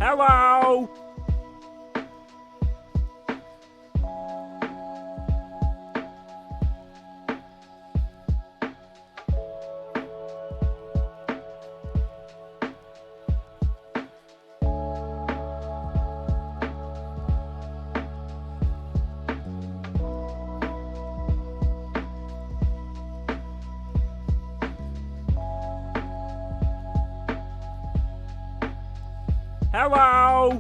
Hello? Hello?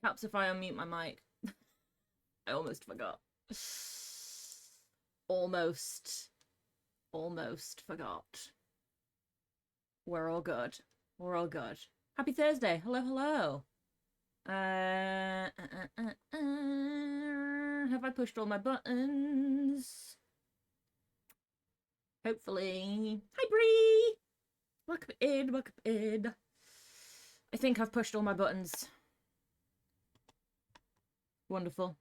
Helps if I unmute my mic. I almost forgot. Almost forgot. We're all good. We're all good. Happy Thursday. Hello, hello. Have I pushed all my buttons? Hopefully. Hi, Bree! Welcome in, welcome in. I think I've pushed all my buttons. Wonderful.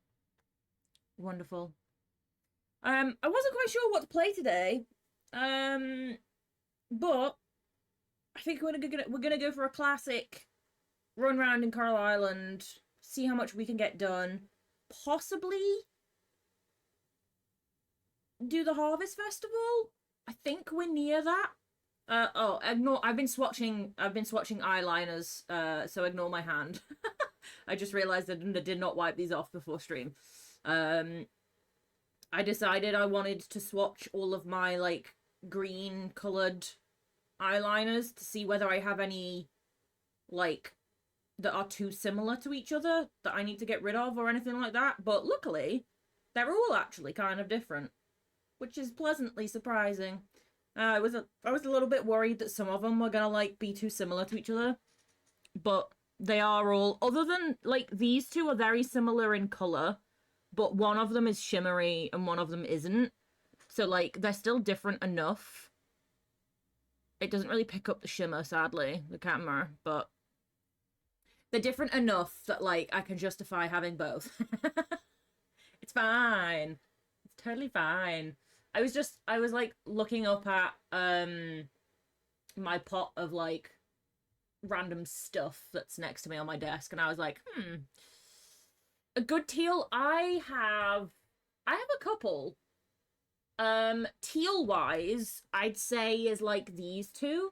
Wonderful. I wasn't quite sure what to play today. But I think we're gonna go for a classic run round in Coral Island, see how much we can get done. Possibly do the Harvest Festival. I think we're near that. Ignore. I've been swatching eyeliners. So ignore my hand. I just realized that I did not wipe these off before stream. I decided I wanted to swatch all of my like green colored eyeliners to see whether I have any like that are too similar to each other that I need to get rid of or anything like that. But luckily, they're all actually kind of different, which is pleasantly surprising. I was a little bit worried that some of them were gonna like be too similar to each other, but they are all, other than like these two are very similar in color, but one of them is shimmery and one of them isn't. So like they're still different enough. It doesn't really pick up the shimmer, sadly, the camera, but they're different enough that like I can justify having both. It's fine. It's totally fine. I was like looking up at my pot of like random stuff that's next to me on my desk, and I was like, a good teal. I have a couple. Teal wise, I'd say is like these two.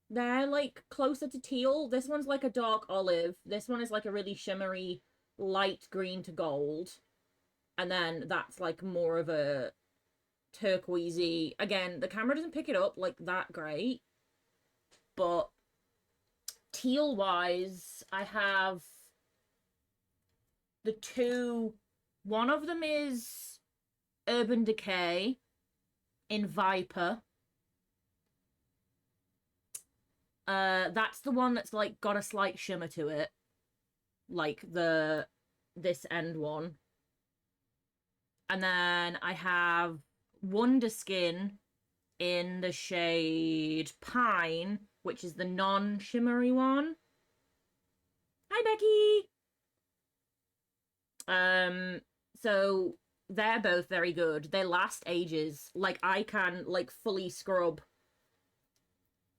They're like closer to teal. This one's like a dark olive. This one is like a really shimmery light green to gold. And then that's like more of a turquoisey. Again, the camera doesn't pick it up like that great. But teal wise, I have the two. One of them is Urban Decay in Viper. That's the one that's like got a slight shimmer to it, like this end one. And then I have Wonder Skin in the shade Pine, which is the non-shimmery one. Hi, Becky. So they're both very good. They last ages. Like I can like fully scrub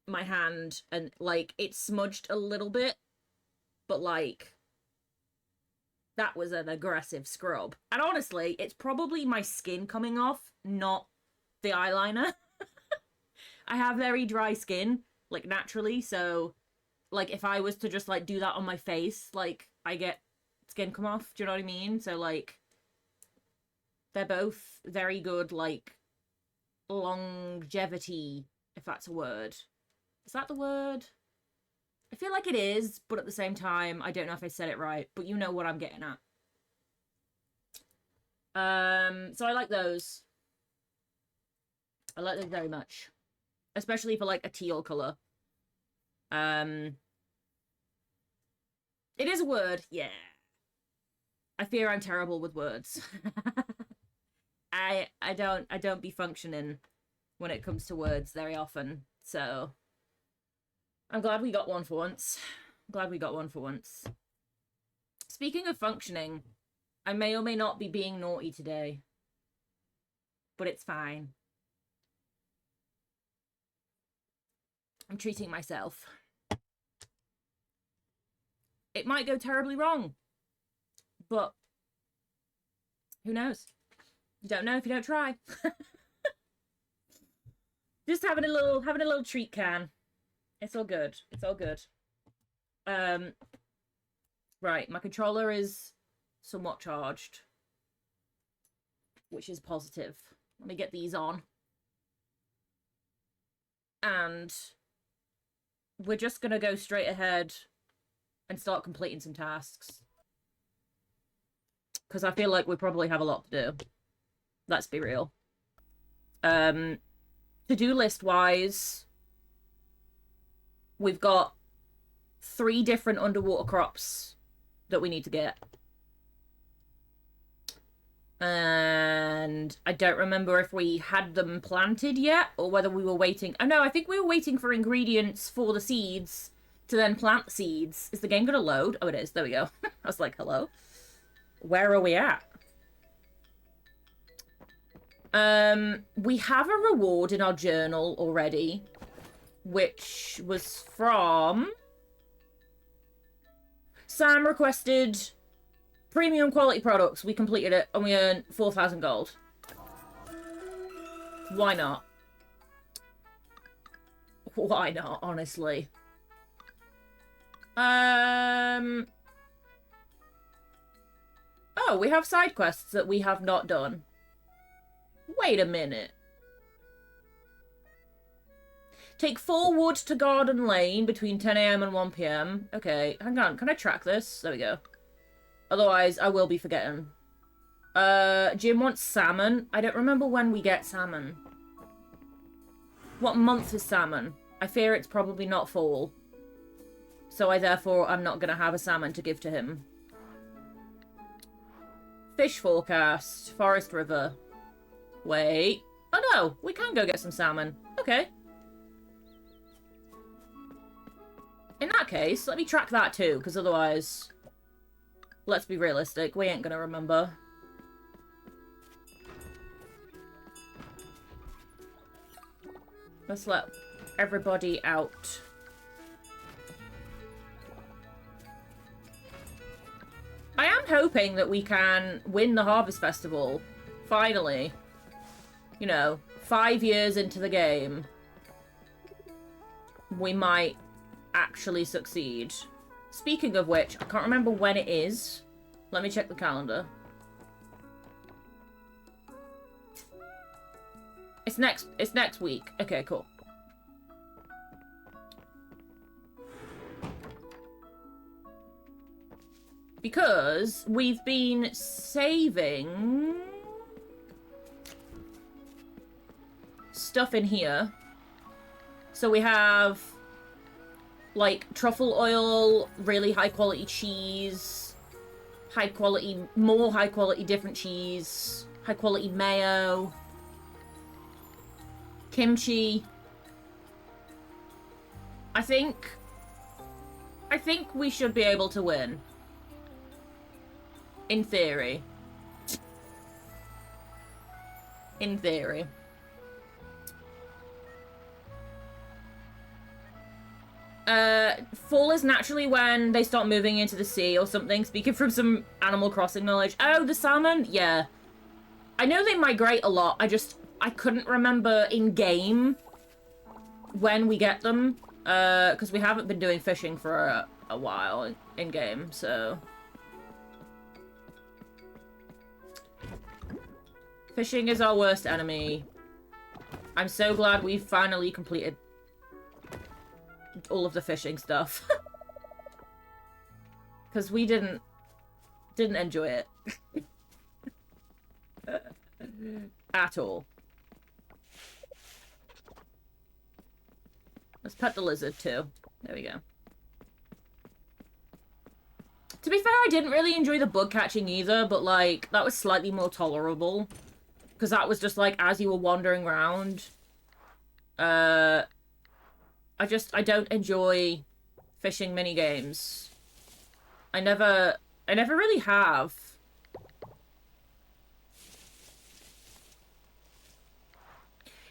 my hand and like it's smudged a little bit, but like that was an aggressive scrub. And honestly, it's probably my skin coming off, not the eyeliner. I have very dry skin, like naturally, so like if I was to just like do that on my face, like I get skin come off, do you know what I mean? So like they're both very good like longevity, if that's a word. Is that the word? I feel like it is, but at the same time, I don't know if I said it right, but you know what I'm getting at. So I like those. I like those very much. Especially for like a teal color. It is a word, yeah. I fear I'm terrible with words. I don't be functioning when it comes to words very often, so I'm glad we got one for once. I'm glad we got one for once. Speaking of functioning, I may or may not be being naughty today, but it's fine. I'm treating myself. It might go terribly wrong, but who knows? You don't know if you don't try. Just having a little treat can. It's all good. It's all good. Right, my controller is somewhat charged, which is positive. Let me get these on. And we're just gonna go straight ahead and start completing some tasks. Because I feel like we probably have a lot to do. Let's be real. To-do list-wise, we've got 3 different underwater crops that we need to get. And I don't remember if we had them planted yet or whether we were waiting. Oh no, I think we were waiting for ingredients for the seeds to then plant the seeds. Is the game gonna load? Oh, it is. There we go. I was like, hello? Where are we at? We have a reward in our journal already, which was from... Sam requested premium quality products. We completed it and we earned 4,000 gold. Why not? Why not, honestly? Oh, we have side quests that we have not done. Wait a minute. Take 4 wood to Garden Lane between 10 AM and 1 PM. Okay, hang on. Can I track this? There we go. Otherwise, I will be forgetting. Jim wants salmon. I don't remember when we get salmon. What month is salmon? I fear it's probably not fall. So I'm not going to have a salmon to give to him. Fish forecast. Forest River. Wait. Oh no, we can go get some salmon. Okay. In that case, let me track that too, because otherwise... Let's be realistic, we ain't gonna remember. Let's let everybody out. I am hoping that we can win the Harvest Festival. Finally. You know, 5 years into the game. We might actually succeed. Speaking of which, I can't remember when it is. Let me check the calendar. It's next week. Okay, cool. Because we've been saving stuff in here. So we have like truffle oil, really high quality cheese, more high quality different cheese, high quality mayo, kimchi. I think we should be able to win. In theory. In theory. Fall is naturally when they start moving into the sea or something, speaking from some Animal Crossing knowledge. Oh, the salmon? Yeah. I know they migrate a lot, I couldn't remember in-game when we get them, because we haven't been doing fishing for a while in-game, so... Fishing is our worst enemy. I'm so glad we finally completed all of the fishing stuff. Because we didn't enjoy it. At all. Let's pet the lizard too. There we go. To be fair, I didn't really enjoy the bug catching either, but like, that was slightly more tolerable. Because that was just like, as you were wandering around. I don't enjoy fishing minigames. I never really have.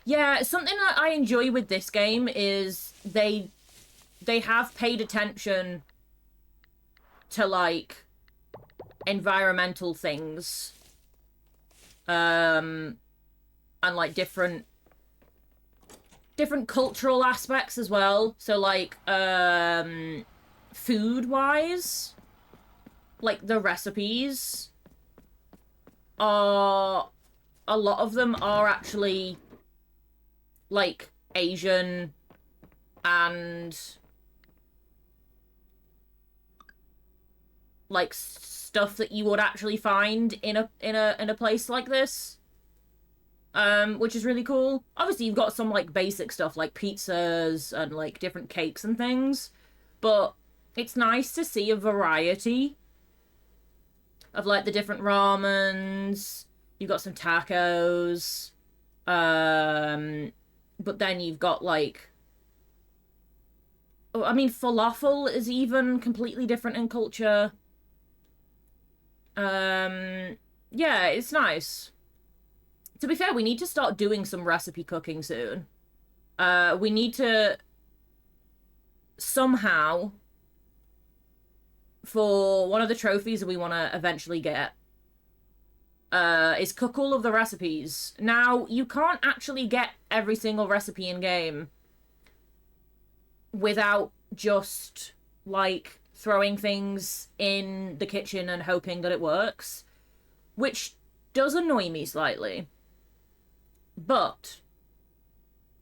Yeah, something that I enjoy with this game is they have paid attention to, like, environmental things. And, like, different cultural aspects as well. So, like, food-wise, like, the recipes are... A lot of them are actually, like, Asian and like stuff that you would actually find in a place like this. Which is really cool. Obviously, you've got some like basic stuff like pizzas and like different cakes and things, but it's nice to see a variety of like the different ramens. You've got some tacos, but then you've got like, I mean, falafel is even completely different in culture. Yeah, it's nice. To be fair, we need to start doing some recipe cooking soon. We need to somehow, for one of the trophies that we want to eventually get, is cook all of the recipes. Now, you can't actually get every single recipe in game without just, like, throwing things in the kitchen and hoping that it works, which does annoy me slightly. But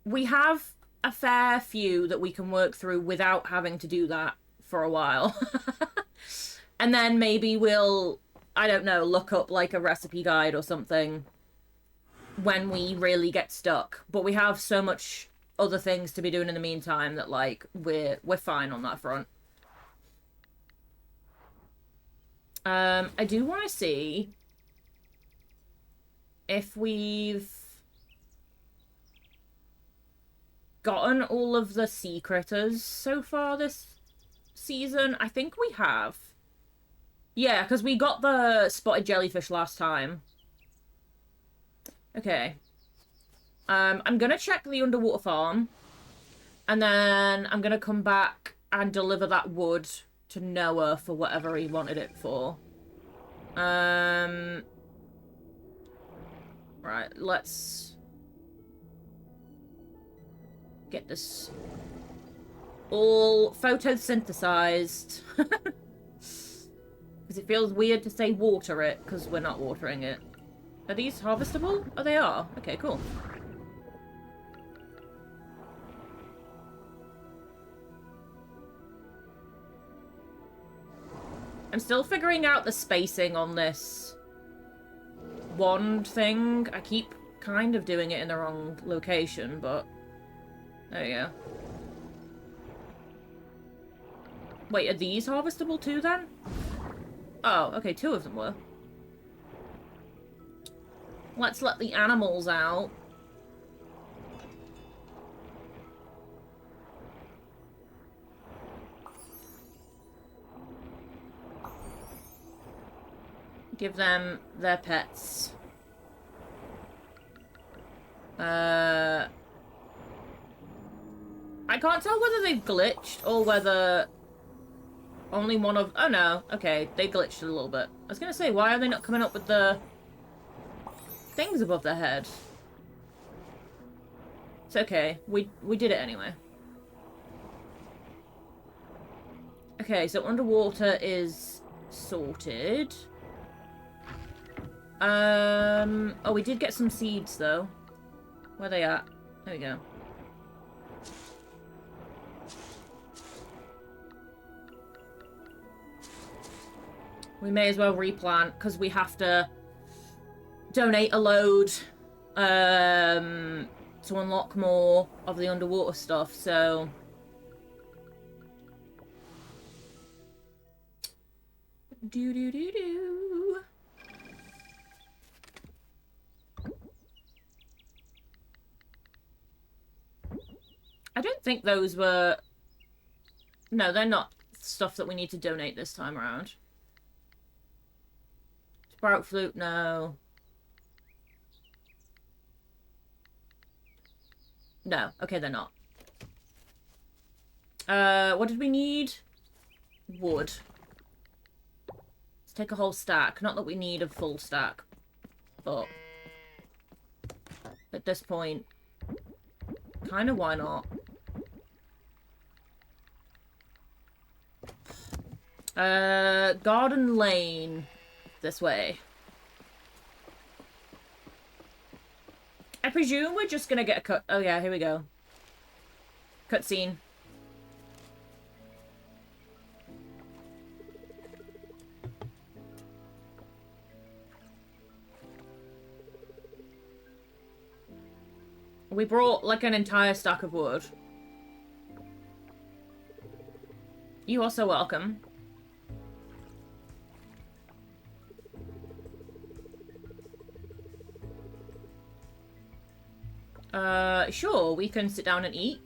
we have a fair few that we can work through without having to do that for a while. And then maybe we'll, I don't know, look up like a recipe guide or something when we really get stuck. But we have so much other things to be doing in the meantime that like we're fine on that front. I do want to see if we've gotten all of the sea critters so far this season. I think we have. Yeah, because we got the spotted jellyfish last time. Okay. I'm gonna check the underwater farm. And then I'm gonna come back and deliver that wood to Noah for whatever he wanted it for. Right, let's get this all photosynthesized. Because it feels weird to say water it, because we're not watering it. Are these harvestable? Oh, they are. Okay, cool. I'm still figuring out the spacing on this wand thing. I keep kind of doing it in the wrong location, but there you go. Wait, are these harvestable too then? Oh, okay, 2 of them were. Let's let the animals out. Give them their pets. I can't tell whether they've glitched or whether only one of... Oh no, okay, they glitched a little bit. I was gonna say, why are they not coming up with the things above their head? It's okay, we did it anyway. Okay, so underwater is sorted. Oh, we did get some seeds, though. Where are they at? There we go. We may as well replant, because we have to donate a load, to unlock more of the underwater stuff, so... Do-do-do-do. I don't think those were... No, they're not stuff that we need to donate this time around. Sprout flute, no. No, okay, they're not. What did we need? Wood. Let's take a whole stack. Not that we need a full stack, but at this point, kind of why not? Garden Lane. This way. I presume we're just gonna get a cut. Oh yeah, here we go. Cutscene. We brought, like, an entire stack of wood. You are so welcome. Sure, we can sit down and eat.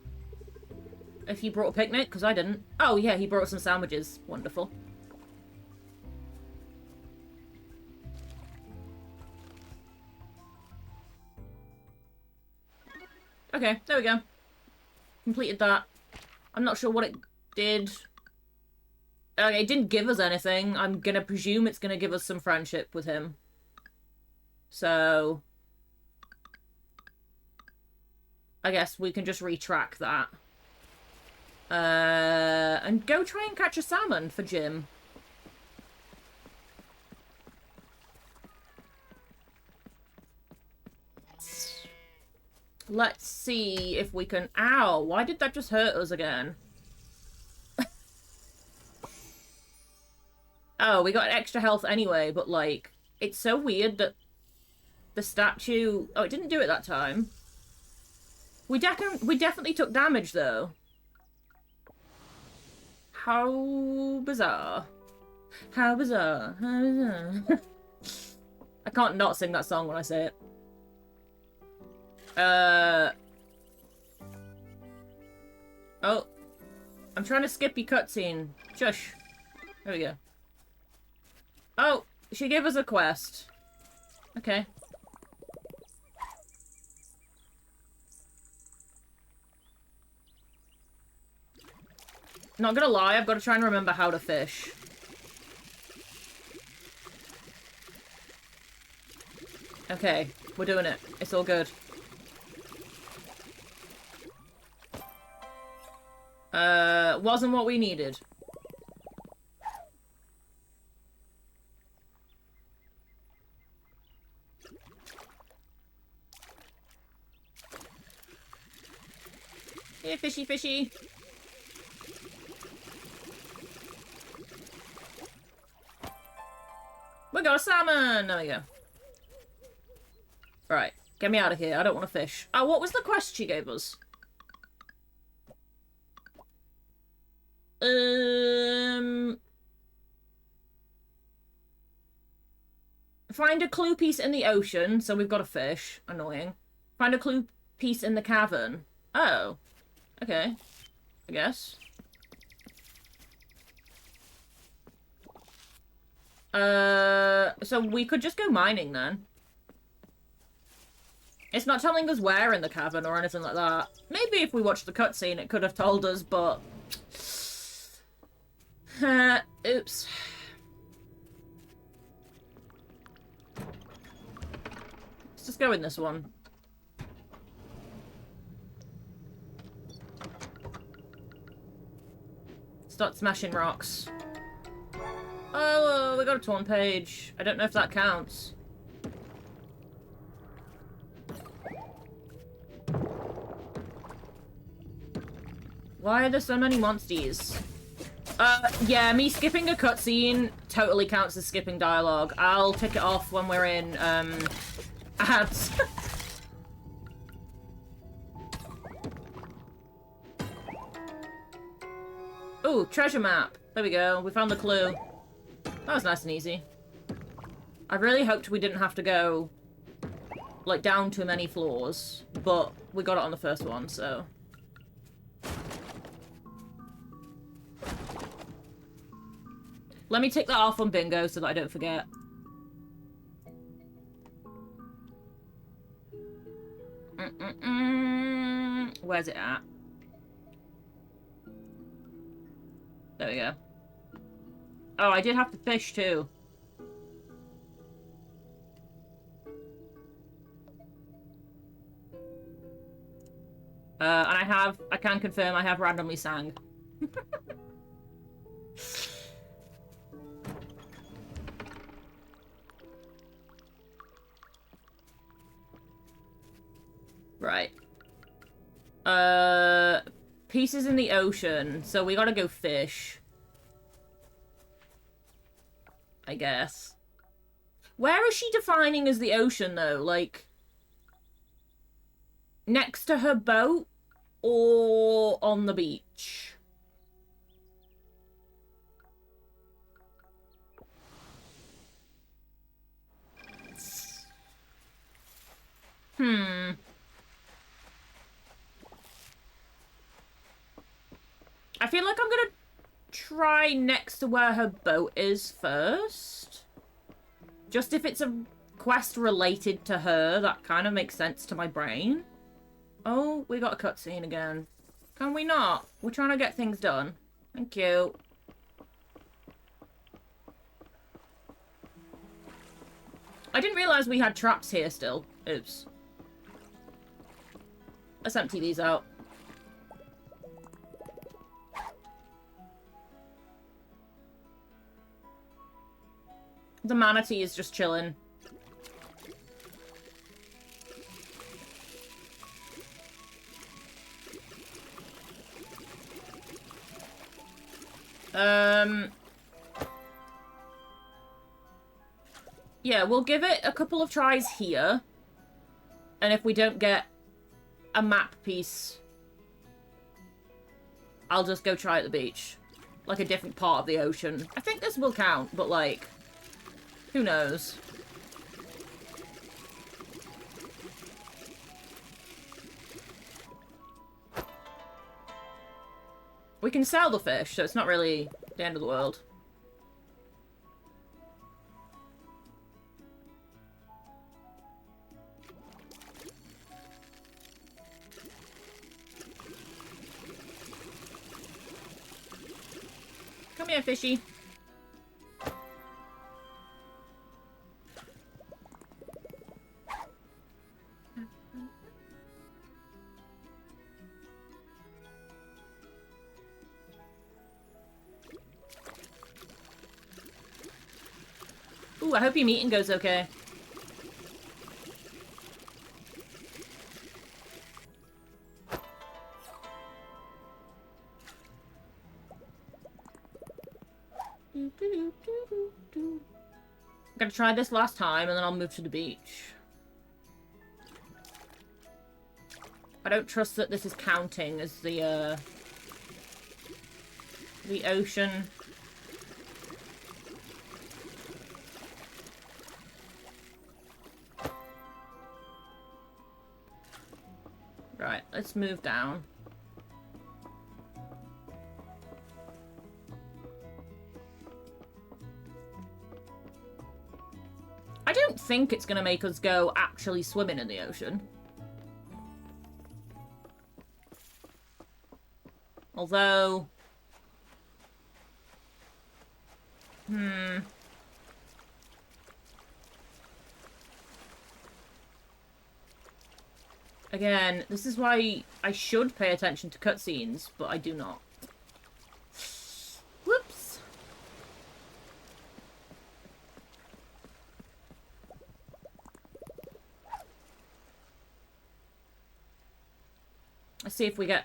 If you brought a picnic, because I didn't. Oh, yeah, he brought some sandwiches. Wonderful. Okay, there we go. Completed that. I'm not sure what it did. Okay, it didn't give us anything. I'm gonna presume it's gonna give us some friendship with him. So... I guess we can just retrack that. And go try and catch a salmon for Jim. Let's see if we can... Ow! Why did that just hurt us again? Oh, we got extra health anyway, but, like, it's so weird that the statue... Oh, it didn't do it that time. We definitely took damage, though. How bizarre. How bizarre. How bizarre. I can't not sing that song when I say it. Oh. I'm trying to skip your cutscene. Shush. There we go. Oh, she gave us a quest. Okay. Not gonna lie, I've got to try and remember how to fish. Okay, we're doing it. It's all good. Wasn't what we needed. Hey, fishy, fishy. We got a salmon! There we go. Right, get me out of here. I don't want to fish. Oh, what was the quest she gave us? Find a clue piece in the ocean. So we've got a fish. Annoying. Find a clue piece in the cavern. Oh. Okay. I guess. So we could just go mining then. It's not telling us where in the cavern or anything like that. Maybe if we watched the cutscene it could have told us, but... oops. Let's just go in this one. Start smashing rocks. Oh, we got a torn page. I don't know if that counts. Why are there so many monsters? Yeah, me skipping a cutscene totally counts as skipping dialogue. I'll tick it off when we're in, ads. Ooh, treasure map. There we go. We found the clue. That was nice and easy. I really hoped we didn't have to go, like, down too many floors, but we got it on the first one, so... Let me tick that off on bingo so that I don't forget. Where's it at? There we go. Oh, I did have to fish too. And I can confirm I have randomly sang. Right. Pieces in the ocean, so we gotta go fish. I guess. Where is she defining as the ocean, though? Like... next to her boat or on the beach? I feel like I'm gonna try next to where her boat is first. Just if it's a quest related to her, that kind of makes sense to my brain. Oh, we got a cutscene again. Can we not? We're trying to get things done. Thank you. I didn't realise we had traps here still. Oops. Let's empty these out. The manatee is just chilling. Yeah, we'll give it a couple of tries here. And if we don't get a map piece, I'll just go try at the beach. Like a different part of the ocean. I think this will count, but like, who knows? We can sell the fish, so it's not really the end of the world. Come here, fishy. Ooh, I hope your meeting goes okay. I'm gonna try this last time and then I'll move to the beach. I don't trust that this is counting as the ocean. Right, let's move down. I don't think it's gonna make us go actually swimming in the ocean. Although... Again, this is why I should pay attention to cutscenes, but I do not. Whoops. Let's see if we get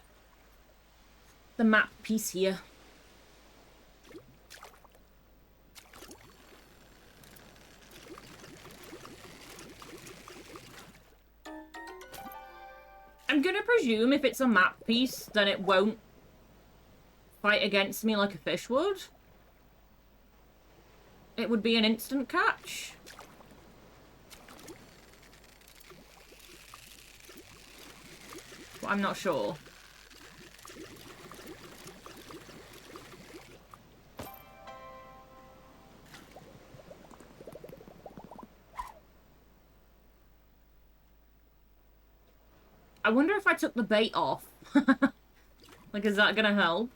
the map piece here. I'm gonna presume if it's a map piece, then it won't fight against me like a fish would. It would be an instant catch. But I'm not sure. I wonder if I took the bait off. Like, is that gonna help?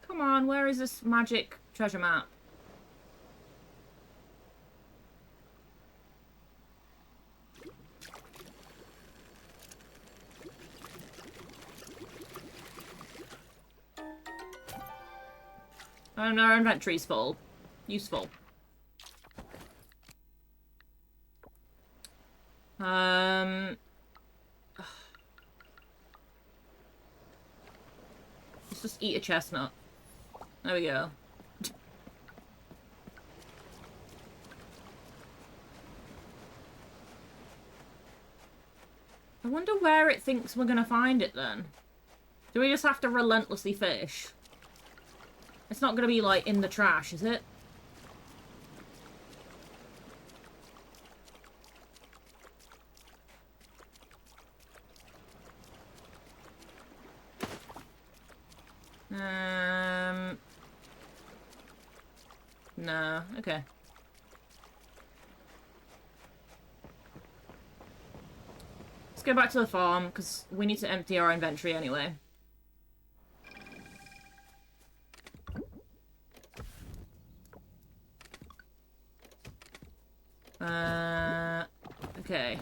Come on, where is this magic treasure map? And our inventory's full. Useful. just eat a chestnut. There we go. I wonder where it thinks we're gonna find it then. Do we just have to relentlessly fish? It's not gonna be, like, in the trash, is it? No. Okay. Let's go back to the farm, because we need to empty our inventory anyway. Okay.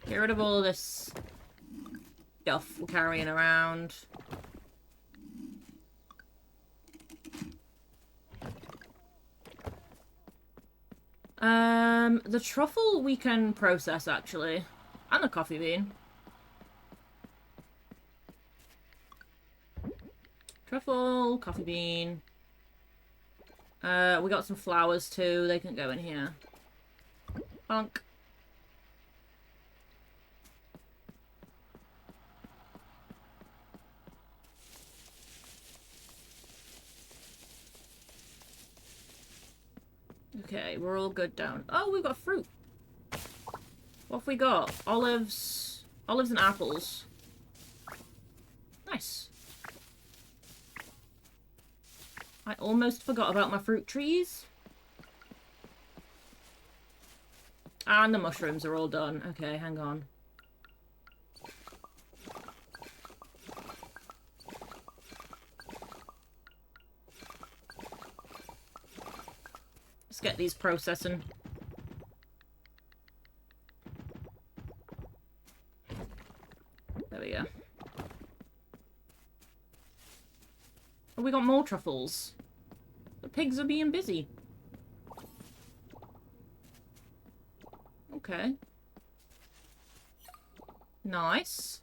Get rid of all of this stuff we're carrying around. The truffle we can process, actually. And the coffee bean. Truffle, coffee bean. We got some flowers, too. They can go in here. Bonk. Okay, we're all good down. Oh, we've got fruit. What have we got? Olives. Olives and apples. Nice. I almost forgot about my fruit trees. And the mushrooms are all done. Okay, hang on. Let's get these processing. There we go. Oh, we got more truffles. The pigs are being busy. Okay. Nice.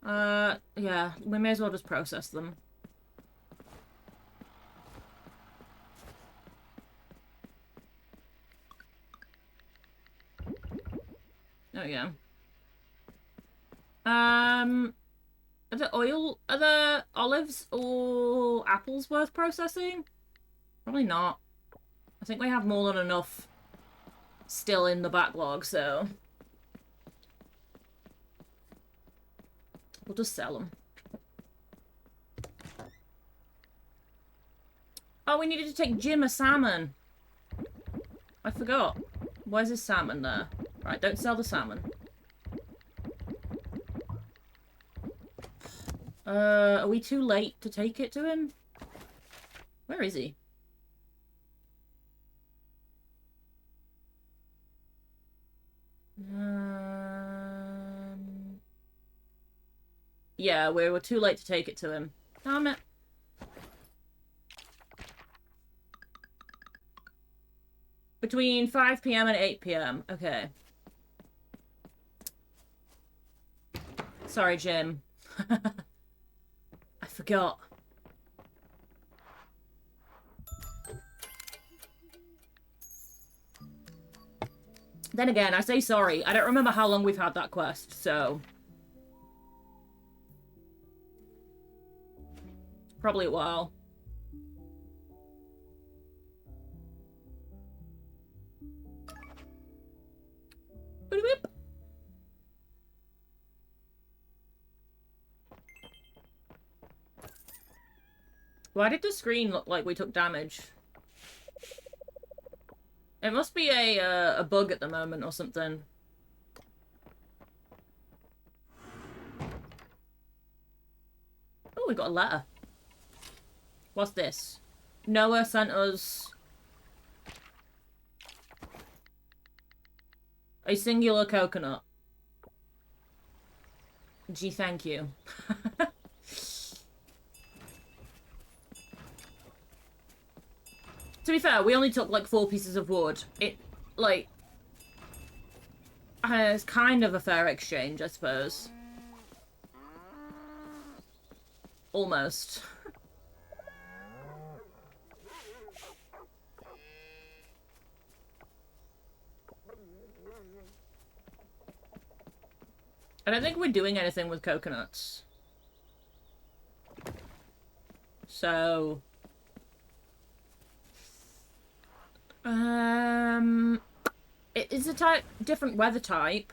Yeah, we may as well just process them. There we go. Are the olives or apples worth processing? Probably not. I think we have more than enough still in the backlog, so we'll just sell them. Oh, we needed to take Jim a salmon. I forgot. Where's his salmon there? Right, don't sell the salmon. Are we too late to take it to him? Where is he? Yeah, we were too late to take it to him. Damn it. Between 5 PM and 8 PM. Okay. Sorry, Jim. I forgot. Then again, I say sorry. I don't remember how long we've had that quest, so... Probably a while. Why did the screen look like we took damage? It must be a bug at the moment or something. Oh, we got a letter. What's this? Noah sent us a singular coconut. Gee, thank you. To be fair, we only took like 4 pieces of wood. It, like, it's kind of a fair exchange, I suppose. Almost. I don't think we're doing anything with coconuts. So... It is a different weather type.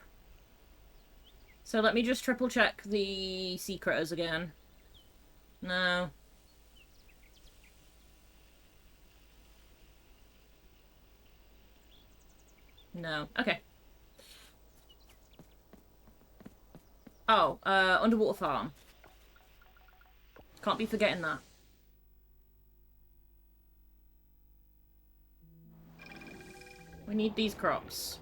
So let me just triple check the sea critters again. No. No. Okay. Oh, underwater farm. Can't be forgetting that. We need these crops.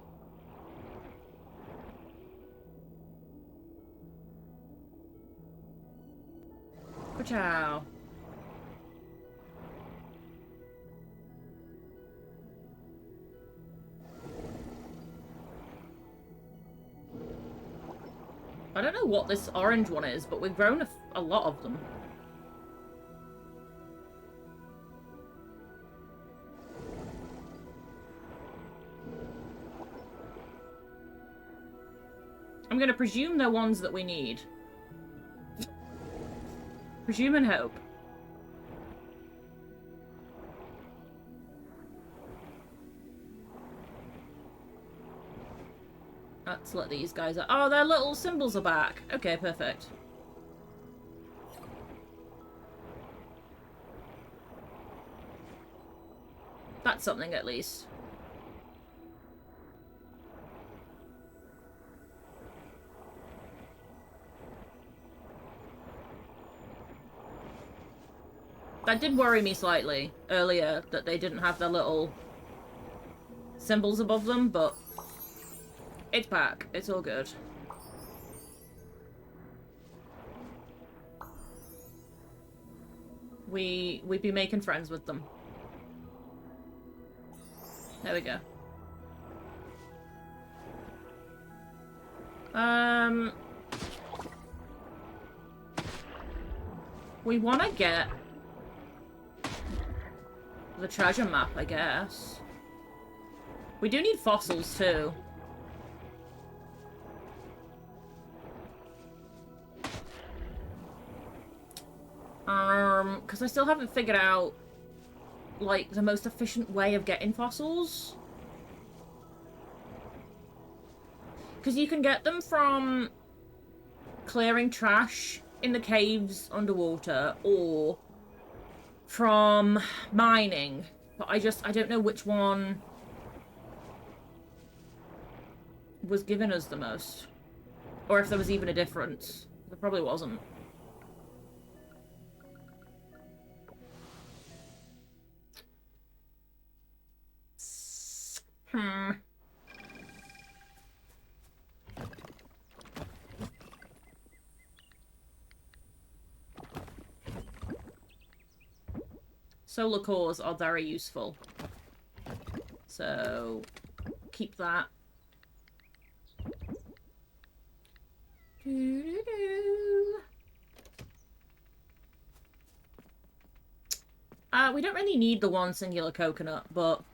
Ka-chow. I don't know what this orange one is, but we've grown a lot of them. I'm gonna presume they're ones that we need. Presume and hope. Let's let these guys out. Oh, their little symbols are back. Okay, perfect. That's something, at least. That did worry me slightly earlier, that they didn't have their little symbols above them, but it's back. It's all good. We'd be making friends with them. There we go. We want to get the treasure map, I guess. We do need fossils, too. Because I still haven't figured out, like, the most efficient way of getting fossils. Because you can get them from clearing trash in the caves underwater, or from mining. But I don't know which one was giving us the most. Or if there was even a difference. There probably wasn't. Solar cores are very useful. So, keep that. We don't really need the one singular coconut, but...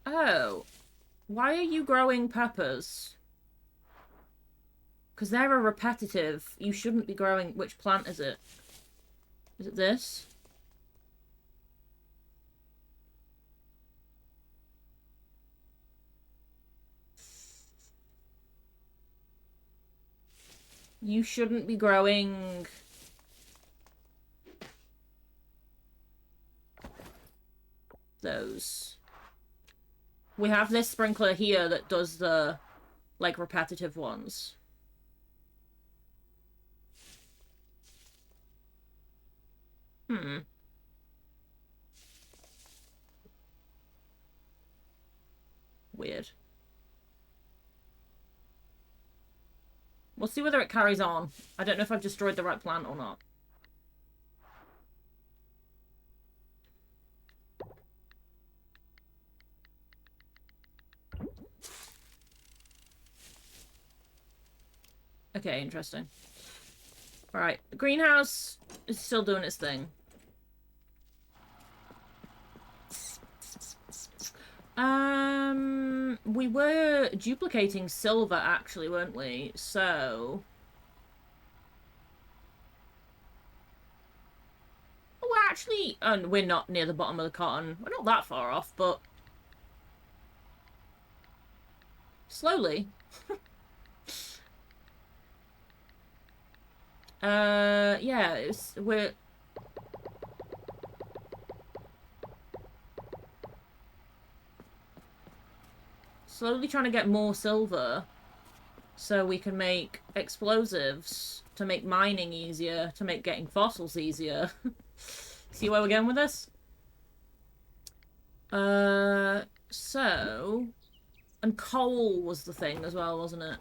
Oh. Why are you growing peppers? Because they're a repetitive. You shouldn't be growing... Which plant is it? Is it this? You shouldn't be growing... those. We have this sprinkler here that does the, like, repetitive ones. Weird. We'll see whether it carries on. I don't know if I've destroyed the right plant or not. Okay, interesting. Alright, the greenhouse is still doing its thing. We were duplicating silver, actually, weren't we? So... Oh, we're actually... And we're not near the bottom of the cotton. We're not that far off, but... Slowly. Yeah, we're... Slowly trying to get more silver so we can make explosives, to make mining easier, to make getting fossils easier. See where we're going with this? So... And coal was the thing as well, wasn't it?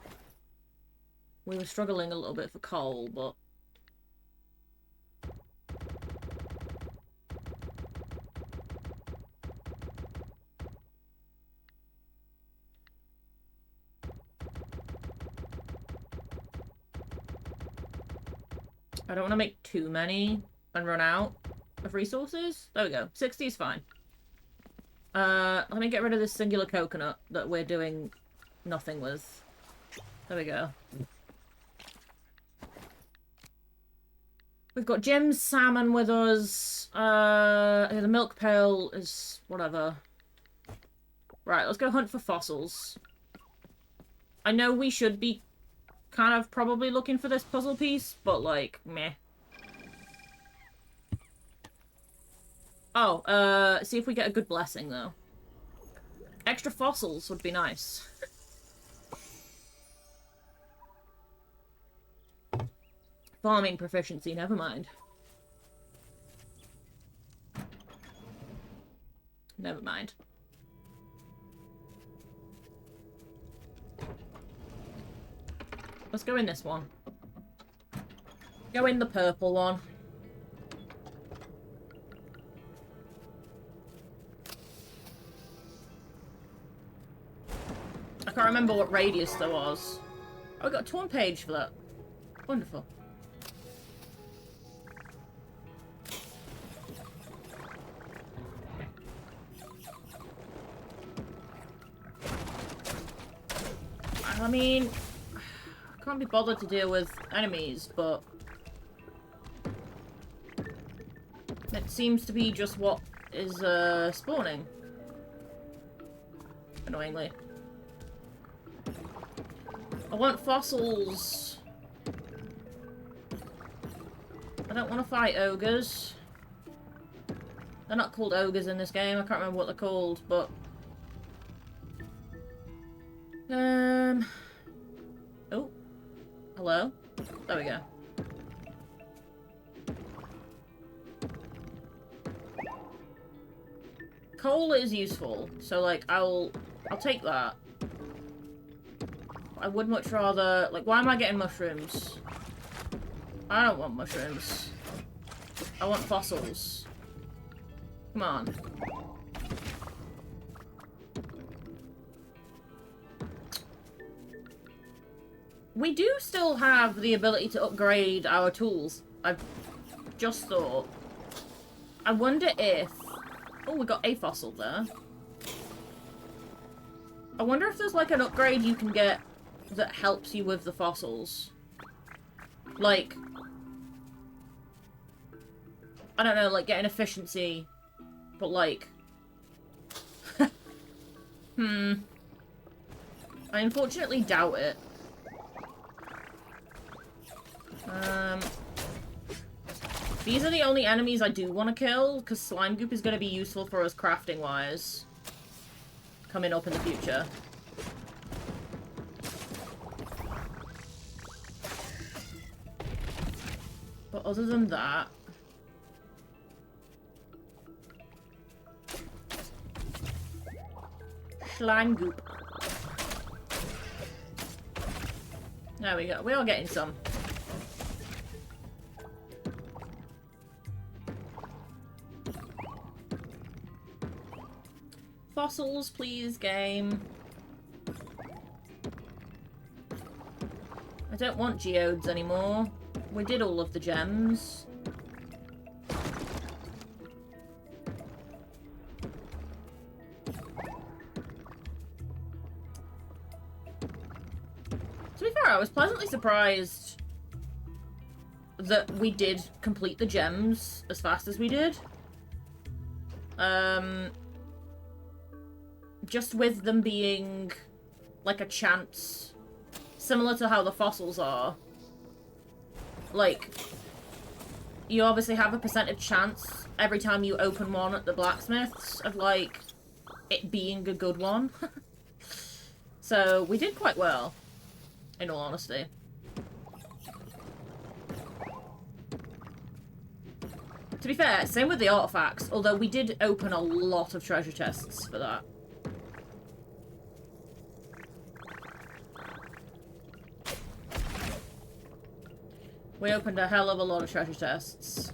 We were struggling a little bit for coal, but... I don't want to make too many and run out of resources. There we go. 60 is fine. Let me get rid of this singular coconut that we're doing nothing with. There we go. We've got Jim's salmon with us. The milk pail is whatever. Right, let's go hunt for fossils. I know we should be kind of probably looking for this puzzle piece, but like, meh. Oh, see if we get a good blessing, though. Extra fossils would be nice. Farming proficiency, never mind. Never mind. Let's go in this one. Go in the purple one. I can't remember what radius there was. Oh, I got a torn page for that. Wonderful. I mean, I can't be bothered to deal with enemies, but it seems to be just what is spawning. Annoyingly. I want fossils. I don't want to fight ogres. They're not called ogres in this game. I can't remember what they're called, but... Oh. Hello? There we go. Coal is useful, so, like, I'll take that. I would much rather... Like, why am I getting mushrooms? I don't want mushrooms. I want fossils. Come on. We do still have the ability to upgrade our tools. I've just thought. I wonder if... Oh, we got a fossil there. I wonder if there's, like, an upgrade you can get that helps you with the fossils. Like... I don't know, like, getting efficiency. But, like... I unfortunately doubt it. These are the only enemies I do want to kill, because slime goop is going to be useful for us crafting-wise. Coming up in the future. But other than that... Slime goop. There we go. We are getting some. Fossils, please, game. I don't want geodes anymore. We did all of the gems. To be fair, I was pleasantly surprised that we did complete the gems as fast as we did. Just with them being like a chance, similar to how the fossils are. Like, you obviously have a percentage chance every time you open one at the blacksmiths of, like, it being a good one. So, we did quite well, in all honesty. To be fair, same with the artifacts, although we did open a lot of treasure chests for that. We opened a hell of a lot of treasure chests.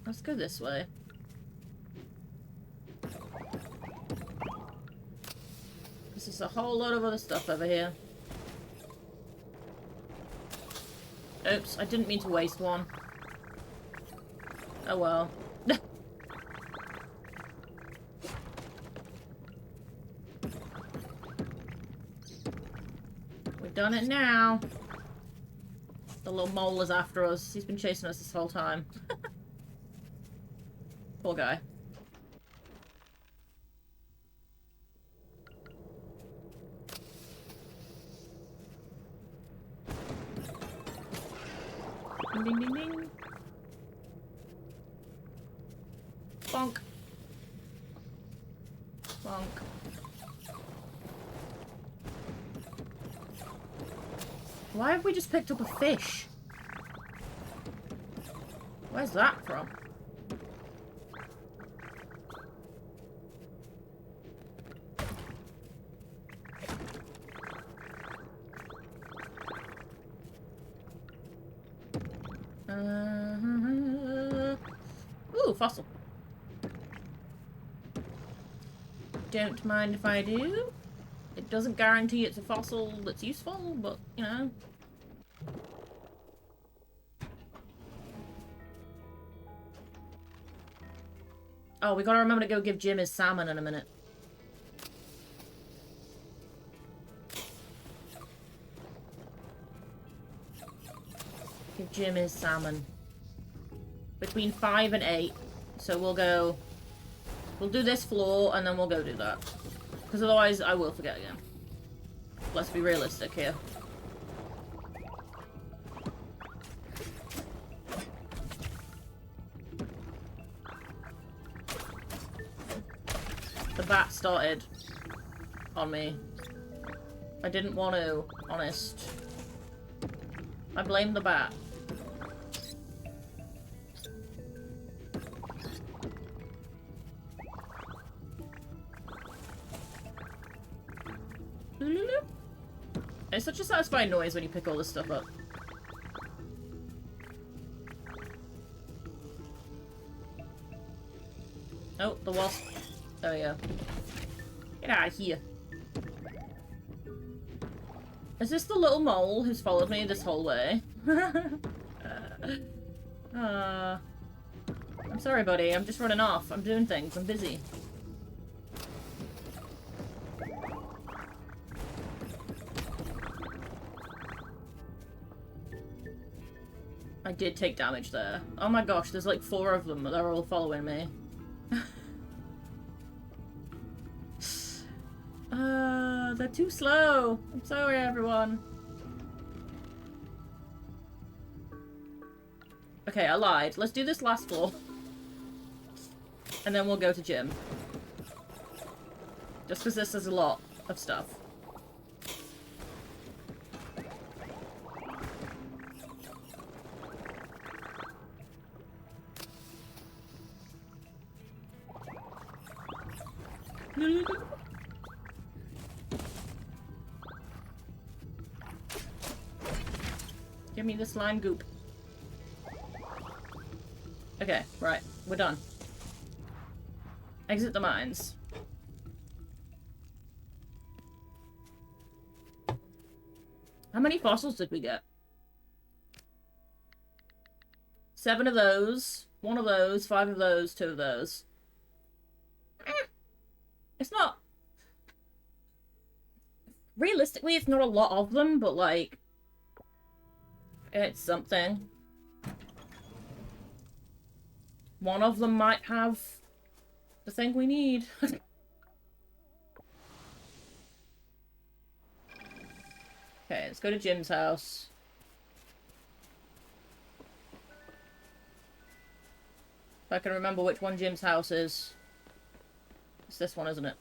Let's go this way. This is a whole lot of other stuff over here. Oops, I didn't mean to waste one. Oh well. We've done it now. The little mole is after us. He's been chasing us this whole time. Poor guy. Ding ding ding ding. Bonk. Bonk. Why have we just picked up a fish? Where's that from? Ooh, fossil. Don't mind if I do. It doesn't guarantee it's a fossil that's useful, but, you know. Oh, we gotta remember to go give Jim his salmon in a minute. Give Jim his salmon. Between 5 and 8. So we'll go... We'll do this floor, and then we'll go do that. Because otherwise, I will forget again. Let's be realistic here. The bat started on me. I didn't want to, honest. I blame the bat. It's such a satisfying noise when you pick all this stuff up. Oh, the wasp. There we go. Get out of here. Is this the little mole who's followed me this whole way? I'm sorry, buddy. I'm just running off. I'm doing things. I'm busy. I did take damage there. Oh my gosh, there's like 4 of them. They're all following me. They're too slow. I'm sorry, everyone. Okay, I lied. Let's do this last floor. And then we'll go to Jim. Just because this is a lot of stuff. Give me the slime goop. Okay, right. We're done. Exit the mines. How many fossils did we get? 7 of those, 1 of those, 5 of those, 2 of those. It's not... Realistically, it's not a lot of them, but, like... It's something. One of them might have the thing we need. Okay, let's go to Jim's house. If I can remember which one Jim's house is. It's this one, isn't it?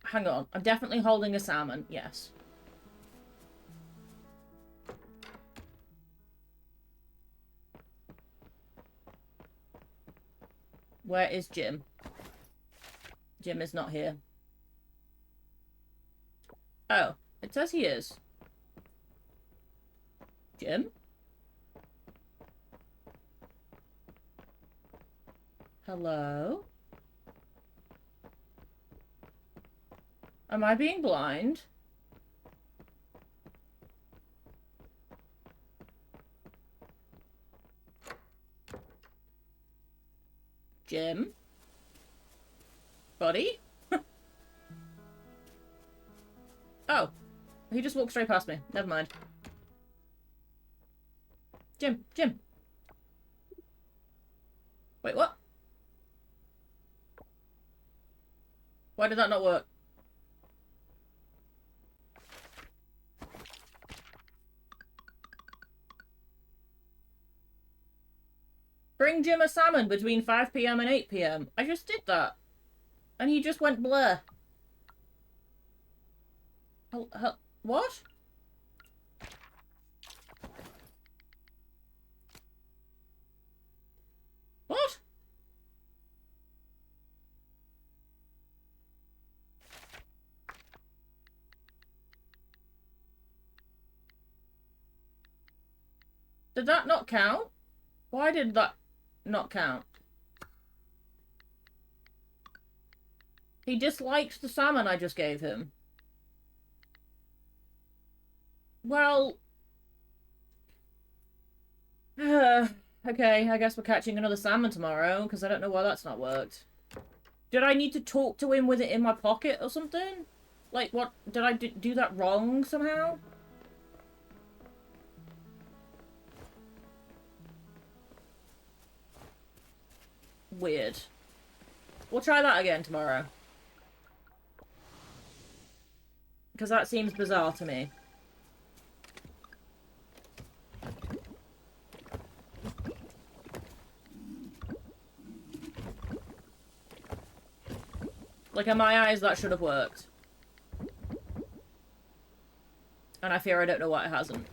Hang on. I'm definitely holding a salmon. Yes. Where is Jim? Jim is not here. Oh, it says he is. Jim? Hello? Am I being blind? Jim? Buddy? Oh. He just walked straight past me. Never mind. Jim. Jim. Wait, what? Why did that not work? Bring Jim a salmon between 5 PM and 8 PM. I just did that. And he just went blur. What? What? Did that not count? Why did that not count? He disliked the salmon I just gave him. Well... okay, I guess we're catching another salmon tomorrow, because I don't know why that's not worked. Did I need to talk to him with it in my pocket or something? Like, what? Did I do that wrong somehow? Weird. We'll try that again tomorrow. Because that seems bizarre to me. Like, in my eyes, that should have worked. And I fear I don't know why it hasn't.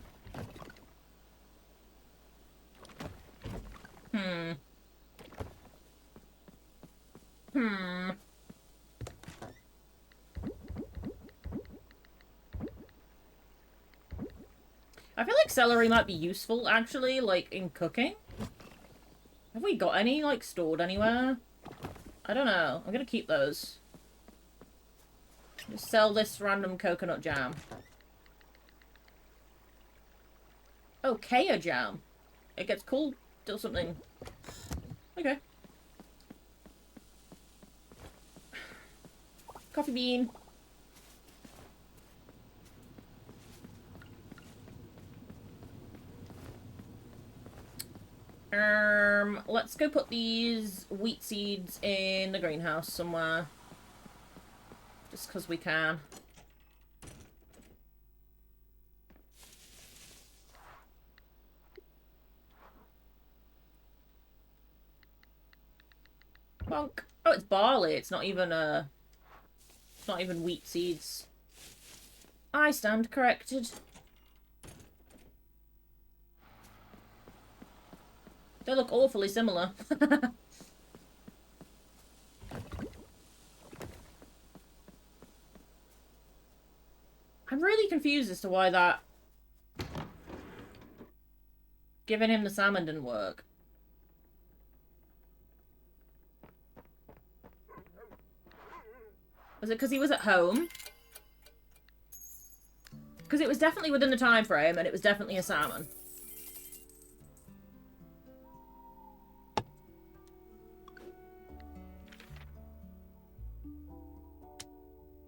I feel like celery might be useful, actually, like, in cooking. Have we got any, like, stored anywhere? I don't know. I'm gonna keep those. Just sell this random coconut jam. Oh, Kea jam. It gets cool till something. Okay. Coffee bean. Let's go put these wheat seeds in the greenhouse somewhere. Just because we can. Bonk. Oh, it's barley. It's not even wheat seeds. I stand corrected. They look awfully similar. I'm really confused as to why that giving him the salmon didn't work. Was it because he was at home? Because it was definitely within the time frame, and it was definitely a salmon.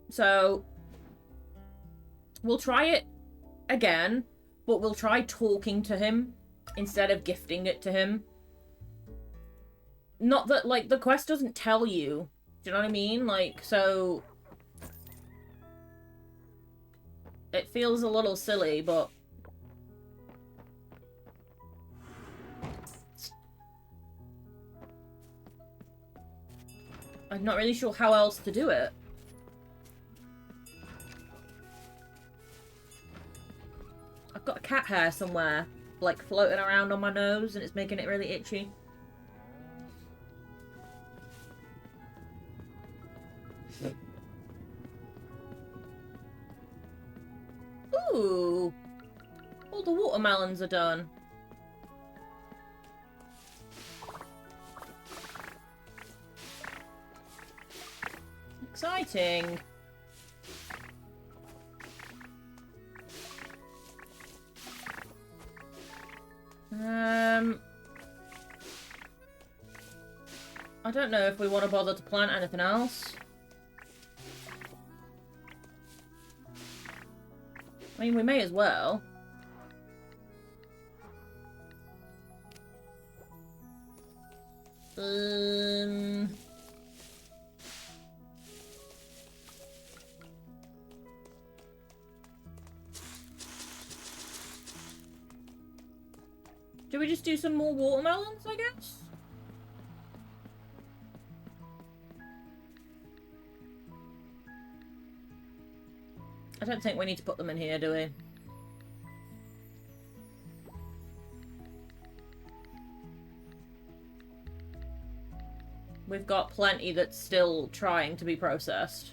So, we'll try it again, but we'll try talking to him instead of gifting it to him. Not that, like, the quest doesn't tell you. Do you know what I mean? Like, so... It feels a little silly, but... I'm not really sure how else to do it. I've got a cat hair somewhere, like, floating around on my nose, and it's making it really itchy. Ooh! All the watermelons are done. Exciting. I don't know if we want to bother to plant anything else. I mean, we may as well. Do we just do some more watermelons, I guess? I don't think we need to put them in here, do we? We've got plenty that's still trying to be processed.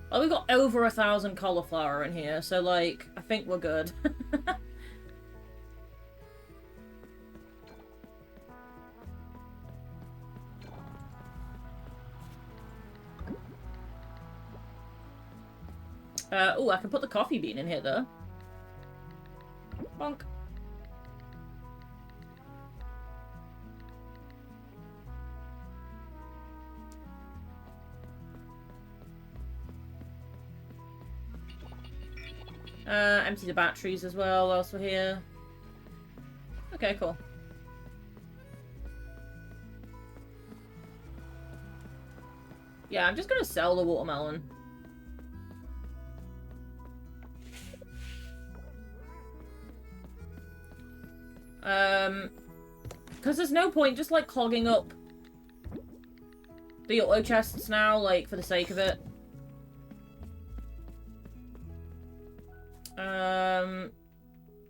Oh, we've got over 1,000 cauliflower in here, so, like, I think we're good. Oh, I can put the coffee bean in here, though. Bonk. Empty the batteries as well whilst we're here. Okay, cool. Yeah, I'm just gonna sell the watermelon. Because there's no point just, like, clogging up the auto chests now, like, for the sake of it.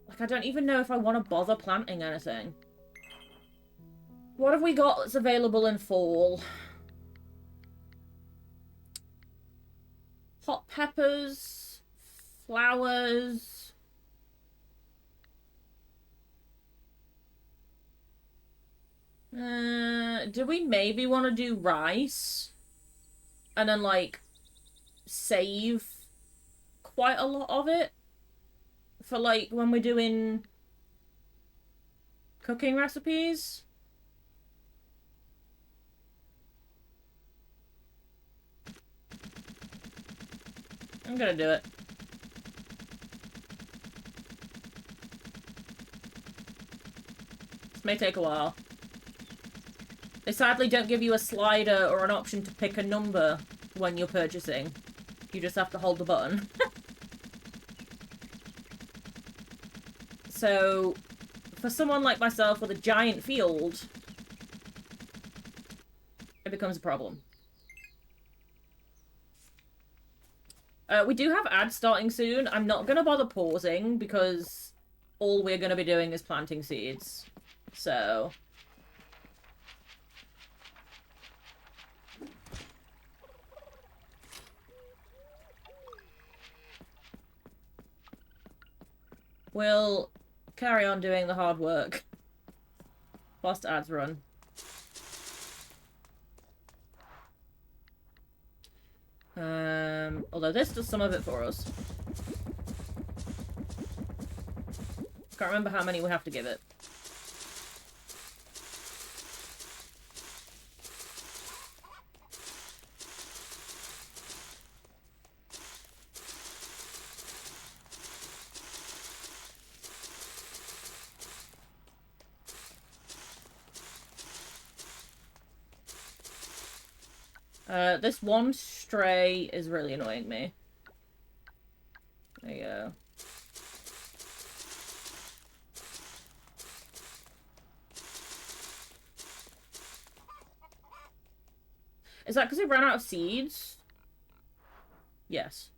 Like, I don't even know if I want to bother planting anything. What have we got that's available in fall? Hot peppers, flowers. Do we maybe want to do rice? And then, like, save quite a lot of it? For, like, when we're doing cooking recipes? I'm gonna do it. This may take a while. They sadly don't give you a slider or an option to pick a number when you're purchasing. You just have to hold the button. So, for someone like myself with a giant field, it becomes a problem. We do have ads starting soon. I'm not going to bother pausing because all we're going to be doing is planting seeds. So... we'll carry on doing the hard work whilst ads run. Although this does some of it for us. Can't remember how many we have to give it. This one stray is really annoying me. There you go. Is that because we ran out of seeds? Yes.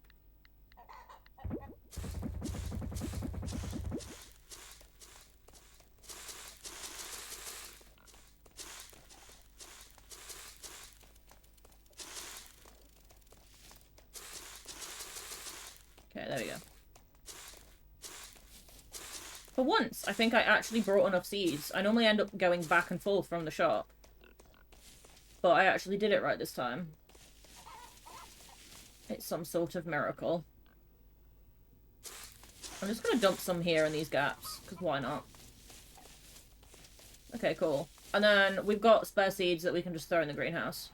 Okay, there we go. For once, I think I actually brought enough seeds. I normally end up going back and forth from the shop. But I actually did it right this time. It's some sort of miracle. I'm just gonna dump some here in these gaps, because why not? Okay, cool. And then we've got spare seeds that we can just throw in the greenhouse.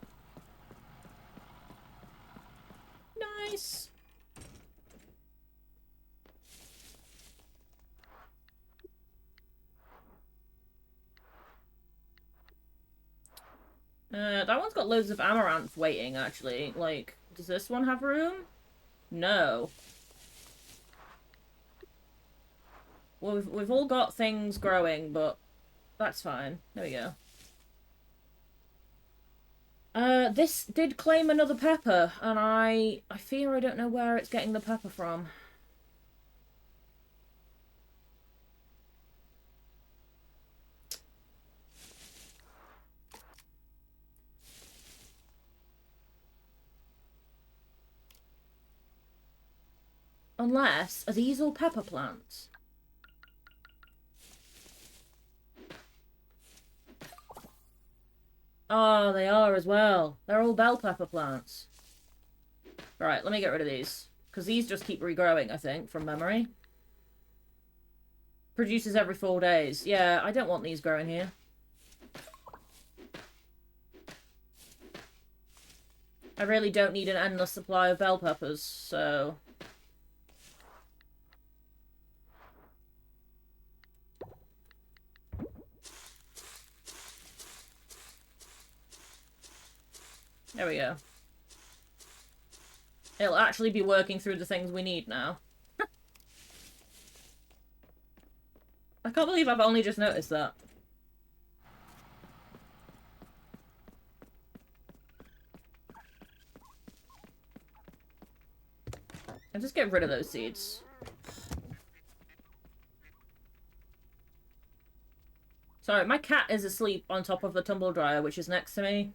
Nice! That one's got loads of amaranth waiting, actually. Like, does this one have room? No. Well, we've all got things growing, but that's fine. There we go. This did claim another pepper, and I fear I don't know where it's getting the pepper from. Unless, are these all pepper plants? Oh, they are as well. They're all bell pepper plants. Right, let me get rid of these. Because these just keep regrowing, I think, from memory. Produces every 4 days. Yeah, I don't want these growing here. I really don't need an endless supply of bell peppers, so... There we go. It'll actually be working through the things we need now. I can't believe I've only just noticed that. I'll just get rid of those seeds. Sorry, my cat is asleep on top of the tumble dryer, which is next to me.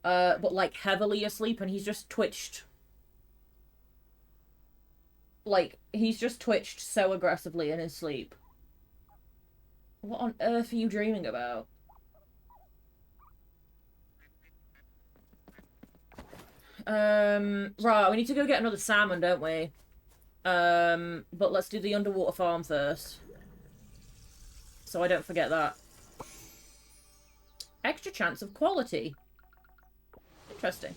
But like heavily asleep, and he's just twitched. Like, he's just twitched so aggressively in his sleep. What on earth are you dreaming about? Right, we need to go get another salmon, don't we? But let's do the underwater farm first. So I don't forget that. Extra chance of quality. Interesting.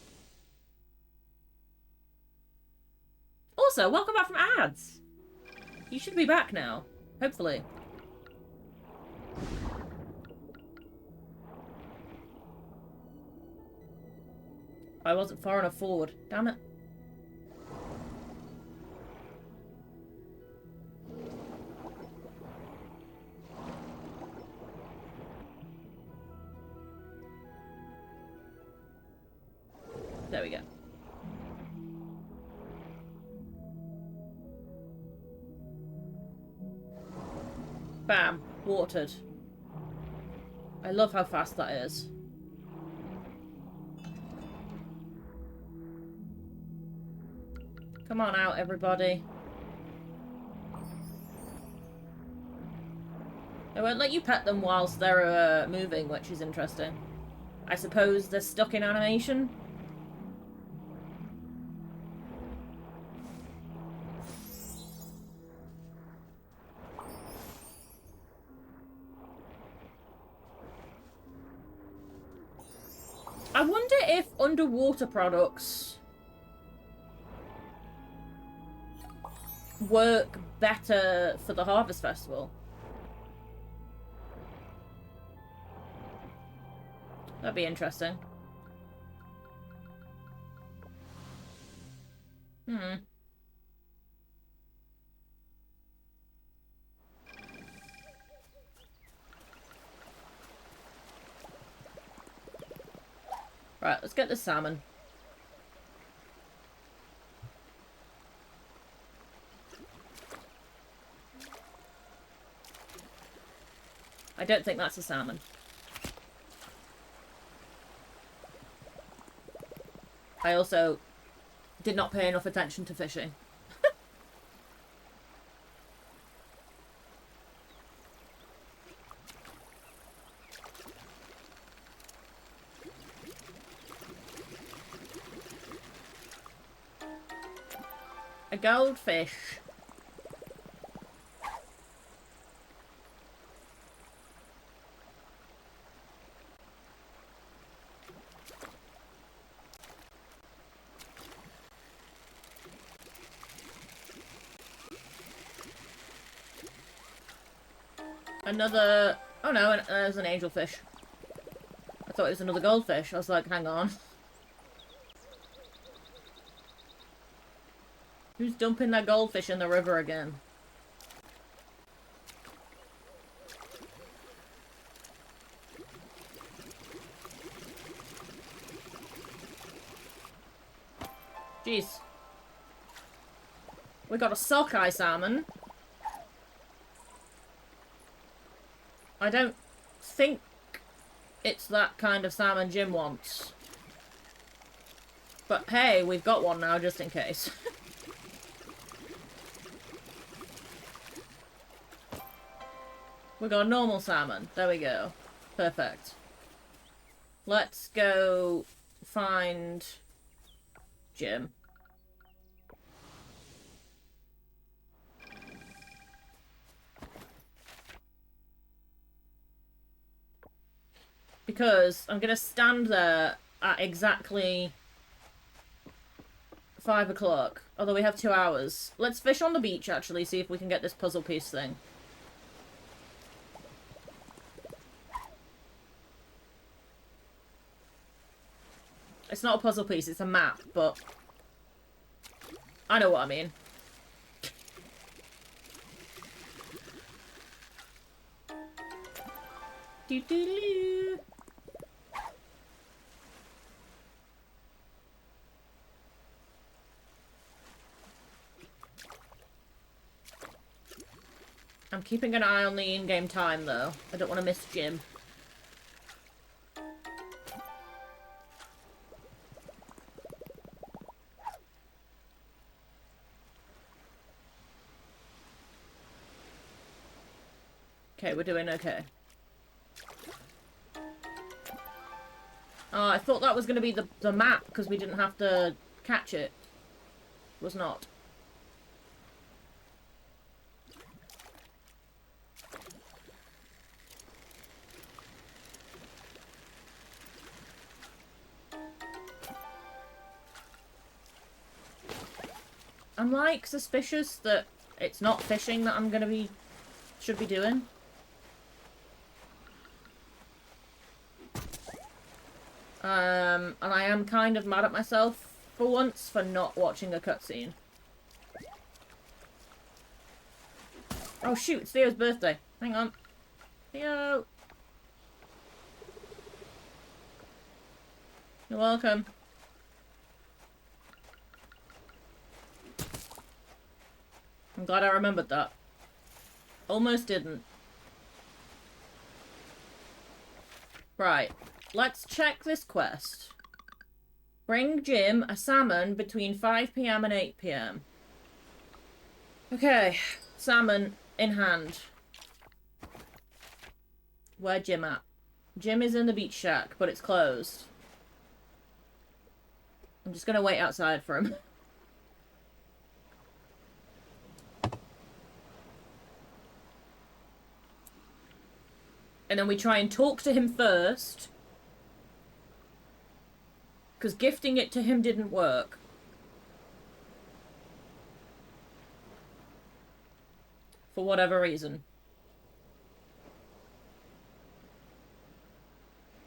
Also, welcome back from ads. You should be back now. Hopefully. I wasn't far enough forward. Damn it. There we go. Bam. Watered. I love how fast that is. Come on out, everybody. I won't let you pet them whilst they're moving, which is interesting. I suppose they're stuck in animation? I wonder if underwater products work better for the Harvest Festival. That'd be interesting. Hmm. Right, let's get the salmon. I don't think that's a salmon. I also did not pay enough attention to fishing. A goldfish. Another... Oh no, there's an angelfish. I thought it was another goldfish. I was like, hang on. Who's dumping that goldfish in the river again? Jeez. We got a sockeye salmon. I don't think it's that kind of salmon Jim wants. But hey, we've got one now just in case. We got a normal salmon. There we go. Perfect. Let's go find Jim. Because I'm gonna stand there at exactly 5 o'clock. Although we have 2 hours. Let's fish on the beach, actually, see if we can get this puzzle piece thing. It's not a puzzle piece, it's a map, but... I know what I mean. Doo-doo-doo. I'm keeping an eye on the in-game time, though. I don't want to miss Jim. Okay, we're doing okay. I thought that was going to be the map, because we didn't have to catch it. It was not. I'm, like, suspicious that it's not fishing that I'm gonna be... should be doing. And I am kind of mad at myself for once for not watching a cutscene. Oh shoot, it's Theo's birthday. Hang on. Theo! You're welcome. I'm glad I remembered that. Almost didn't. Right. Let's check this quest. Bring Jim a salmon between 5 PM and 8 PM. Okay. Salmon in hand. Where Jim at? Jim is in the beach shack, but it's closed. I'm just gonna wait outside for him. And then we try and talk to him first. Because gifting it to him didn't work. For whatever reason.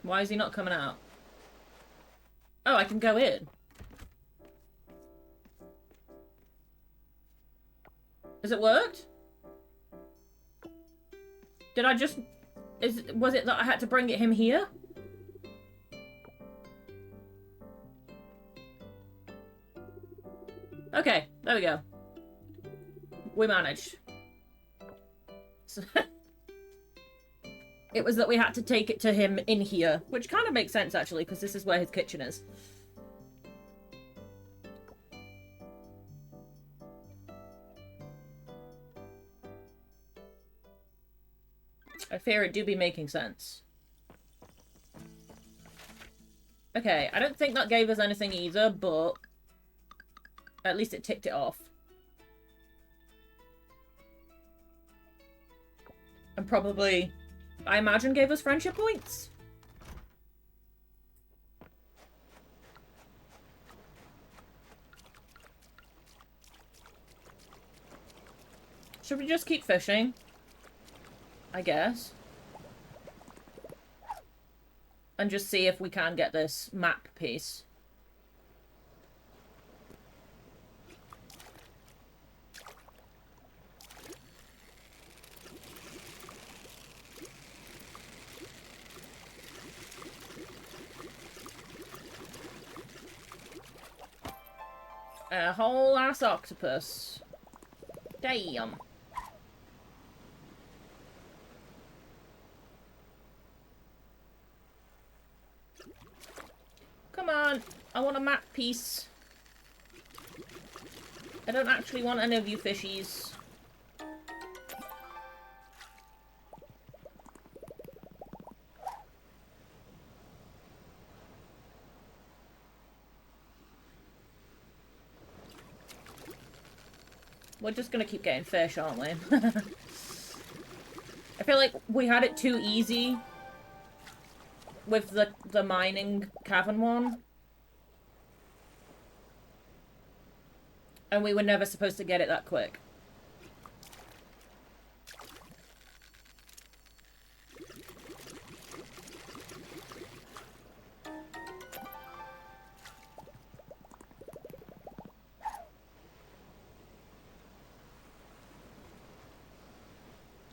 Why is he not coming out? Oh, I can go in. Has it worked? Did I just... Was it that I had to bring him here? Okay, there we go. We managed. So it was that we had to take it to him in here, which kind of makes sense, actually, because this is where his kitchen is. I fear it do be making sense. Okay, I don't think that gave us anything either, but at least it ticked it off. And probably, I imagine, gave us friendship points? Should we just keep fishing? I guess. And just see if we can get this map piece. A whole ass octopus. Damn. Come on. I want a map piece. I don't actually want any of you fishies. We're just gonna keep getting fish, aren't we? I feel like we had it too easy with the mining cavern one. And we were never supposed to get it that quick.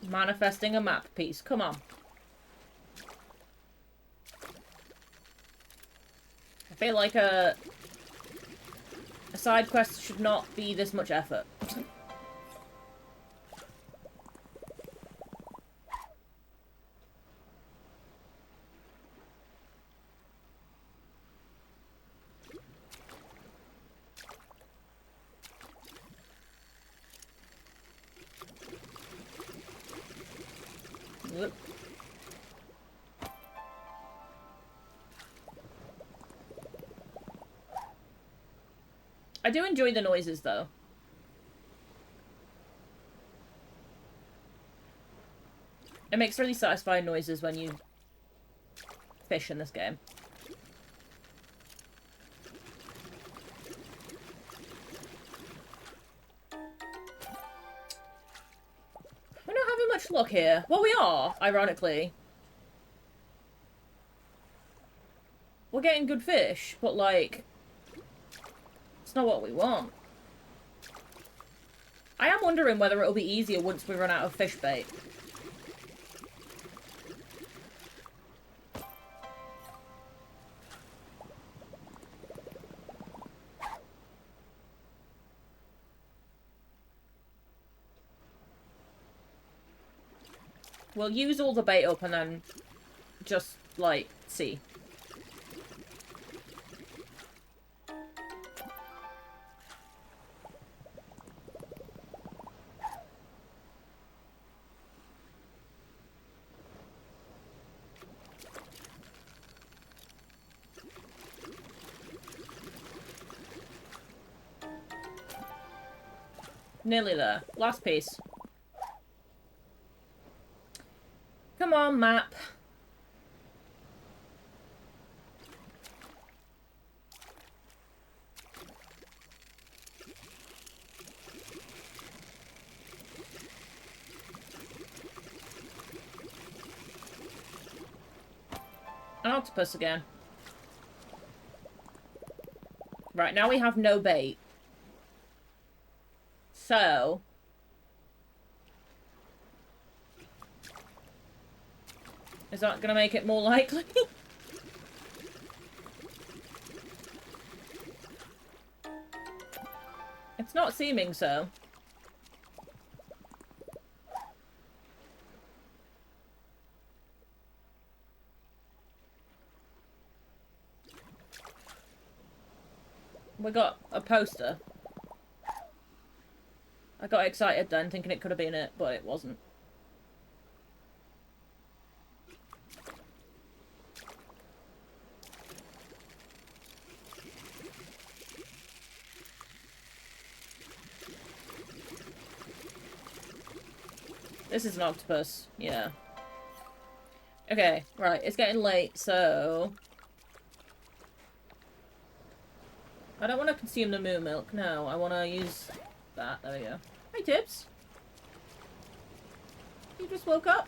Manifesting a map piece. Come on. I feel like a side quest should not be this much effort. Whoop. I do enjoy the noises, though. It makes really satisfying noises when you fish in this game. We're not having much luck here. Well, we are, ironically. We're getting good fish, but, like, it's not what we want. I am wondering whether it'll be easier once we run out of fish bait. We'll use all the bait up and then just, like, see. Nearly there. Last piece. Come on, map. An octopus again. Right, now we have no bait. So... is that gonna make it more likely? It's not seeming so. We got a poster. I got excited then, thinking it could have been it, but it wasn't. This is an octopus, yeah. Okay, right, it's getting late, so... I don't want to consume the moo milk, no. I want to use that. There we go. Hey, Tibbs. You just woke up?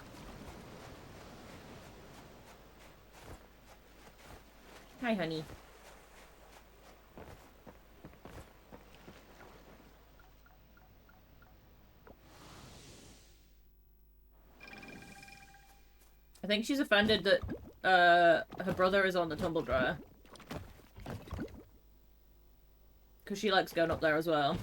Hi, honey. I think she's offended that her brother is on the tumble dryer. Because she likes going up there as well.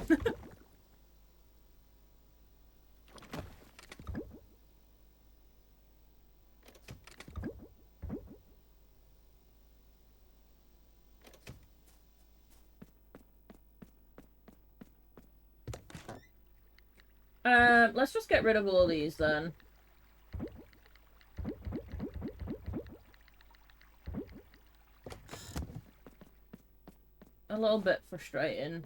Let's just get rid of all these then. A little bit frustrating.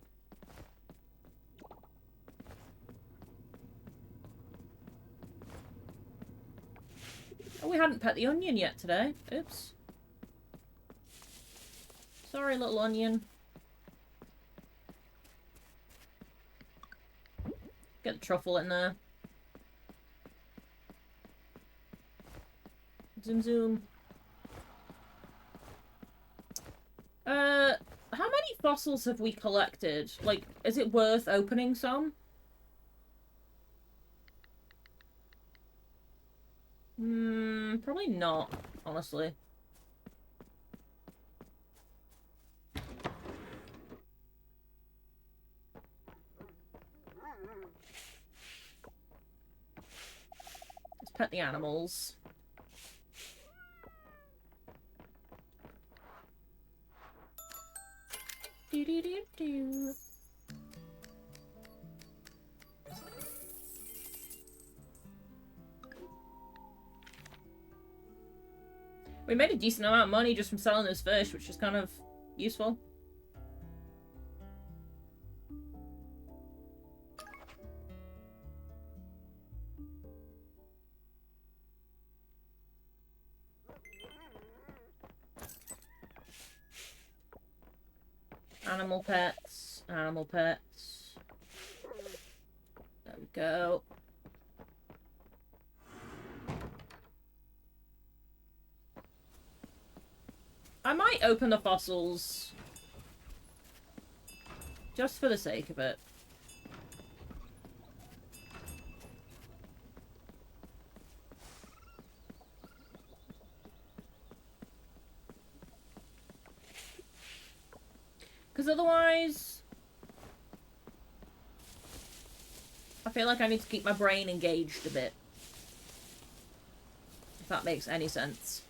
Oh, we hadn't pet the onion yet today. Oops. Sorry, little onion. Get the truffle in there. Zoom zoom. How many fossils have we collected? Like, is it worth opening some? Probably not, honestly. Let's pet the animals. Do-do-do-do. We made a decent amount of money just from selling those fish, which is kind of useful. Animal pets. Animal pets. There we go. I might open the fossils. Just for the sake of it. Because otherwise... I feel like I need to keep my brain engaged a bit. If that makes any sense.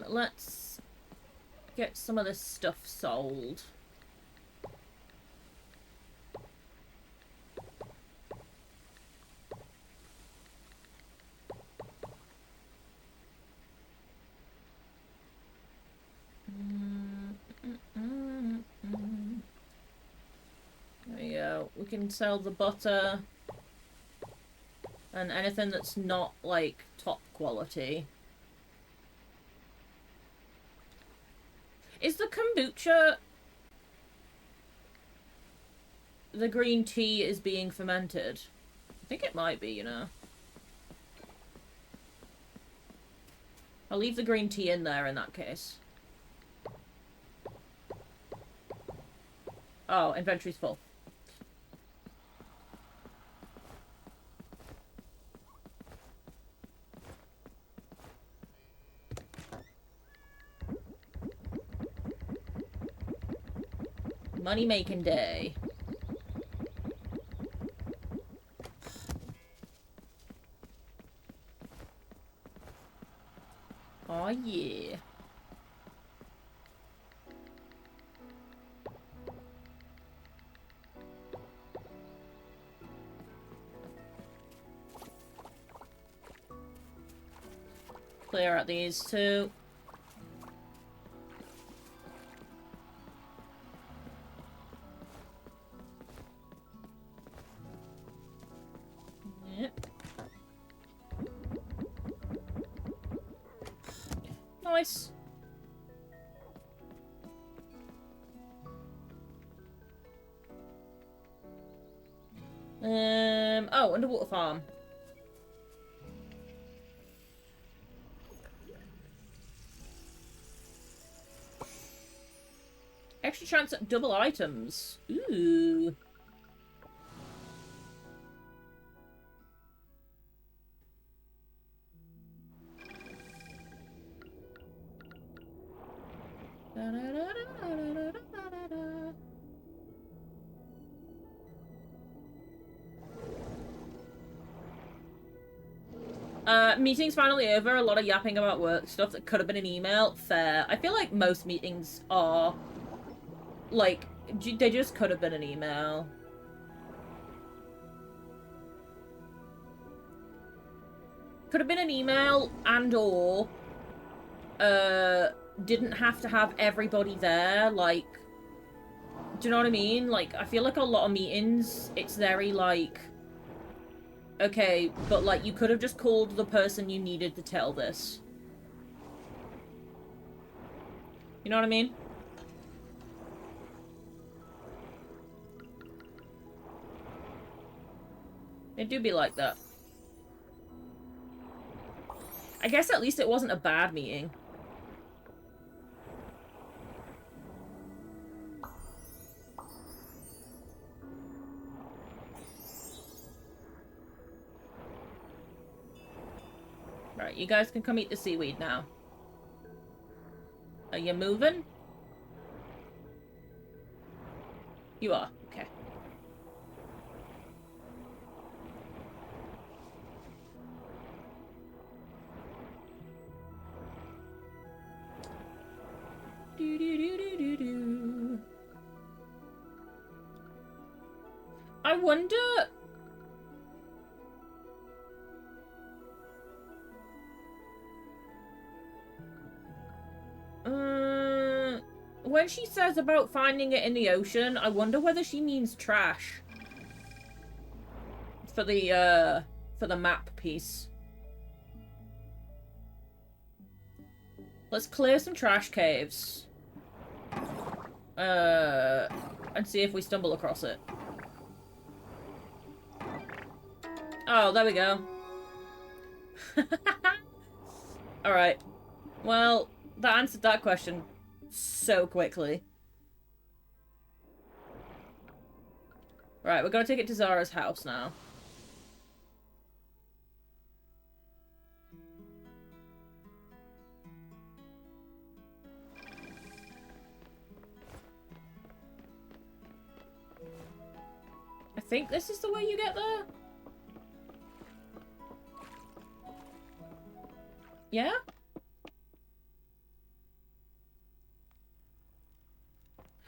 Let's get some of this stuff sold. There we go. We can sell the butter and anything that's not like top quality. Is the kombucha... the green tea is being fermented. I think it might be, you know. I'll leave the green tea in there in that case. Oh, inventory's full. Money-making day. Oh yeah. Clear out these two. Yep. Nice. Oh, underwater farm. Extra chance at double items. Ooh. Meeting's finally over. A lot of yapping about work stuff that could have been an email. Fair. I feel like most meetings are, like, they just could have been an email. Could have been an email and or, didn't have to have everybody there, like, do you know what I mean? Like, I feel like a lot of meetings, it's very, like, okay, but, like, you could have just called the person you needed to tell this. You know what I mean? It do be like that. I guess at least it wasn't a bad meeting. Right, you guys can come eat the seaweed now. Are you moving? You are. Okay. Do. I wonder... when she says about finding it in the ocean, I wonder whether she means trash. For the map piece. Let's clear some trash caves. And see if we stumble across it. Oh, there we go. Alright. Well, that answered that question so quickly. Right, we're gonna take it to Zara's house now. I think this is the way you get there? Yeah?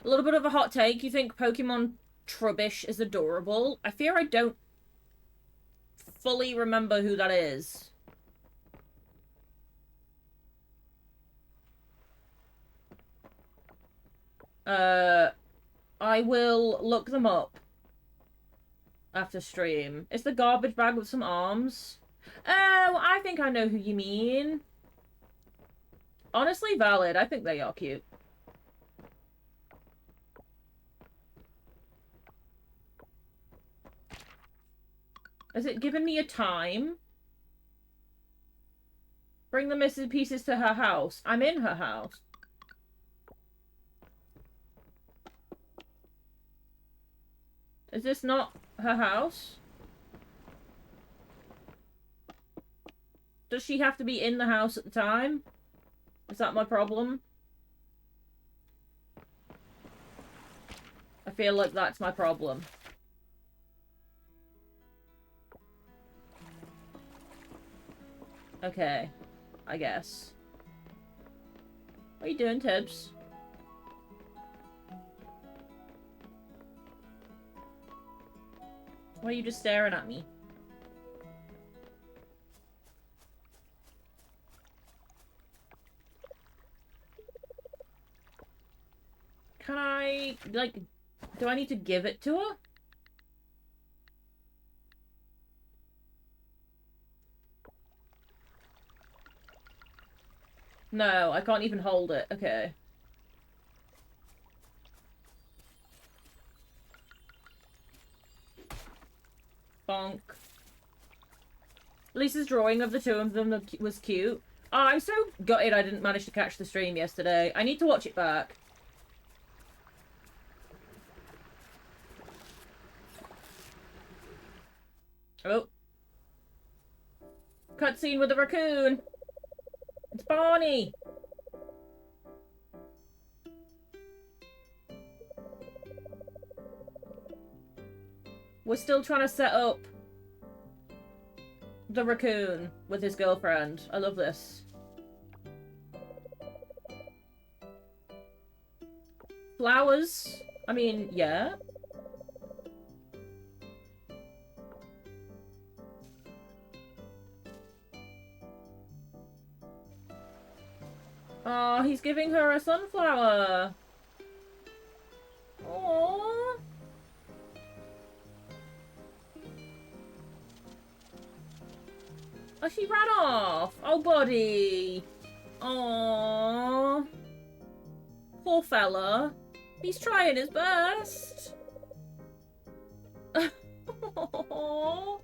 A little bit of a hot take. You think Pokemon Trubbish is adorable? I fear I don't fully remember who that is. I will look them up after stream. It's the garbage bag with some arms. Oh, I think I know who you mean. Honestly, valid. I think they are cute. Has it given me a time? Bring the missing pieces to her house. I'm in her house. Is this not her house? Does she have to be in the house at the time? Is that my problem? I feel like that's my problem. Okay. I guess. What are you doing, Tibbs? Why are you just staring at me? Can I, like, do I need to give it to her? No, I can't even hold it. Okay. Bonk. Lisa's drawing of the two of them was cute. Oh, I'm so gutted I didn't manage to catch the stream yesterday. I need to watch it back. Oh. Cutscene with a raccoon. It's Barney. We're still trying to set up the raccoon with his girlfriend. I love this. Flowers? I mean, yeah. Oh, he's giving her a sunflower. Aww. Oh, she ran off. Oh, buddy. Aww. Poor fella. He's trying his best. Aww.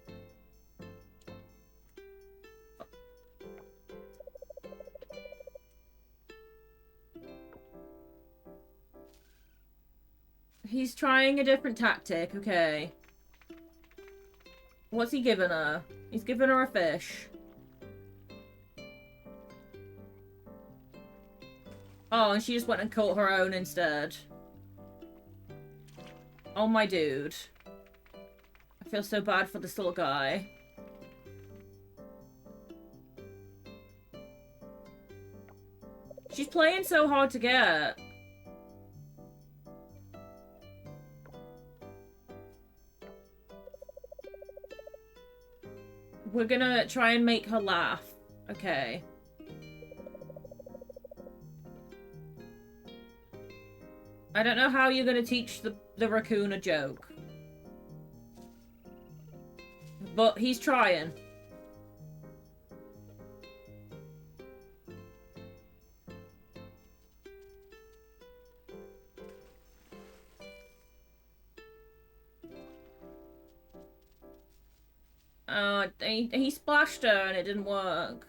He's trying a different tactic, okay. What's he giving her? He's giving her a fish. Oh, and she just went and caught her own instead. Oh, my dude. I feel so bad for this little guy. She's playing so hard to get. We're gonna try and make her laugh. Okay. I don't know how you're gonna teach the raccoon a joke. But he's trying. He splashed her and it didn't work.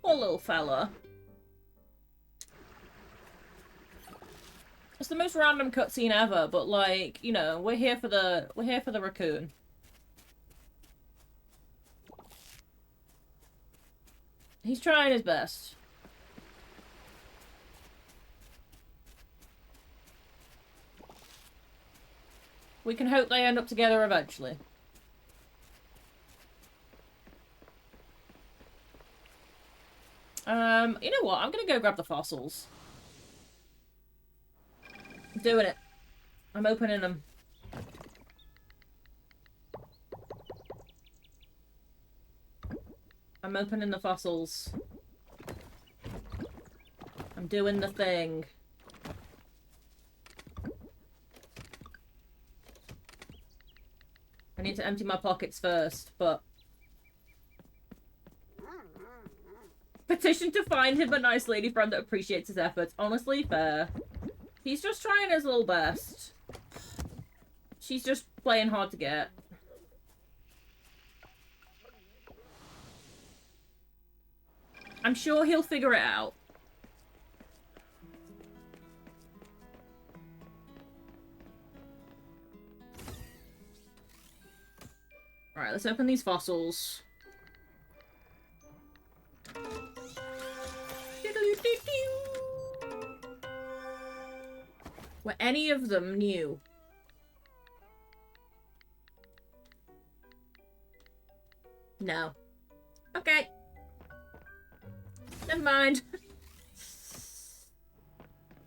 Poor little fella. It's the most random cutscene ever, but like, you know, we're here for the raccoon. He's trying his best. We can hope they end up together eventually. You know what? I'm gonna go grab the fossils. I'm doing it. I'm opening them. I'm opening the fossils. I'm doing the thing. I need to empty my pockets first, but... Petition to find him a nice lady friend that appreciates his efforts. Honestly, fair. He's just trying his little best. She's just playing hard to get. I'm sure he'll figure it out. Alright, let's open these fossils. Were any of them new? No. Okay. Never mind.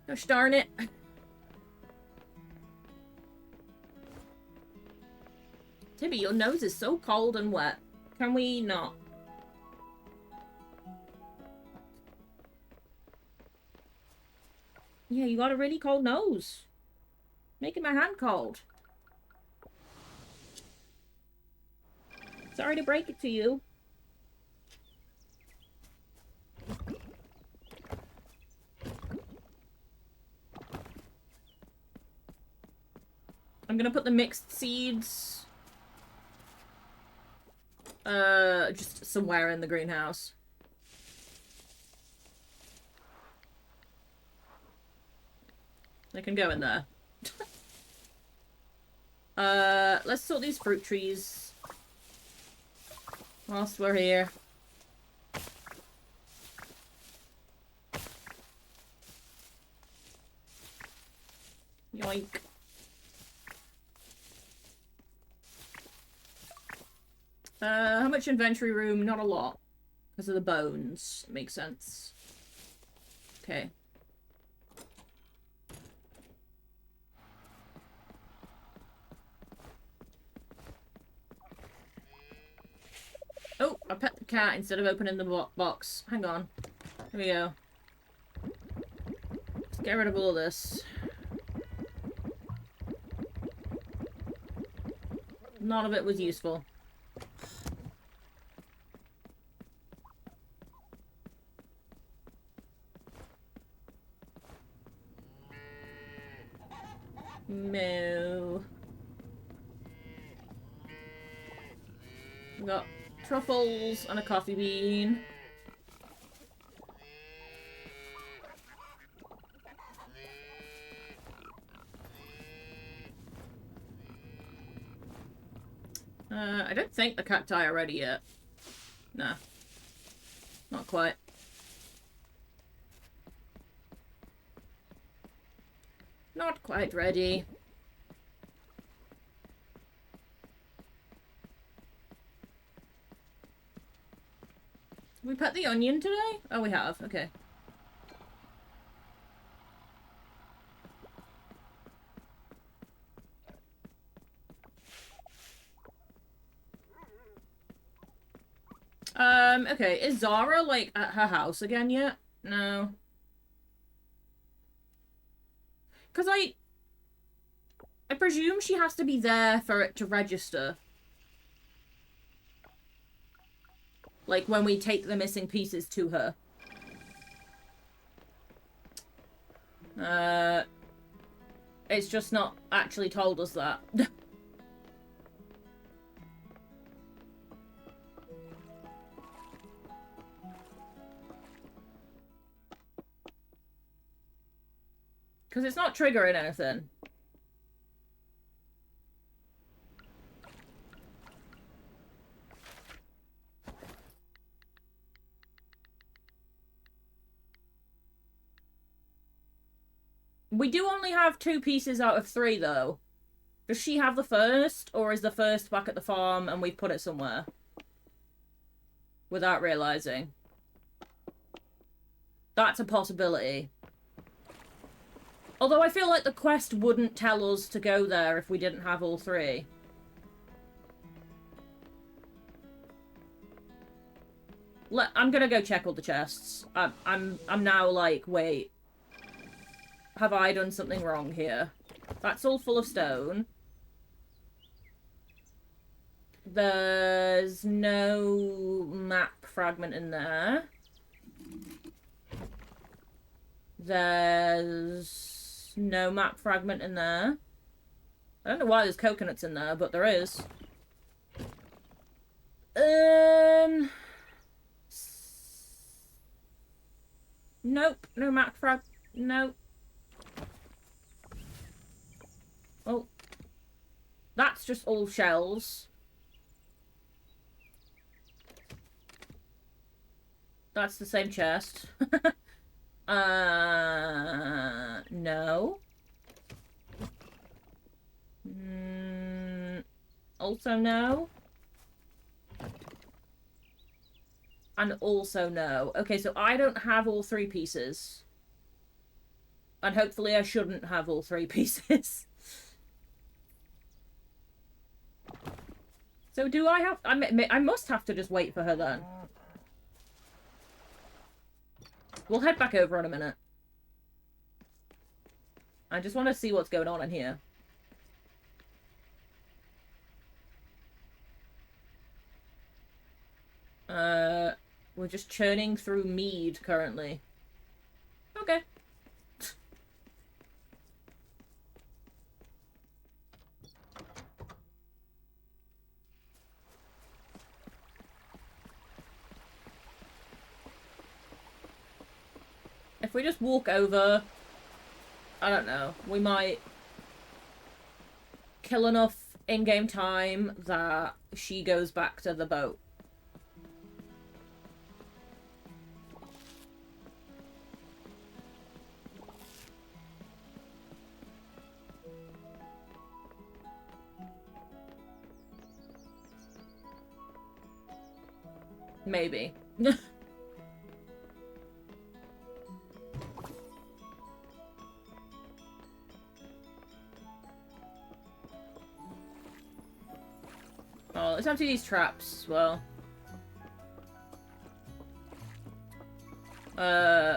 Gosh darn it. Tibby, your nose is so cold and wet. Can we not? Yeah, you got a really cold nose. Making my hand cold. Sorry to break it to you. I'm gonna put the mixed seeds just somewhere in the greenhouse. They can go in there. Let's sort these fruit trees whilst we're here. Yoink. How much inventory room? Not a lot. Because of the bones. Makes sense. Okay. Oh, I pet the cat instead of opening the box. Hang on. Here we go. Let's get rid of all this. None of it was useful. Moo. We got truffles and a coffee bean. I don't think the cacti are ready yet. Nah. Not quite. Not quite ready. We put the onion today? Oh, we have. Okay. Okay. Is Zara, like, at her house again yet? No. Because I presume she has to be there for it to register. Like, when we take the missing pieces to her. It's just not actually told us that. Because it's not triggering anything. We do only have 2 pieces out of 3, though. Does she have the first, or is the first back at the farm and we've put it somewhere? Without realising. That's a possibility. Although I feel like the quest wouldn't tell us to go there if we didn't have all 3. I'm gonna go check all the chests. I'm now like, wait. Have I done something wrong here? That's all full of stone. There's no map fragment in there. There's No map fragment in there. I don't know why there's coconuts in there, but there is. Nope. No map frag. Nope. Oh. That's just all shells. That's the same chest. No. Also no. And also no. Okay, so I don't have all 3 pieces. And hopefully I shouldn't have all 3 pieces. So do I have... I must have to just wait for her then. We'll head back over in a minute. I just want to see what's going on in here. We're just churning through mead currently. Okay. If we just walk over, I don't know, we might kill enough in-game time that she goes back to the boat. Maybe. Oh, let's empty these traps as well.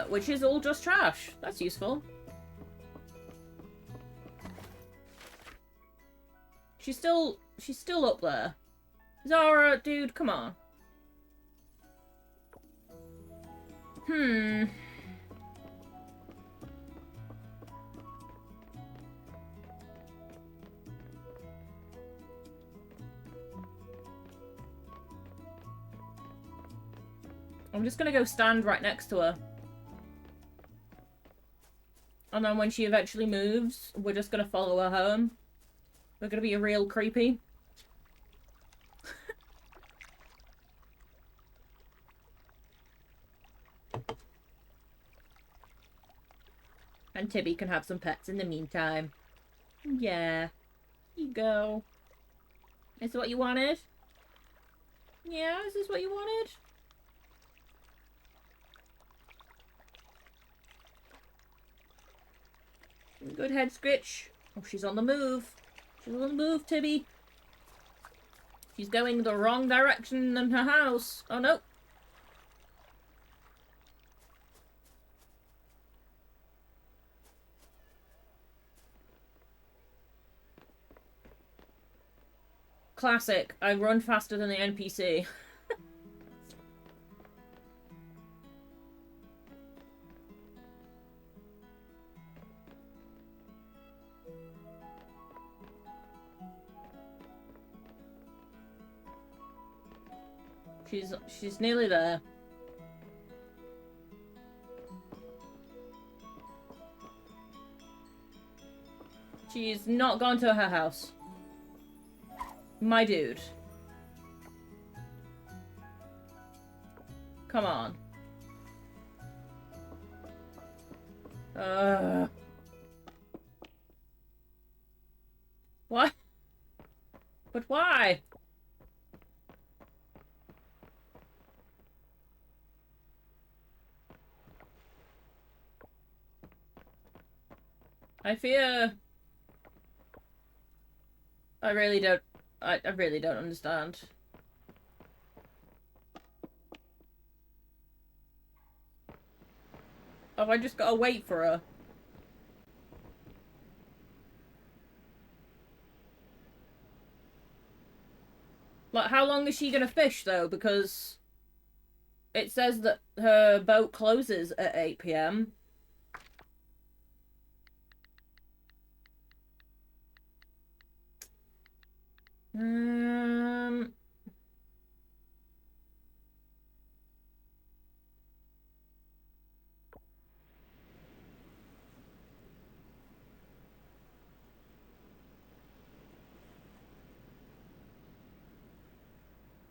Which is all just trash. That's useful. She's still up there. Zara, dude, come on. I'm just gonna go stand right next to her. And then when she eventually moves, we're just gonna follow her home. We're gonna be real creepy. And Tibby can have some pets in the meantime. Yeah. Here you go. Is this what you wanted? Yeah, is this what you wanted? Good head scritch. Oh, she's on the move. She's on the move, Tibby. She's going the wrong direction than her house. Oh, no. Classic. I run faster than the NPC. She's nearly there. She's not gone to her house. My dude. Come on. What? But why? I fear... I really don't understand. Have I just gotta wait for her? Like, how long is she gonna fish, though? Because it says that her boat closes at 8 PM. Um...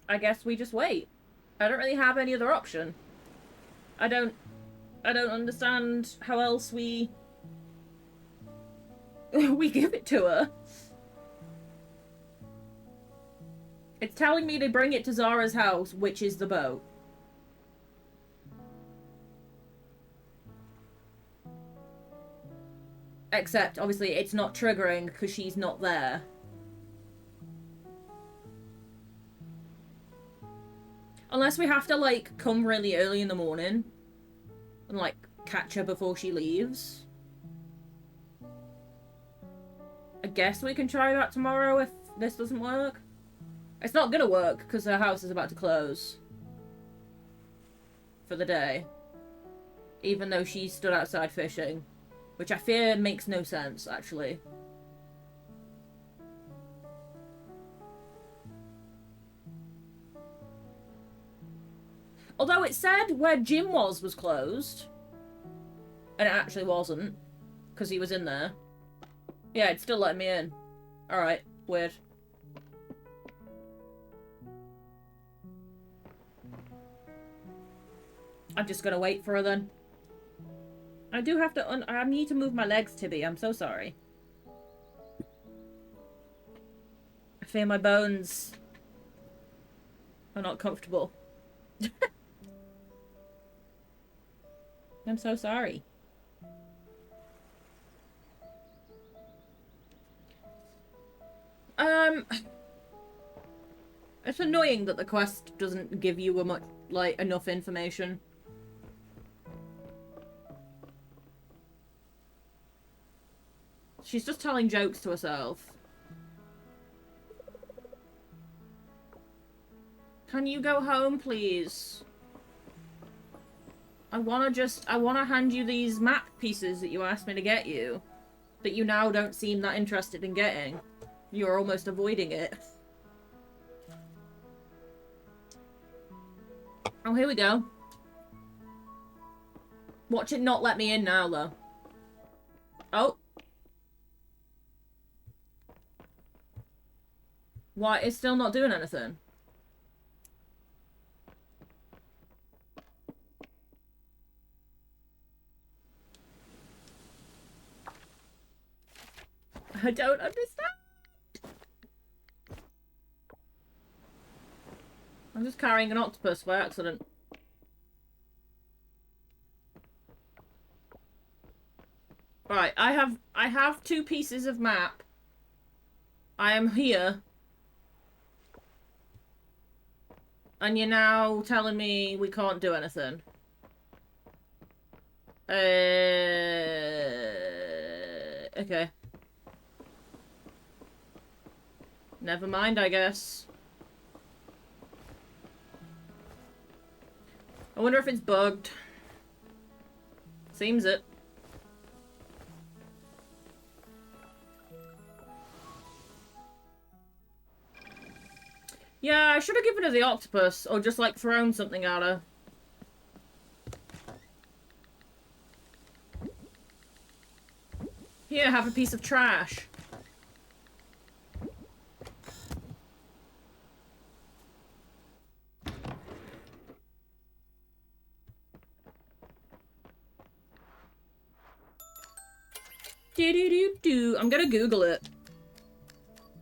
I guess we just wait. I don't really have any other option. I don't understand how else we we give it to her. It's telling me to bring it to Zara's house, which is the boat. Except, obviously, it's not triggering because she's not there. Unless we have to, like, come really early in the morning and, like, catch her before she leaves. I guess we can try that tomorrow if this doesn't work. It's not gonna work because her house is about to close for the day. Even though she stood outside fishing. Which I fear makes no sense, actually. Although it said where Jim was closed. And it actually wasn't. Because he was in there. Yeah, it's still letting me in. Alright, weird. I'm just gonna wait for her then. I do have to I need to move my legs, Tibby. I'm so sorry. I fear my bones are not comfortable. I'm so sorry. It's annoying that the quest doesn't give you enough information. She's just telling jokes to herself. Can you go home, please? I wanna hand you these map pieces that you asked me to get you. That you now don't seem that interested in getting. You're almost avoiding it. Oh, here we go. Watch it not let me in now, though. Oh. Why? It's still not doing anything. I don't understand. I'm just carrying an octopus by accident. Right, I have 2 pieces of map. I am here. And you're now telling me we can't do anything. Okay. Never mind, I guess. I wonder if it's bugged. Seems it. Yeah, I should have given her the octopus, or just, like, thrown something at her. Here, have a piece of trash. Do-do-do-do. I'm gonna Google it.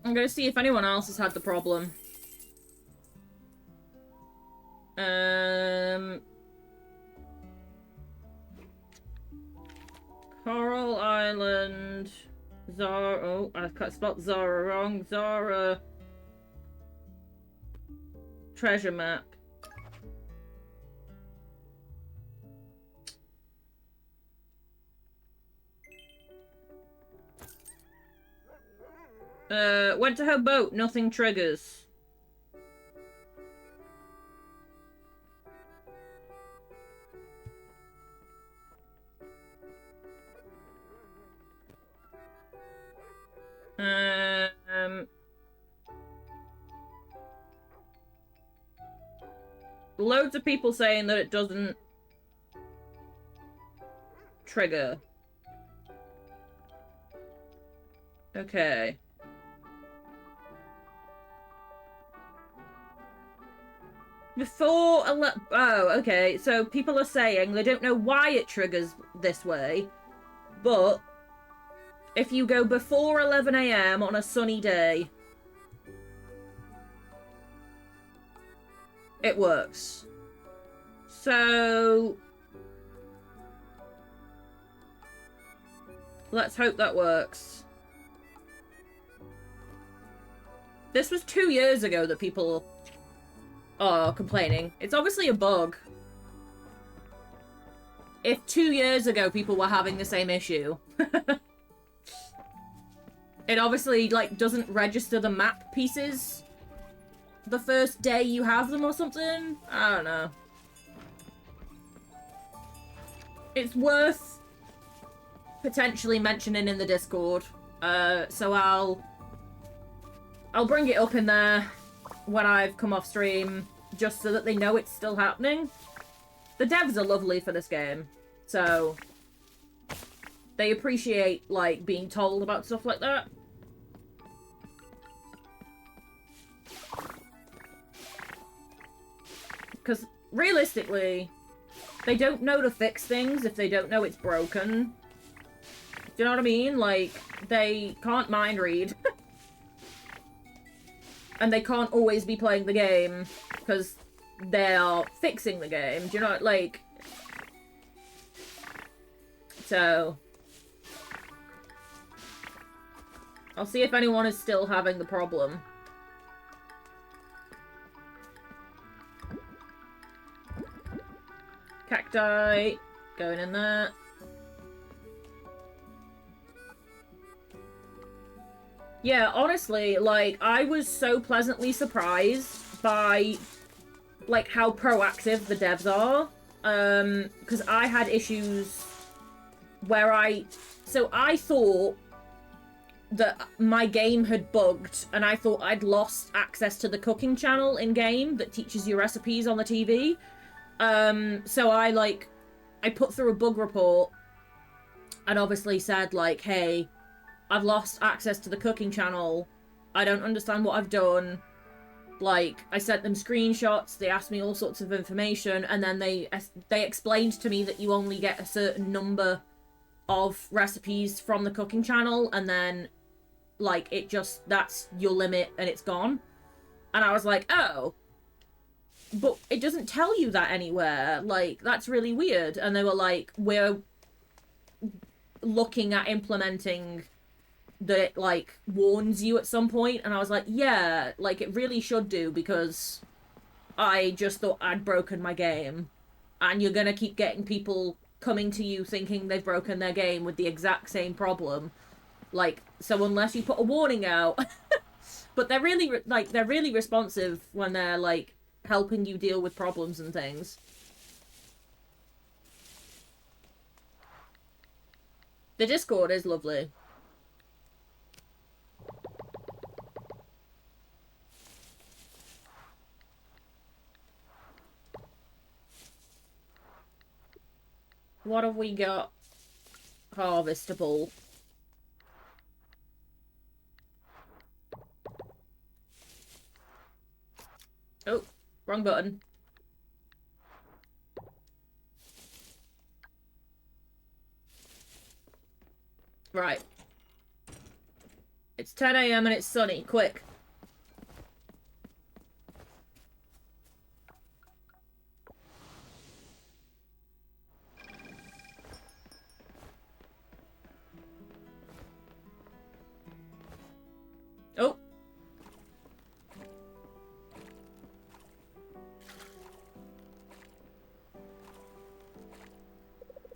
I'm gonna see if anyone else has had the problem. Coral Island. Zara. Oh, I spelled Zara wrong. Zara. Treasure map. Went to her boat. Nothing triggers. loads of people saying that it doesn't trigger. Okay. Oh, okay. So people are saying they don't know why it triggers this way, but if you go before 11 a.m. on a sunny day, it works. So let's hope that works. This was 2 years ago that people are complaining. It's obviously a bug. If 2 years ago people were having the same issue. It obviously, like, doesn't register the map pieces the first day you have them or something? I don't know. It's worth potentially mentioning in the Discord. So I'll bring it up in there when I've come off stream, just so that they know it's still happening. The devs are lovely for this game, so they appreciate, like, being told about stuff like that. Because, realistically, they don't know to fix things if they don't know it's broken. Do you know what I mean? Like, they can't mind read. And they can't always be playing the game, because they are fixing the game. Do you know, like... So... I'll see if anyone is still having the problem. Cacti, going in there. Yeah, honestly, like, I was so pleasantly surprised by, like, how proactive the devs are. Because I had issues where so I thought that my game had bugged, and I thought I'd lost access to the cooking channel in-game that teaches you recipes on the TV. So I put through a bug report and obviously said, like, hey, I've lost access to the cooking channel. I don't understand what I've done. Like, I sent them screenshots, they asked me all sorts of information, and then they explained to me that you only get a certain number of recipes from the cooking channel, and then, like, that's your limit and it's gone. And I was like, oh. But it doesn't tell you that anywhere. Like, that's really weird. And they were like, we're looking at implementing that it, like, warns you at some point. And I was like, yeah, like, it really should do, because I just thought I'd broken my game. And you're gonna keep getting people coming to you thinking they've broken their game with the exact same problem. Like, so unless you put a warning out... But they're really responsive when they're, like, helping you deal with problems and things. The Discord is lovely. What have we got? Harvestable. Oh, wrong button. Right. It's 10 a.m. and it's sunny. Quick. Oh.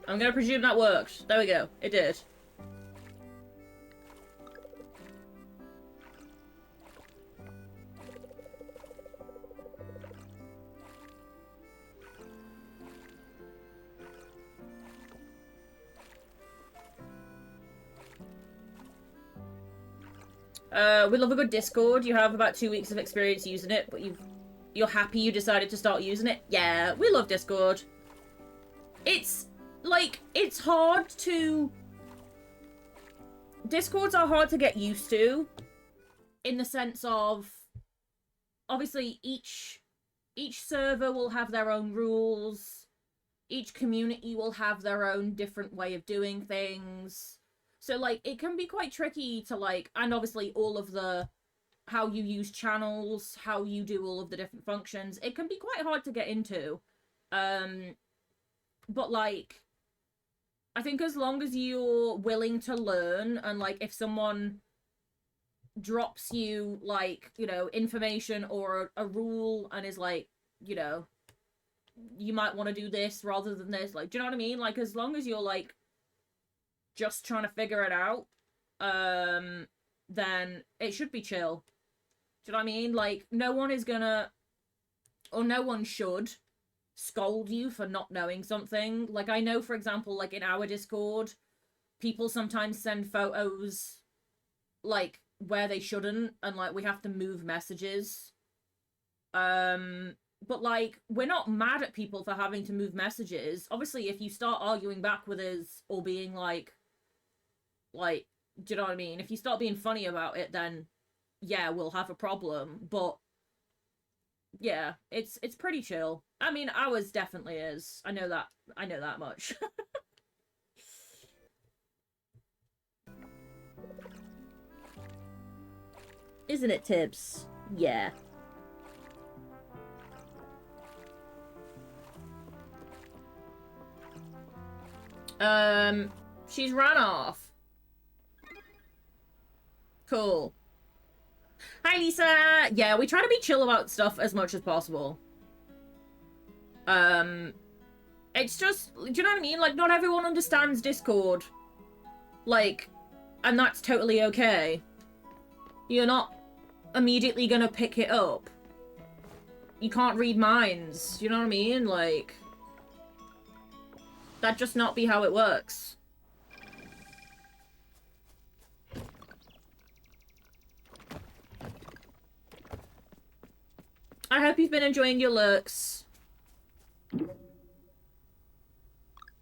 I'm gonna presume that worked. There we go. It did. We love a good Discord. You have about 2 weeks of experience using it, but You're happy you decided to start using it? Yeah, we love Discord. It's, like, it's hard to... Discords are hard to get used to, in the sense of, obviously, each server will have their own rules, each community will have their own different way of doing things, so, like, it can be quite tricky to, like, and obviously all of the, how you use channels, how you do all of the different functions, it can be quite hard to get into, but, like, I think as long as you're willing to learn, and, like, if someone drops you, like, you know, information or a rule and is like, you know, you might want to do this rather than this, like, do you know what I mean? Like, as long as you're, like, just trying to figure it out, then it should be chill. Do you know what I mean? Like, no one is gonna, or no one should scold you for not knowing something. Like, I know, for example, like, in our Discord, people sometimes send photos, like, where they shouldn't, and, like, we have to move messages. But, like, we're not mad at people for having to move messages. Obviously, if you start arguing back with us, or being, like, do you know what I mean? If you start being funny about it, then, yeah, we'll have a problem. But, yeah, it's pretty chill. I mean, ours definitely is. I know that much. Isn't it, Tibbs? Yeah. She's run off. Cool. Hi, Lisa! Yeah, we try to be chill about stuff as much as possible. It's just, do you know what I mean? Like, not everyone understands Discord. Like, and that's totally okay. You're not immediately gonna pick it up. You can't read minds, you know what I mean? Like, that'd just not be how it works. I hope you've been enjoying your lurks.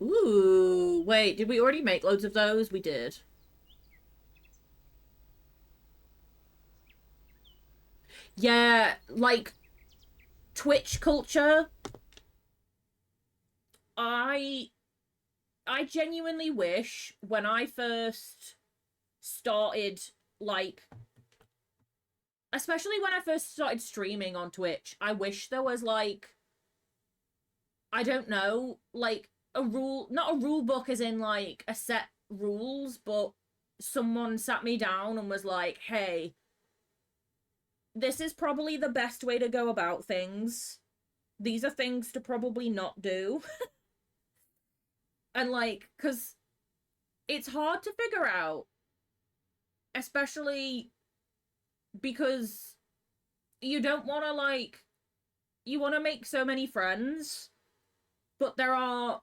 Ooh, wait, did we already make loads of those? We did. Yeah, like, Twitch culture. I genuinely wish when I first started, like, especially when I first started streaming on Twitch, I wish there was, like, I don't know, like, a rule, not a rule book as in, like, a set rules, but someone sat me down and was like, hey, this is probably the best way to go about things. These are things to probably not do. And, like, because it's hard to figure out, especially because you don't want to, like, you want to make so many friends, but there are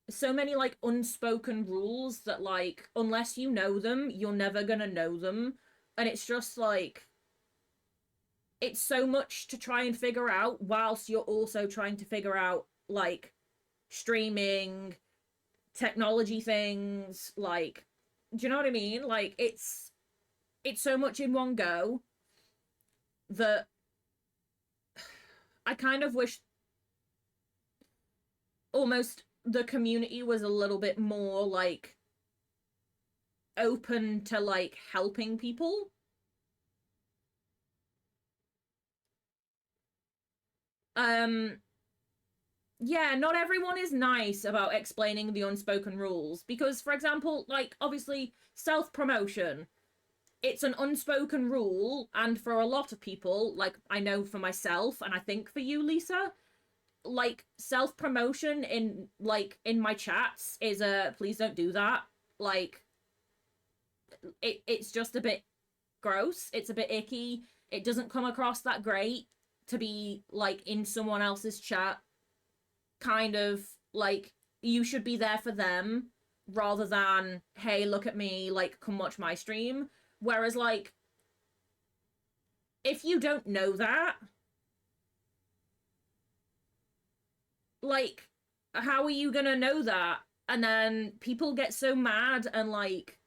so many, like, unspoken rules that, like, unless you know them, you're never gonna know them. And it's just, like, it's so much to try and figure out whilst you're also trying to figure out, like, streaming, technology things, like, do you know what I mean? Like, it's so much in one go that I kind of wish almost the community was a little bit more, like, open to, like, helping people. Yeah, not everyone is nice about explaining the unspoken rules because, for example, like, obviously, self-promotion, it's an unspoken rule, and for a lot of people, like, I know for myself, and I think for you, Lisa, like, self-promotion in, like, in my chats is a, please don't do that. Like, it's just a bit gross, it's a bit icky, it doesn't come across that great to be, like, in someone else's chat, kind of, like, you should be there for them, rather than, hey, look at me, like, come watch my stream. Whereas, like, if you don't know that, like, how are you gonna know that? And then people get so mad and like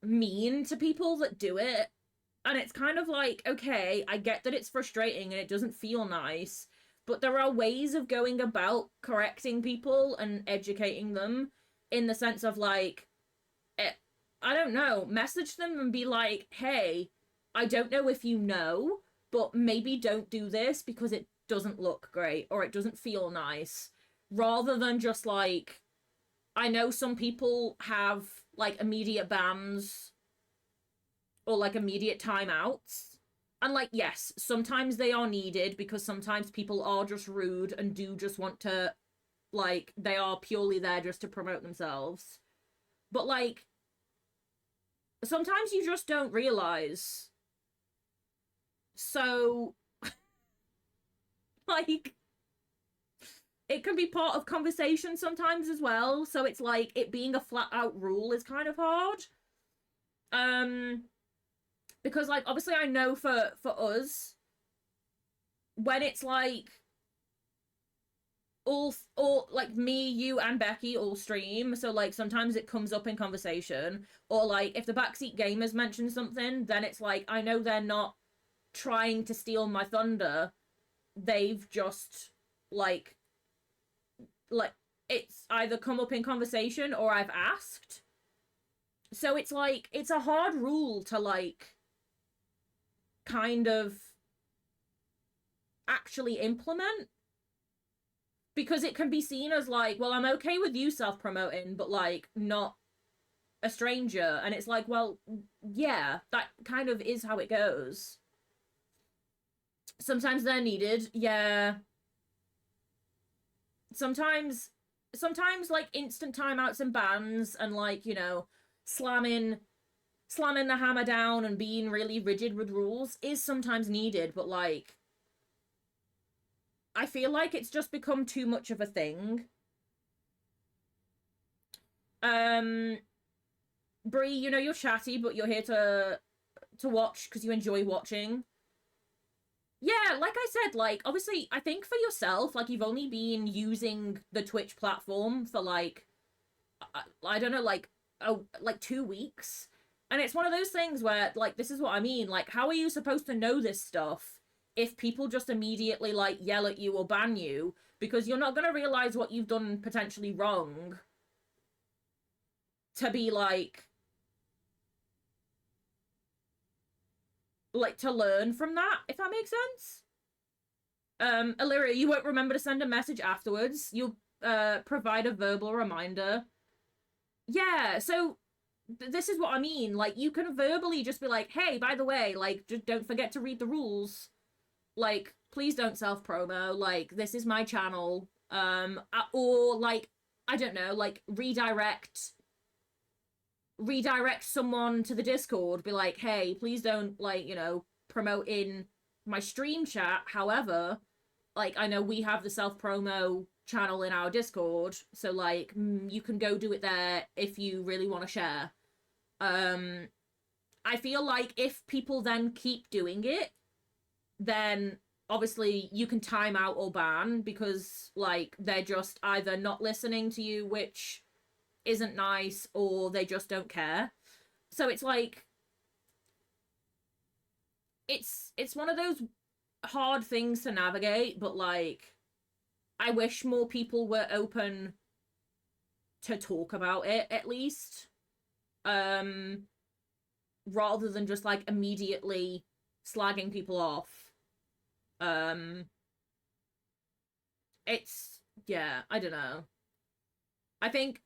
mean to people that do it. And it's kind of like, okay, I get that it's frustrating and it doesn't feel nice, but there are ways of going about correcting people and educating them in the sense of like, it, I don't know, message them and be like, hey, I don't know if you know, but maybe don't do this because it doesn't look great or it doesn't feel nice. Rather than just like, I know some people have like immediate bans or like immediate timeouts. And like, yes, sometimes they are needed because sometimes people are just rude and do just want to, like, they are purely there just to promote themselves. But like, sometimes you just don't realize. So, like, it can be part of conversation sometimes as well. So it's like it being a flat out rule is kind of hard. Um, because like obviously I know for us when it's like all like me, you, and Becky all stream, so like sometimes it comes up in conversation, or like if the backseat gamers mention something, then it's like I know they're not trying to steal my thunder. They've just like like it's either come up in conversation or I've asked. So it's like it's a hard rule to like kind of actually implement because it can be seen as like, well, I'm okay with you self-promoting, but like not a stranger. And it's like, well, yeah, that kind of is how it goes. Sometimes they're needed, yeah. Sometimes like instant timeouts and bans and like, you know, slamming the hammer down and being really rigid with rules is sometimes needed, but like I feel like it's just become too much of a thing. Um, Bree, you know you're chatty, but you're here to watch because you enjoy watching. Yeah, like I said, like obviously I think for yourself, like you've only been using the Twitch platform for like I don't know, like oh like 2 weeks. And it's one of those things where like this is what I mean, like how are you supposed to know this stuff if people just immediately like yell at you or ban you because you're not going to realize what you've done potentially wrong to be like to learn from that, if that makes sense. Illyria, you won't remember to send a message afterwards. You'll provide a verbal reminder. Yeah, so this is what I mean. Like you can verbally just be like, "Hey, by the way, like just don't forget to read the rules. Like please don't self promo. Like this is my channel." Or like I don't know, like redirect someone to the Discord, be like, hey, please don't like, you know, promote in my stream chat. However, like I know we have the self-promo channel in our Discord, so like you can go do it there if you really want to share. Um I feel like if people then keep doing it, then obviously you can time out or ban because like they're just either not listening to you, which isn't nice, or they just don't care. So it's like it's one of those hard things to navigate, but like I wish more people were open to talk about it at least. Um Rather than just like immediately slagging people off. Um it's yeah, I don't know. I think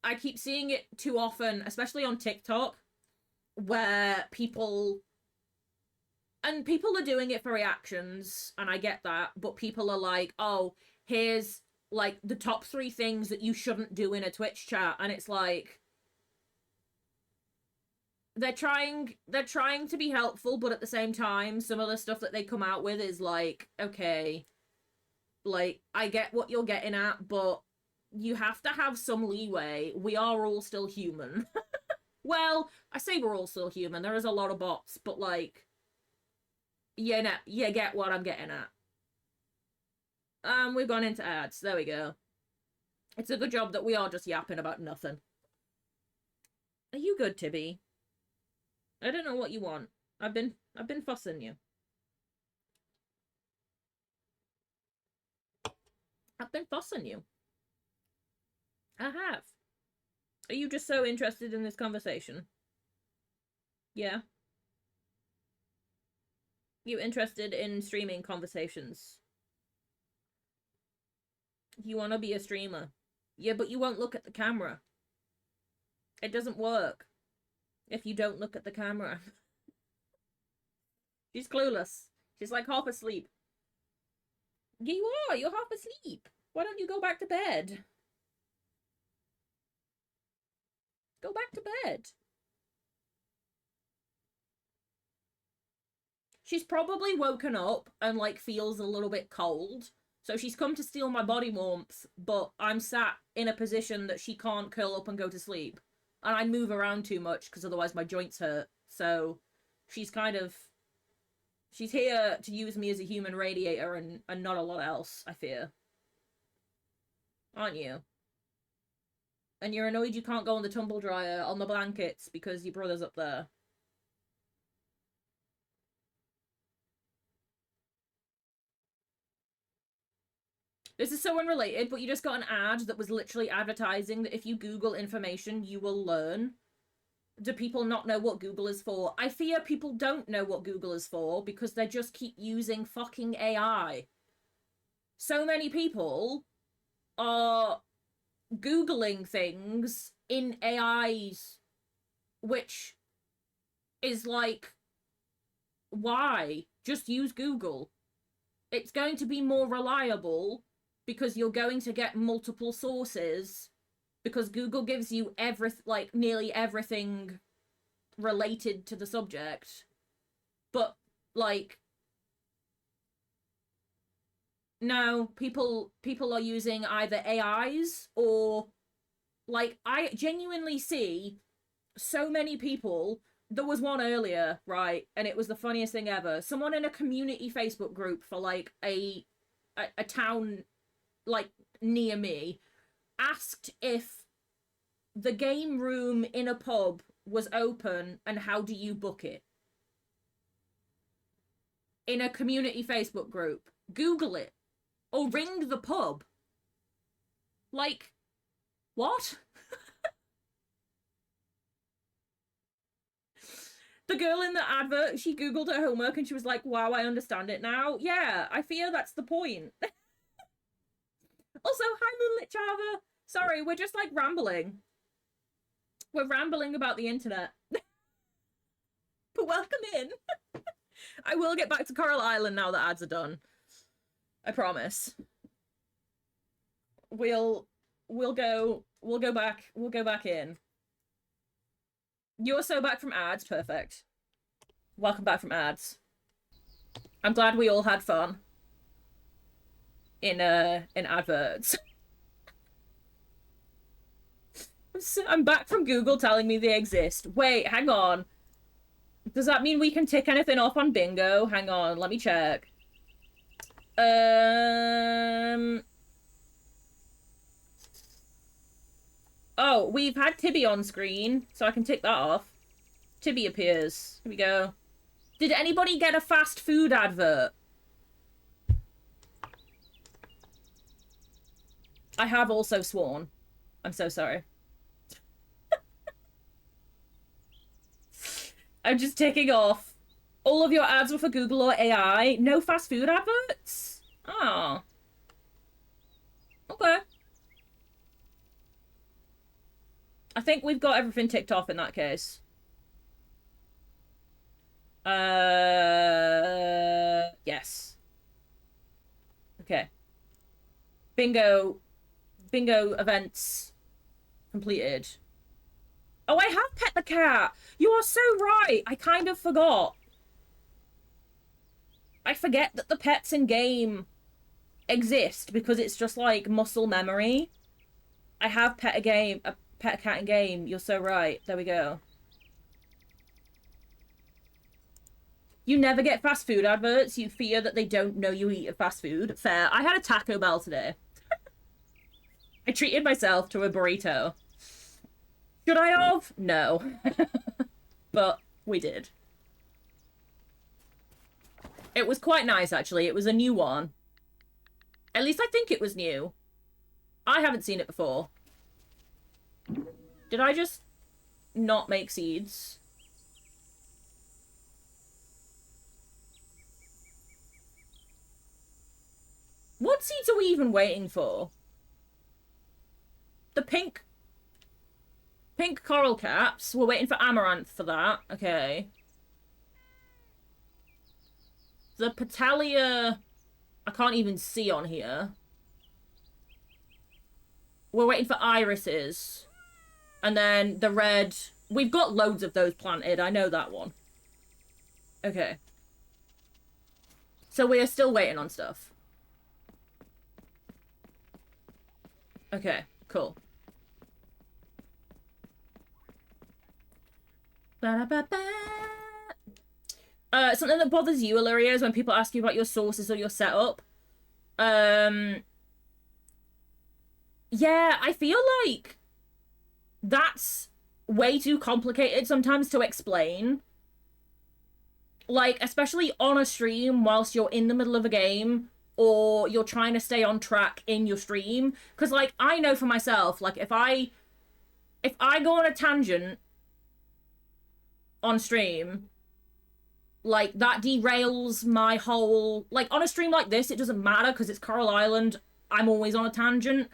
I keep seeing it too often, especially on TikTok, where people are doing it for reactions, and I get that, but people are like, oh, here's like the top 3 things that you shouldn't do in a Twitch chat, and it's like they're trying to be helpful, but at the same time, some of the stuff that they come out with is like, okay, like I get what you're getting at, but you have to have some leeway. We are all still human. Well, I say we're all still human. There is a lot of bots, but like, yeah, no, you get what I'm getting at. We've gone into ads. There we go. It's a good job that we are just yapping about nothing. Are you good, Tibby? I don't know what you want. I've been fussing you. I've been fussing you. I have. Are you just so interested in this conversation? Yeah. You interested in streaming conversations? You want to be a streamer? Yeah, but you won't look at the camera. It doesn't work if you don't look at the camera. She's clueless. She's like half asleep. Yeah, you are. You're half asleep. Why don't you go back to bed? Go back to bed. She's probably woken up and, like, feels a little bit cold. So she's come to steal my body warmth, but I'm sat in a position that she can't curl up and go to sleep. And I move around too much because otherwise my joints hurt. So she's kind of... She's here to use me as a human radiator and not a lot else, I fear. Aren't you? And you're annoyed you can't go on the tumble dryer on the blankets because your brother's up there. This is so unrelated, but you just got an ad that was literally advertising that if you Google information, you will learn. Do people not know what Google is for? I fear people don't know what Google is for because they just keep using fucking AI. So many people are Googling things in AIs, which is like, why? Just use Google. It's going to be more reliable because you're going to get multiple sources because Google gives you nearly everything related to the subject. But, like, no, people are using either AIs or, like, I genuinely see so many people. There was one earlier, right, and it was the funniest thing ever. Someone in a community Facebook group for, like, a town, like, near me asked if the game room in a pub was open and how do you book it. In a community Facebook group. Google it. Or ring the pub. Like, what? The girl in the advert, she Googled her homework and she was like, wow, I understand it now. Yeah, I fear that's the point. Also, hi Moonlit Java. Sorry, we're just like rambling. We're rambling about the internet. But welcome in. I will get back to Coral Island now that ads are done. I promise. We'll go back in. You're so back from ads, perfect. Welcome back from ads. I'm glad we all had fun in adverts. I'm back from Google telling me they exist. Wait, hang on. Does that mean we can tick anything off on bingo? Hang on, let me check. Oh, we've had Tibby on screen, so I can tick that off. Tibby appears. Here we go. Did anybody get a fast food advert? I have also sworn. I'm so sorry. I'm just ticking off. All of your ads were for Google or AI. No fast food adverts? Oh. Okay. I think we've got everything ticked off in that case. Yes. Okay. Bingo events completed. Oh, I have pet the cat. You are so right. I kind of forgot. I forget that the pets in game exist because it's just like muscle memory. I have pet a cat in game. You're so right. There we go. You never get fast food adverts. You fear that they don't know you eat a fast food. Fair. I had a Taco Bell today. I treated myself to a burrito. Should I have? No. But we did. It was quite nice, actually. It was a new one. At least I think it was new. I haven't seen it before. Did I just not make seeds? What seeds are we even waiting for? The pink coral caps. We're waiting for amaranth for that. Okay. The Petalia, I can't even see on here. We're waiting for irises. And then the red. We've got loads of those planted. I know that one. Okay. So we are still waiting on stuff. Okay, cool. Something that bothers you, Illyria, is when people ask you about your sources or your setup. Yeah, I feel like that's way too complicated sometimes to explain. Like, especially on a stream whilst you're in the middle of a game, or you're trying to stay on track in your stream. Because, like, I know for myself, like, if I go on a tangent on stream, like, that derails my whole... Like, on a stream like this, it doesn't matter because it's Coral Island. I'm always on a tangent.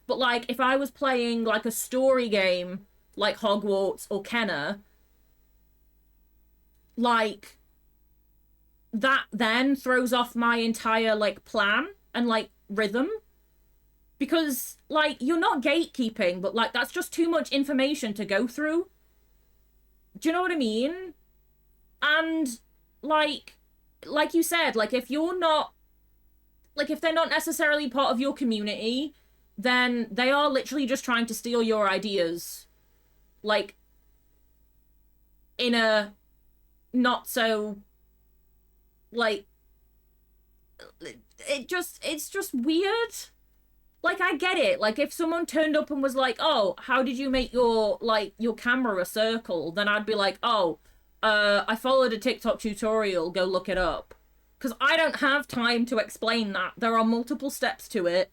But, like, if I was playing, like, a story game like Hogwarts or Kenna, like, that then throws off my entire, like, plan and, like, rhythm. Because, like, you're not gatekeeping, but, like, that's just too much information to go through. Do you know what I mean? And, like you said, like, if you're not... Like, if they're not necessarily part of your community, then they are literally just trying to steal your ideas. Like, in a not so... Like, it's just weird. Like, I get it. Like, if someone turned up and was like, oh, how did you make your, like, your camera a circle? Then I'd be like, oh, I followed a TikTok tutorial, go look it up. Because I don't have time to explain that. There are multiple steps to it.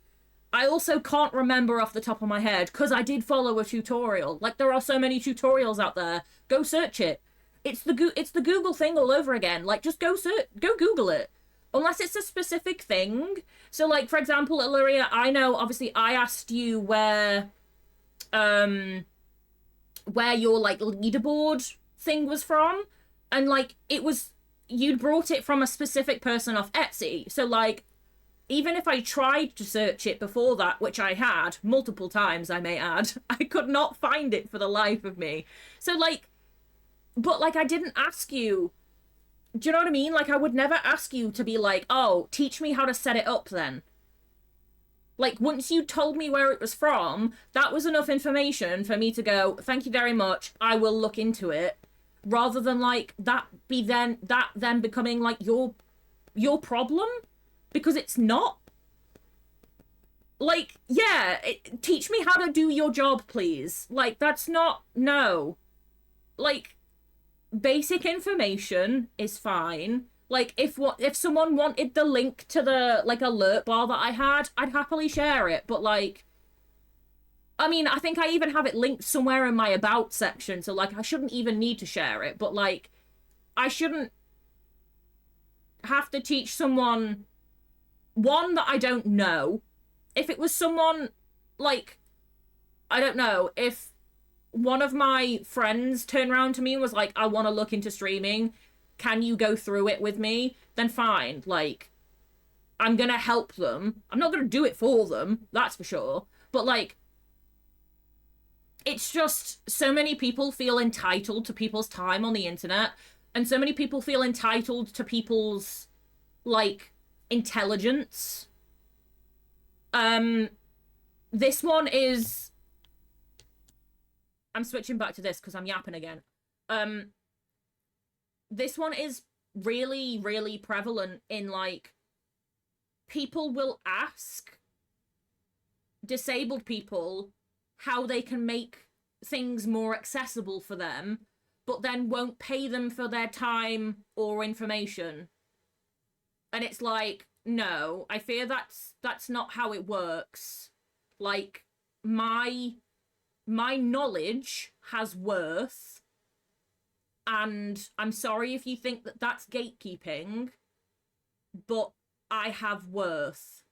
I also can't remember off the top of my head, because I did follow a tutorial. Like, there are so many tutorials out there. Go search it. It's the Google thing all over again. Like, just go Google it. Unless it's a specific thing. So, like, for example, Illyria, I know, obviously, I asked you where your, like, leaderboard thing was from. And, like, it was... You'd brought it from a specific person off Etsy. So, like, even if I tried to search it before that, which I had, multiple times, I may add, I could not find it for the life of me. So, like... But, like, I didn't ask you... Do you know what I mean? Like, I would never ask you to be like, oh, teach me how to set it up then. Like, once you told me where it was from, that was enough information for me to go, thank you very much, I will look into it. Rather than, like, that then becoming, like, your problem. Because it's not. Like, yeah, teach me how to do your job, please. Like, that's not... No. Like... Basic information is fine. Like, if someone wanted the link to the, like, alert bar that I had, I'd happily share it. But, like, I mean, I think I even have it linked somewhere in my about section, so, like, I shouldn't even need to share it. But, like, I shouldn't have to teach someone one that I don't know. If it was someone, like, I don't know, if one of my friends turned around to me and was like, I want to look into streaming, can you go through it with me? Then fine, like, I'm gonna help them. I'm not gonna do it for them, that's for sure. But, like, it's just so many people feel entitled to people's time on the internet, and so many people feel entitled to people's, like, intelligence. This one is... I'm switching back to this because I'm yapping again. This one is really, really prevalent in like people will ask disabled people how they can make things more accessible for them, but then won't pay them for their time or information. And it's like, no, I fear that's not how it works. Like my knowledge has worth, and I'm sorry if you think that that's gatekeeping, but I have worth.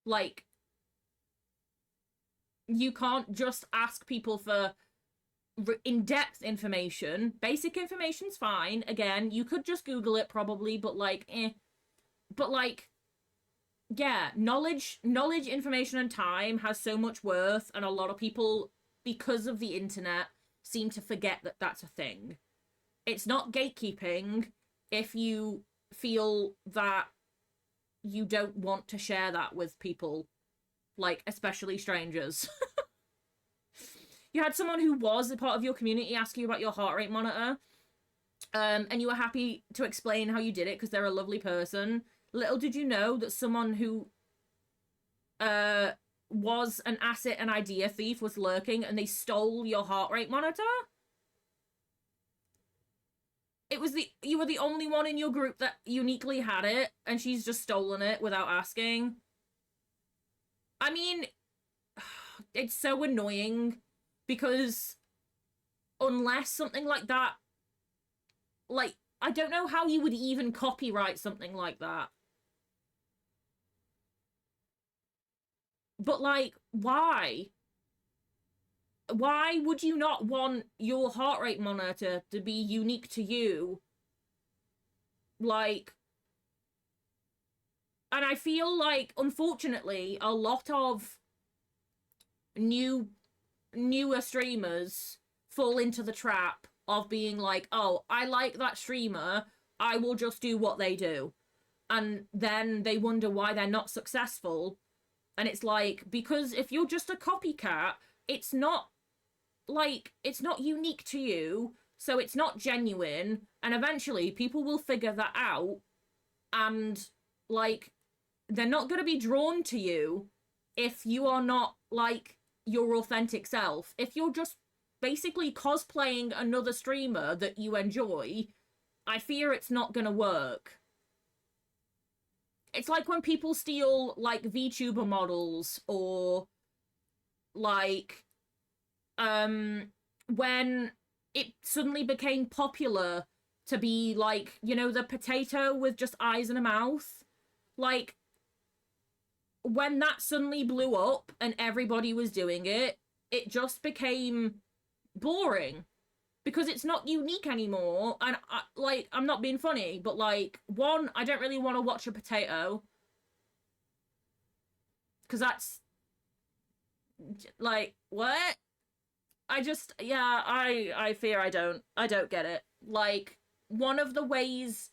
Like, you can't just ask people for in-depth information. Basic information's fine. Again, you could just Google it probably, but like, But like, yeah, knowledge, information, and time has so much worth, and a lot of people, because of the internet, seem to forget that that's a thing. It's not gatekeeping if you feel that you don't want to share that with people, like, especially strangers. You had someone who was a part of your community ask you about your heart rate monitor, and you were happy to explain how you did it because they're a lovely person. Little did you know that someone who was an asset and idea thief was lurking, and they stole your heart rate monitor. You were the only one in your group that uniquely had it, and she's just stolen it without asking. I mean, it's so annoying because unless something like that, like, I don't know how you would even copyright something like that. But like, why? Why would you not want your heart rate monitor to be unique to you? Like, and I feel like, unfortunately, a lot of newer streamers fall into the trap of being like, oh, I like that streamer, I will just do what they do. And then they wonder why they're not successful. And it's like, because if you're just a copycat, it's not unique to you, so it's not genuine, and eventually people will figure that out, and like, they're not going to be drawn to you if you are not like your authentic self. If you're just basically cosplaying another streamer that you enjoy, I fear it's not going to work. It's like when people steal like VTuber models, or like when it suddenly became popular to be like, you know, the potato with just eyes and a mouth. Like, when that suddenly blew up and everybody was doing it, it just became boring because it's not unique anymore. And I'm not being funny, but like, one, I don't really want to watch a potato because that's like, what? I fear I don't get it. Like, one of the ways,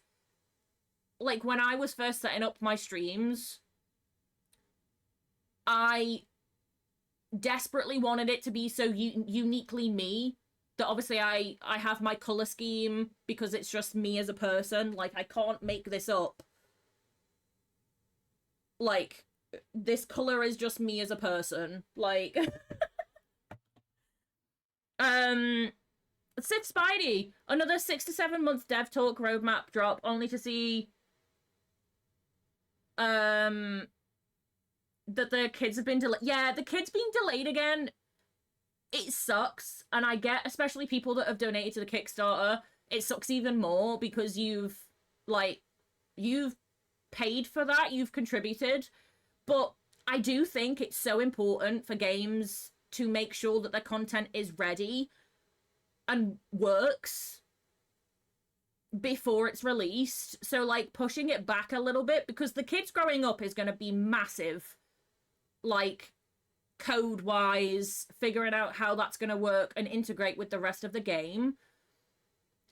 like, when I was first setting up my streams, I desperately wanted it to be so uniquely me that obviously I have my color scheme because it's just me as a person. Like, I can't make this up. Like, this color is just me as a person. Like, Sith Spidey, another 6 to 7 months dev talk roadmap drop, only to see that the kids have been delayed. Yeah, the kids being delayed again, it sucks. And I get, especially people that have donated to the Kickstarter, it sucks even more because you've paid for that, you've contributed. But I do think it's so important for games to make sure that their content is ready and works before it's released. So like, pushing it back a little bit, because the kids growing up is going to be massive, like, code wise, figuring out how that's going to work and integrate with the rest of the game.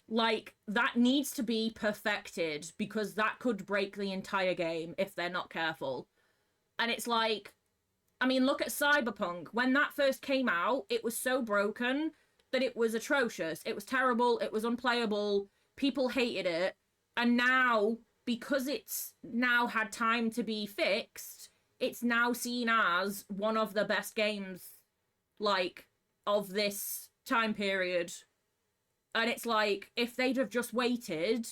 Like, that needs to be perfected because that could break the entire game if they're not careful. And it's like, I mean, look at Cyberpunk. When that first came out, it was so broken that it was atrocious. It was terrible. It was unplayable. People hated it. And now, because it's now had time to be fixed, it's now seen as one of the best games, like, of this time period. And it's like, if they'd have just waited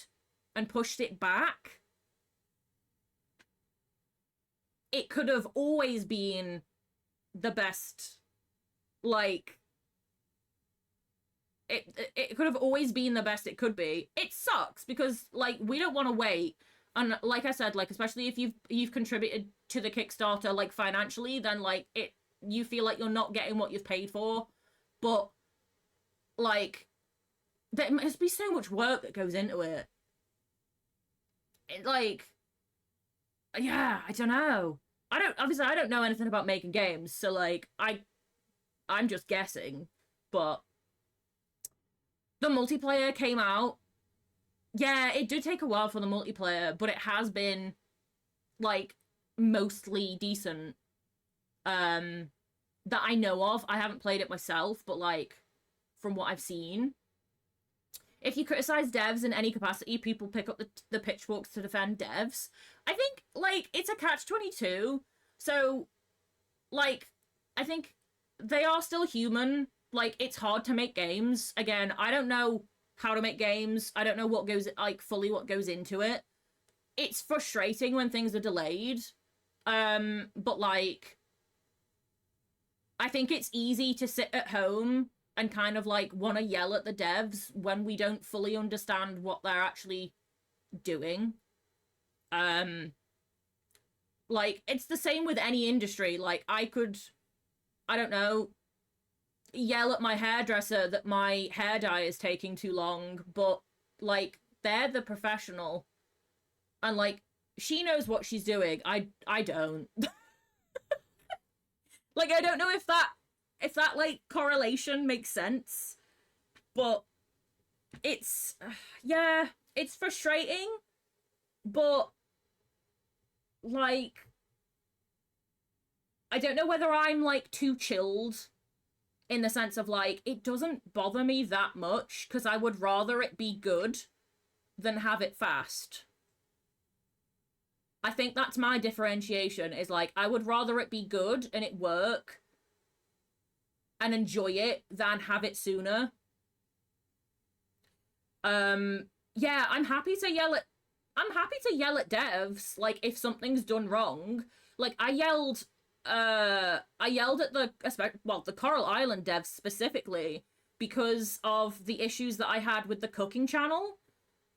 and pushed it back, it could have always been the best, like, it could have always been the best it could be. It sucks because, like, we don't want to wait. And like I said, like, especially if you've contributed to the Kickstarter, like, financially, then, like, you feel like you're not getting what you've paid for. But, like, there must be so much work that goes into it. Like, yeah, I don't know. I don't know anything about making games, so, like, I'm just guessing. But the multiplayer came out. Yeah, it did take a while for the multiplayer, but it has been, like, mostly decent. That I know of. I haven't played it myself, but, like, from what I've seen. If you criticize devs in any capacity, people pick up the pitchforks to defend devs. I think, like, it's a catch-22. So, like, I think they are still human. Like, it's hard to make games. Again, I don't know how to make games. I don't know what goes, like, fully what goes into it. It's frustrating when things are delayed. But, like, I think it's easy to sit at home and kind of, like, want to yell at the devs when we don't fully understand what they're actually doing. Like, it's the same with any industry. Like, I don't know, yell at my hairdresser that my hair dye is taking too long, but, like, they're the professional. And, like, she knows what she's doing. I don't. Like, I don't know if that, like, correlation makes sense, but it's, yeah, it's frustrating, but, like, I don't know whether I'm, like, too chilled in the sense of, like, it doesn't bother me that much, because I would rather it be good than have it fast. I think that's my differentiation, is, like, I would rather it be good and it work and enjoy it than have it sooner. Yeah, I'm happy to yell at devs, like, if something's done wrong. Like, I yelled at the Coral Island devs specifically because of the issues that I had with the cooking channel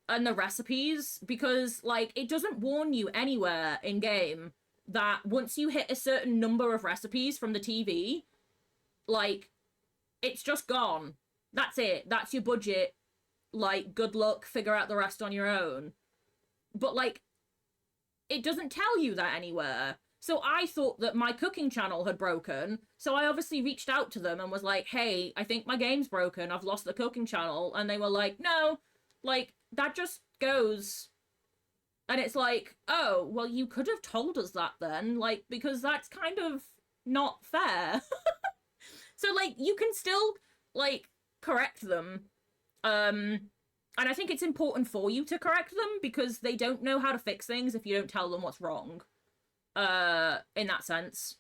and the recipes, because, like, it doesn't warn you anywhere in game that once you hit a certain number of recipes from the TV, like, it's just gone. That's it. That's your budget. Like, good luck, figure out the rest on your own. But, like, it doesn't tell you that anywhere. So I thought that my cooking channel had broken, so I obviously reached out to them and was like, hey, I think my game's broken, I've lost the cooking channel, and they were like, no, like, that just goes. And it's like, oh, well, you could have told us that then, like, because that's kind of not fair. So, like, you can still, like, correct them. And I think it's important for you to correct them because they don't know how to fix things if you don't tell them what's wrong. In that sense.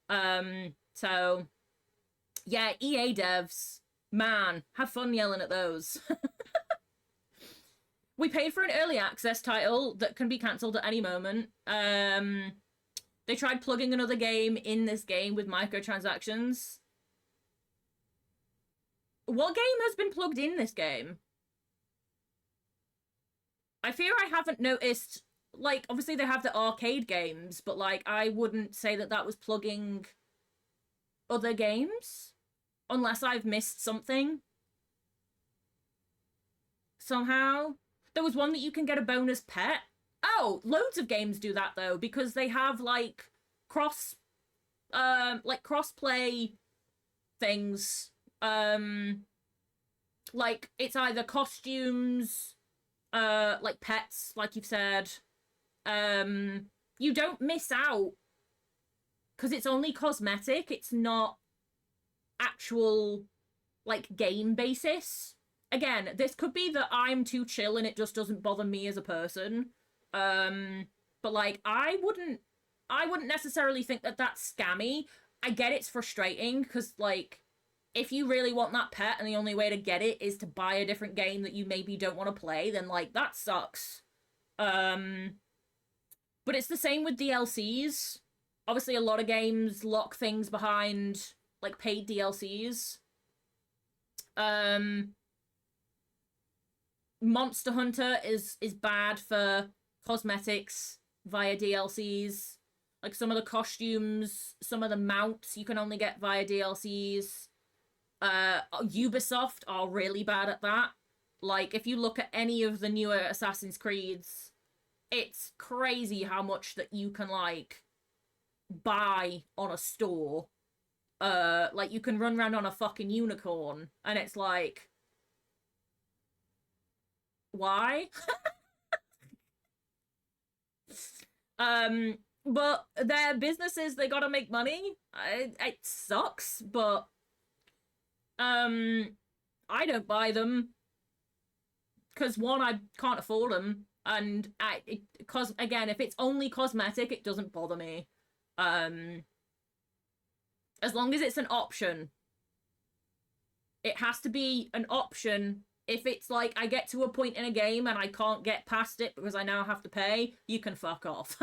So, yeah, EA devs, man, have fun yelling at those. We paid for an early access title that can be cancelled at any moment. They tried plugging another game in this game with microtransactions. What game has been plugged in this game? I fear I haven't noticed. Like, obviously they have the arcade games, but, like, I wouldn't say that that was plugging other games. Unless I've missed something. Somehow. There was one that you can get a bonus pet. Oh, loads of games do that, though, because they have, like, cross-play things. Like, it's either costumes, like pets, like you've said. You don't miss out because it's only cosmetic. It's not actual like, game basis. Again, this could be that I'm too chill and it just doesn't bother me as a person. But, like, I wouldn't necessarily think that that's scammy. I get it's frustrating, because, like, if you really want that pet and the only way to get it is to buy a different game that you maybe don't want to play, then, like, that sucks. But it's the same with DLCs. Obviously, a lot of games lock things behind, like, paid DLCs. Monster Hunter is bad for cosmetics via DLCs. Like, some of the costumes, some of the mounts you can only get via DLCs. Ubisoft are really bad at that. Like, if you look at any of the newer Assassin's Creeds, it's crazy how much that you can, like, buy on a store. Like, you can run around on a fucking unicorn, and it's like, why? But their businesses, they gotta make money. It sucks, but I don't buy them because, one, I can't afford them, and again, if it's only cosmetic, it doesn't bother me. As long as it's an option. It has to be an option. If it's like, I get to a point in a game and I can't get past it because I now have to pay, you can fuck off.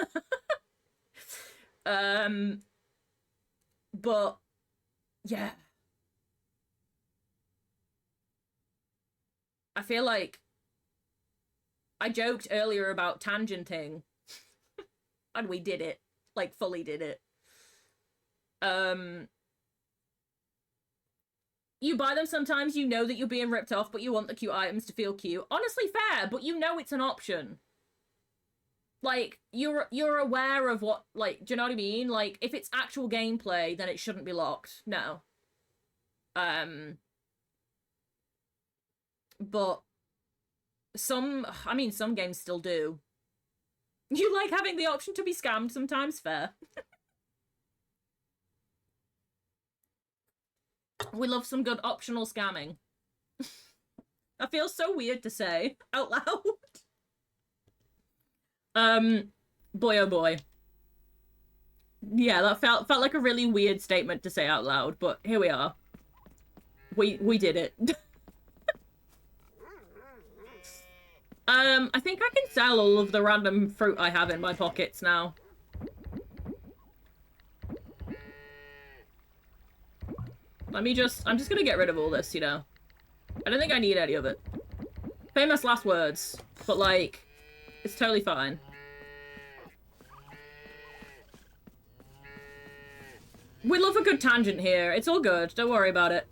But, yeah. I feel like I joked earlier about tangenting. And we did it. Like, fully did it. You buy them sometimes, you know that you're being ripped off, but you want the cute items to feel cute. Honestly, fair, but you know it's an option. Like, you're aware of what, like, do you know what I mean? Like, if it's actual gameplay, then it shouldn't be locked. No. But some games still do. You like having the option to be scammed sometimes, fair. We love some good optional scamming. That feels so weird to say out loud. Boy oh boy. Yeah, that felt like a really weird statement to say out loud, but here we are. We did it. I think I can sell all of the random fruit I have in my pockets now. I'm just gonna get rid of all this, you know. I don't think I need any of it. Famous last words, but, like, it's totally fine. We love a good tangent here. It's all good. Don't worry about it.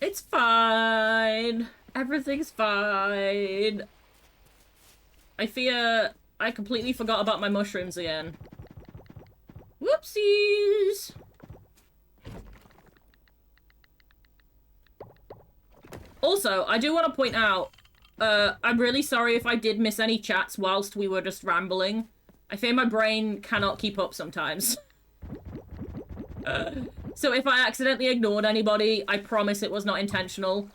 It's fine. Everything's fine. I fear I completely forgot about my mushrooms again. Whoopsies! Also, I do want to point out, I'm really sorry if I did miss any chats whilst we were just rambling. I fear my brain cannot keep up sometimes. So if I accidentally ignored anybody, I promise it was not intentional.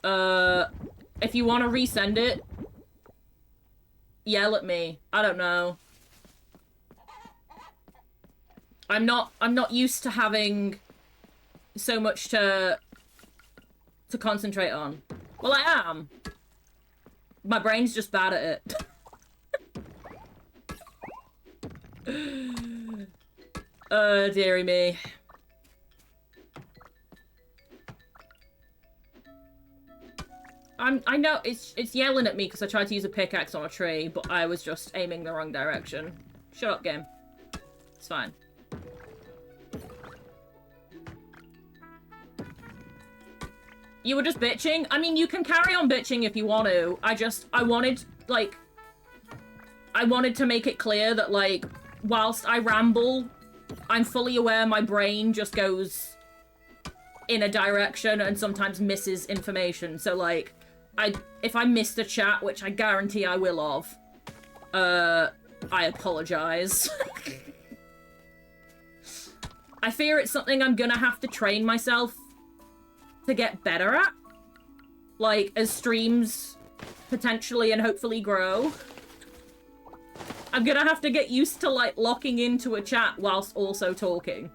If you want to resend it, yell at me. I don't know. I'm not used to having so much to concentrate on. Well, I am. My brain's just bad at it. Dearie me. I know it's yelling at me because I tried to use a pickaxe on a tree, but I was just aiming the wrong direction. Shut up, game. It's fine. You were just bitching? I mean, you can carry on bitching if you want to. I wanted to make it clear that, like, whilst I ramble, I'm fully aware my brain just goes in a direction and sometimes misses information. So, like, if I missed a chat, which I guarantee I will of, I apologize. I fear it's something I'm gonna have to train myself to get better at. Like, as streams potentially and hopefully grow. I'm gonna have to get used to, like, locking into a chat whilst also talking.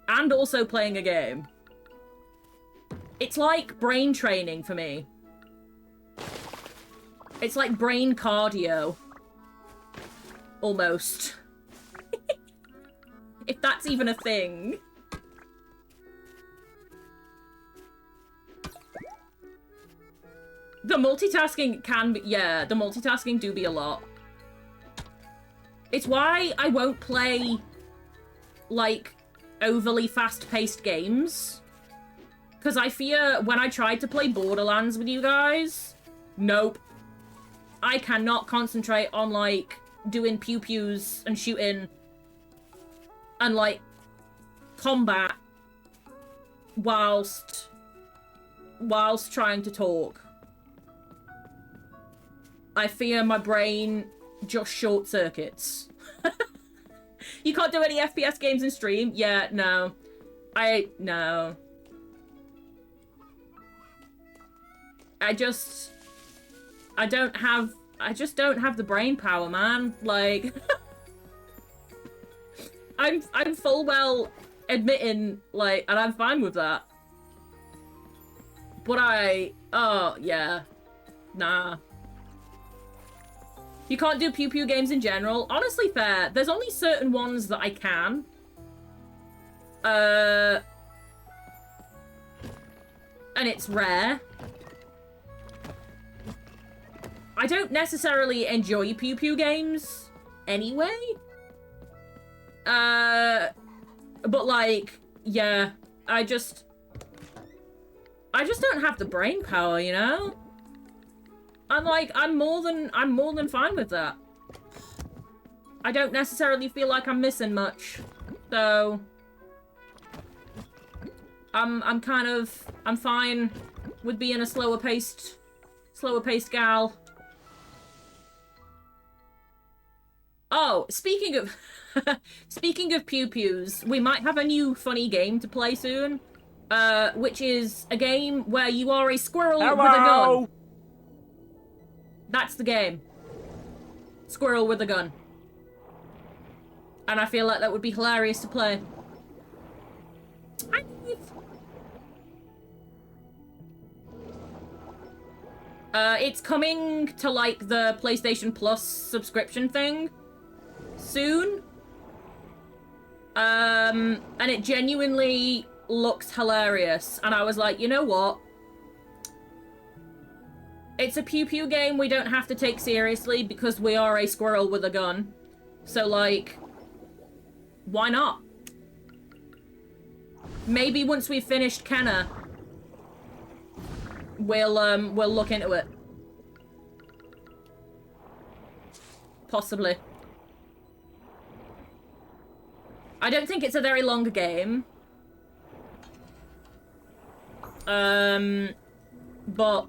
And also playing a game. It's like brain training for me. It's like brain cardio. Almost. If that's even a thing. The multitasking can be... Yeah, the multitasking do be a lot. It's why I won't play, like, overly fast-paced games. Because I fear when I tried to play Borderlands with you guys, nope. I cannot concentrate on, like, doing pew-pews and shooting and, like, combat whilst trying to talk. I fear my brain just short circuits. You can't do any FPS games in stream? Yeah, no. No. I just don't have the brain power, man. Like, I'm full well admitting, like, and I'm fine with that. But oh, yeah. Nah. You can't do pew-pew games in general. Honestly, fair. There's only certain ones that I can. And it's rare. I don't necessarily enjoy pew-pew games anyway. But like, yeah, I just don't have the brain power, you know? I'm more than fine with that. I don't necessarily feel like I'm missing much. So I'm fine with being a slower paced gal. Oh, speaking of pew-pews, we might have a new funny game to play soon. Which is a game where you are a squirrel with a gun. That's the game. Squirrel with a gun. And I feel like that would be hilarious to play. It's coming to, like, the PlayStation Plus subscription thing soon. And it genuinely looks hilarious. And I was like, you know what? It's a pew-pew game we don't have to take seriously because we are a squirrel with a gun. So, like, why not? Maybe once we've finished Kenna, we'll look into it. Possibly. I don't think it's a very long game. But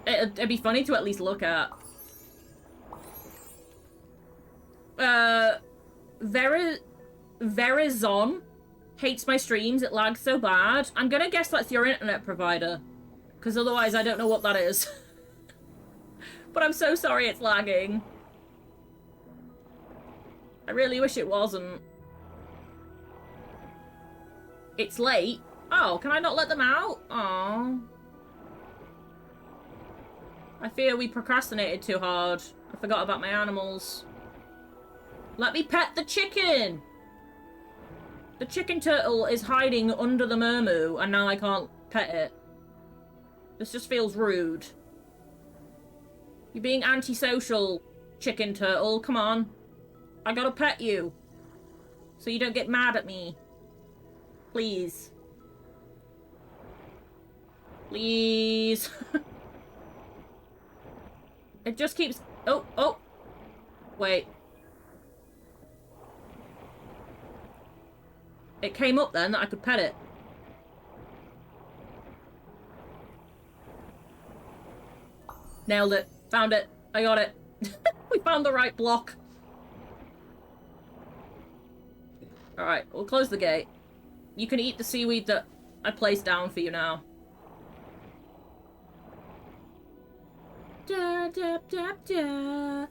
it'd be funny to at least look at. Verizon hates my streams. It lags so bad. I'm gonna guess that's your internet provider. Because otherwise I don't know what that is. But I'm so sorry it's lagging. I really wish it wasn't. It's late. Oh, can I not let them out? Aww. I fear we procrastinated too hard. I forgot about my animals. Let me pet the chicken! The chicken turtle is hiding under the Murmu, and now I can't pet it. This just feels rude. You're being antisocial, chicken turtle. Come on. I gotta pet you. So you don't get mad at me. Please. Please. It just keeps... Oh. Wait. It came up then that I could pet it. Nailed it. Found it. I got it. We found the right block. Alright, we'll close the gate. You can eat the seaweed that I placed down for you now. Da, da, da, da.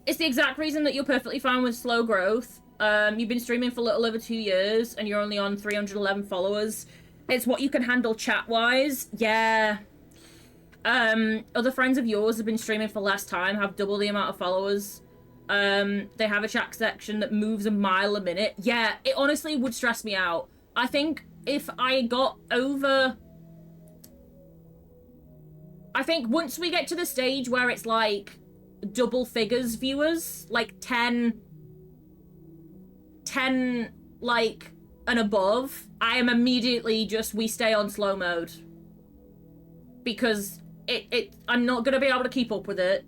It's the exact reason that you're perfectly fine with slow growth. You've been streaming for a little over 2 years, and you're only on 311 followers. It's what you can handle chat-wise. Yeah. Other friends of yours have been streaming for less time, have double the amount of followers. They have a chat section that moves a mile a minute. Yeah, it honestly would stress me out. I think if I got over... I think once we get to the stage where it's like double figures viewers, like 10 like and above, I am immediately just, we stay on slow mode. Because I'm not gonna be able to keep up with it.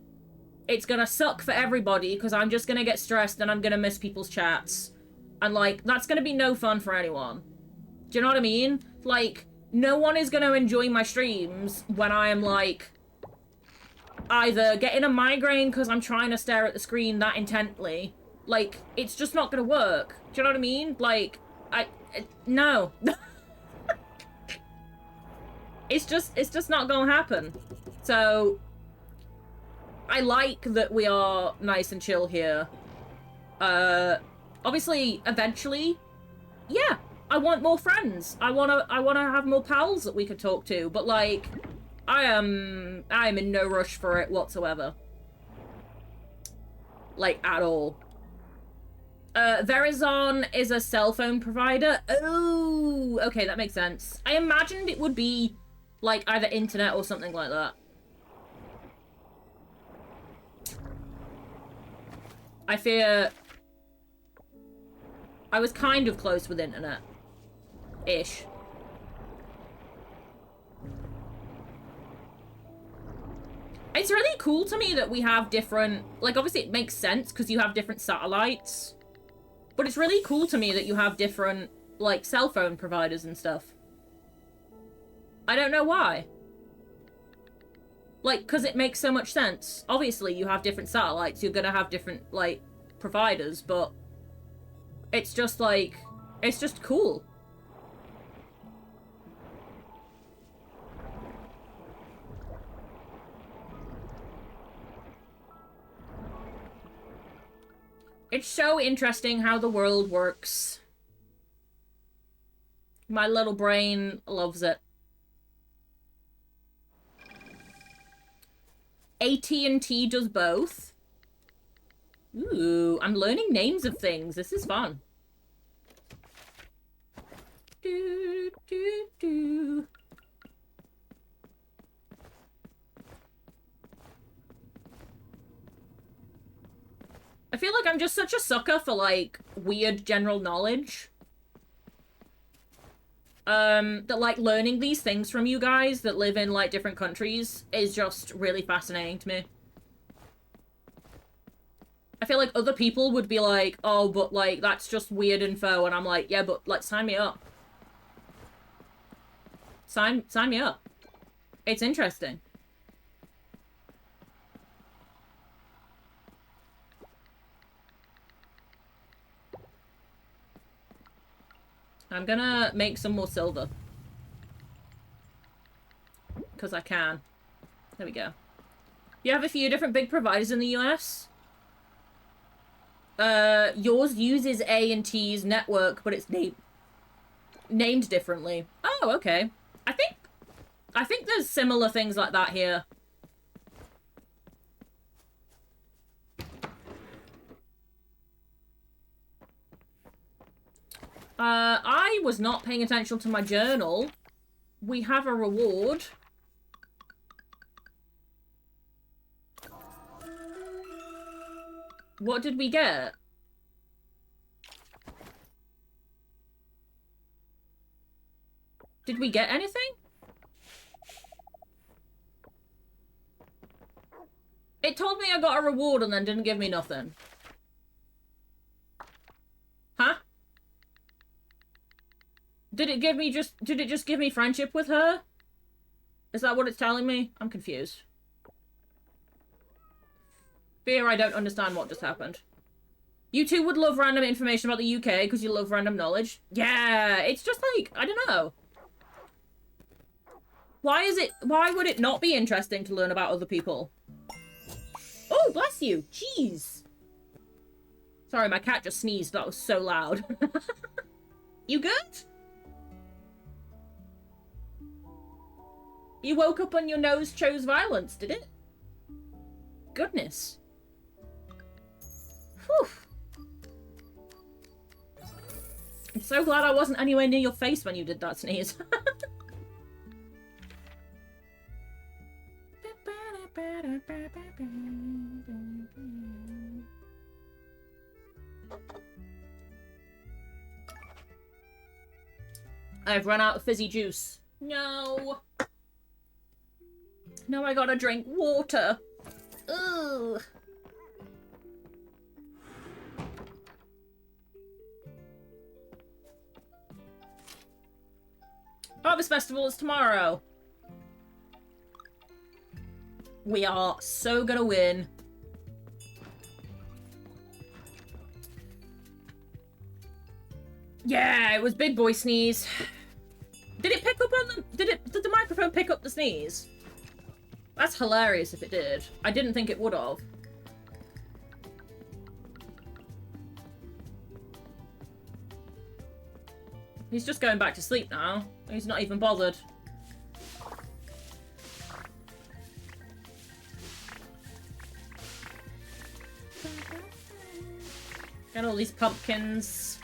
It's gonna suck for everybody because I'm just gonna get stressed and I'm gonna miss people's chats. And like, that's gonna be no fun for anyone. Do you know what I mean? Like, no one is gonna enjoy my streams when I am like either getting a migraine because I'm trying to stare at the screen that intently. Like, it's just not gonna work. Do you know what I mean? Like, no. It's just not gonna happen. So, I like that we are nice and chill here. Obviously, eventually, yeah, I want more friends. I wanna have more pals that we could talk to, but like, I am in no rush for it whatsoever. Like, at all. Verizon is a cell phone provider. Oh, okay, that makes sense. I imagined it would be like either internet or something like that. I fear I was kind of close with internet-ish. It's really cool to me that we have different, like, obviously it makes sense because you have different satellites, but it's really cool to me that you have different, like, cell phone providers and stuff. I don't know why. Like, because it makes so much sense. Obviously, you have different satellites, you're gonna have different, like, providers, but it's just, like, it's just cool. It's so interesting how the world works. My little brain loves it. AT&T does both. Ooh, I'm learning names of things. This is fun. Do, do, do. I feel like I'm just such a sucker for, like, weird general knowledge. That, like, learning these things from you guys that live in, like, different countries is just really fascinating to me. I feel like other people would be like, oh, but, like, that's just weird info, and I'm like, yeah, but, like, sign me up. Sign me up. It's interesting. I'm gonna make some more silver. Because I can. There we go. You have a few different big providers in the US. Yours uses A&T's network, but it's named differently. Oh, okay. I think there's similar things like that here. I was not paying attention to my journal. We have a reward. What did we get? Did we get anything? It told me I got a reward and then didn't give me nothing. Huh? Did it just give me friendship with her? Is that what it's telling me? I'm confused. Fear I don't understand what just happened. You two would love random information about the UK because you love random knowledge. Yeah, it's just like, I don't know. Why would it not be interesting to learn about other people? Oh, bless you. Jeez. Sorry, my cat just sneezed. That was so loud. You good? You woke up and your nose chose violence, did it? Goodness. Whew. I'm so glad I wasn't anywhere near your face when you did that sneeze. I've run out of fizzy juice. No. Now I gotta drink water. Ugh. Harvest Festival is tomorrow. We are so gonna win. Yeah, it was big boy sneeze. Did it pick up on the... Did the microphone pick up the sneeze? That's hilarious if it did. I didn't think it would have. He's just going back to sleep now. He's not even bothered. Got all these pumpkins.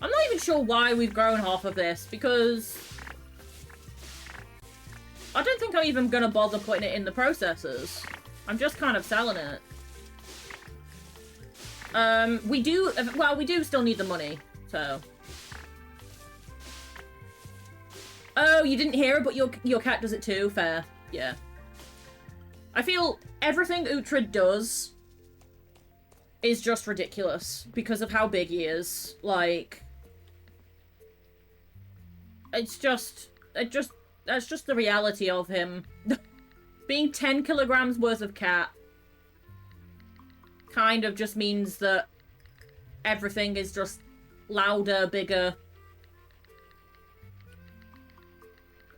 I'm not even sure why we've grown half of this, because I don't think I'm even gonna bother putting it in the processors. I'm just kind of selling it. We do still need the money, so. Oh, you didn't hear it, but your cat does it too. Fair. Yeah. I feel everything Uhtred does is just ridiculous because of how big he is. Like, that's just the reality of him. Being 10 kilograms worth of cat kind of just means that everything is just louder, bigger.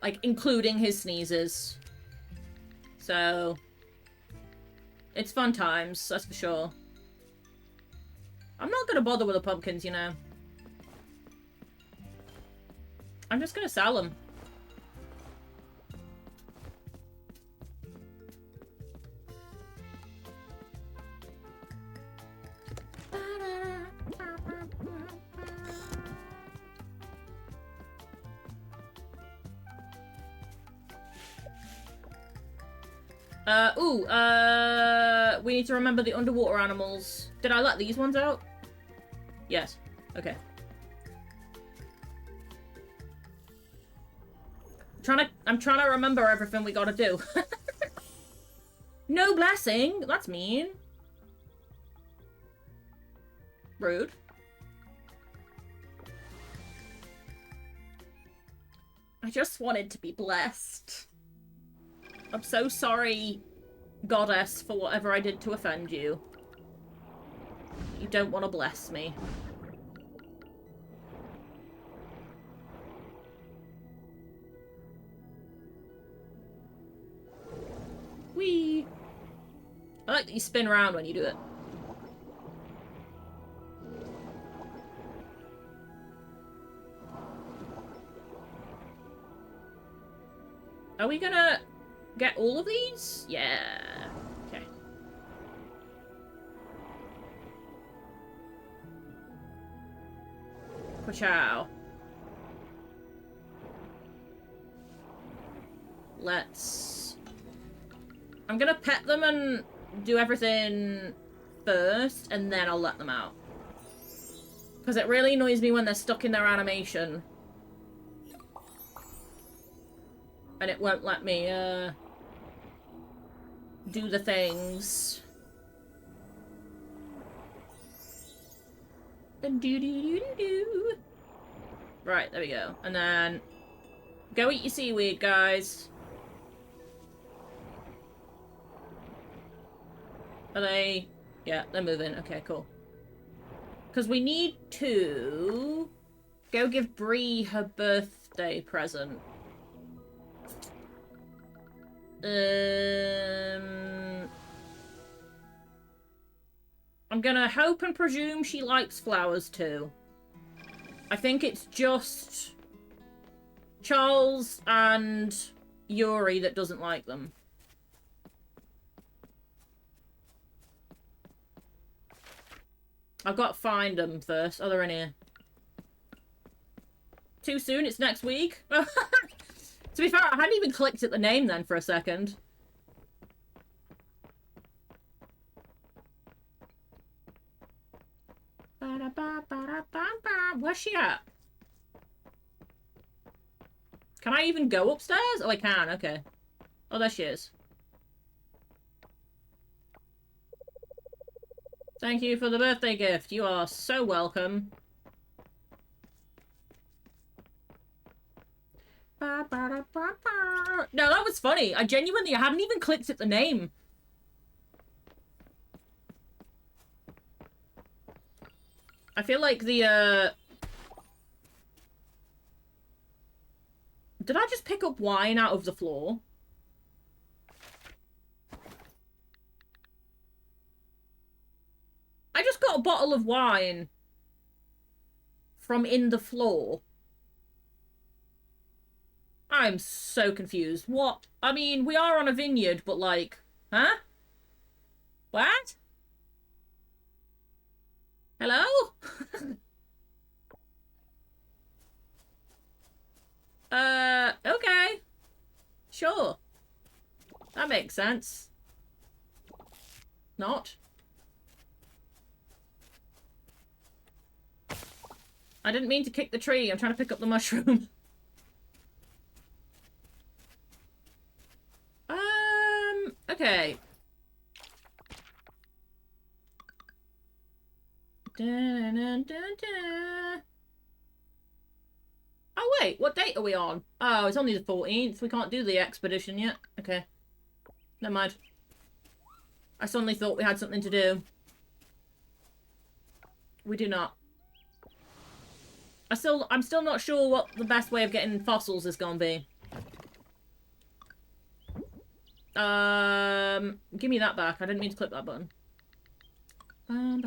Like, including his sneezes. So, it's fun times, that's for sure. I'm not gonna bother with the pumpkins, you know. I'm just gonna sell them. We need to remember the underwater animals. Did I let these ones out? Yes. Okay. I'm trying to remember everything we gotta do. No blessing? That's mean. Rude. I just wanted to be blessed. I'm so sorry, goddess, for whatever I did to offend you. You don't want to bless me. Whee! I like that you spin around when you do it. Are we gonna get all of these? Yeah. Okay. Pachow. I'm gonna pet them and do everything first, and then I'll let them out. Because it really annoys me when they're stuck in their animation. And it won't let me, do the things. Right, there we go. And then go eat your seaweed, guys. Are they... Yeah, they're moving. Okay, cool. Because we need to go give Bree her birthday present. I'm gonna hope and presume she likes flowers too. I think it's just Charles and Yuri that doesn't like them. I've got to find them first. Oh, they're in here. Too soon? It's next week? To be fair, I hadn't even clicked at the name then for a second. Where's she at? Can I even go upstairs? Oh, I can. Okay. Oh, there she is. Thank you for the birthday gift. You are so welcome. No, that was funny. I hadn't even clicked at the name. I feel like the, Did I just pick up wine out of the floor? I just got a bottle of wine from in the floor. I'm so confused. What? I mean, we are on a vineyard, but like... Huh? What? Hello? Okay. Sure. That makes sense. Not. I didn't mean to kick the tree. I'm trying to pick up the mushroom. Okay. Dun, dun, dun, dun. Oh, wait. What date are we on? Oh, it's only the 14th. We can't do the expedition yet. Okay. Never mind. I suddenly thought we had something to do. We do not. I'm still not sure what the best way of getting fossils is gonna be. Give me that back. I didn't mean to click that button. I'm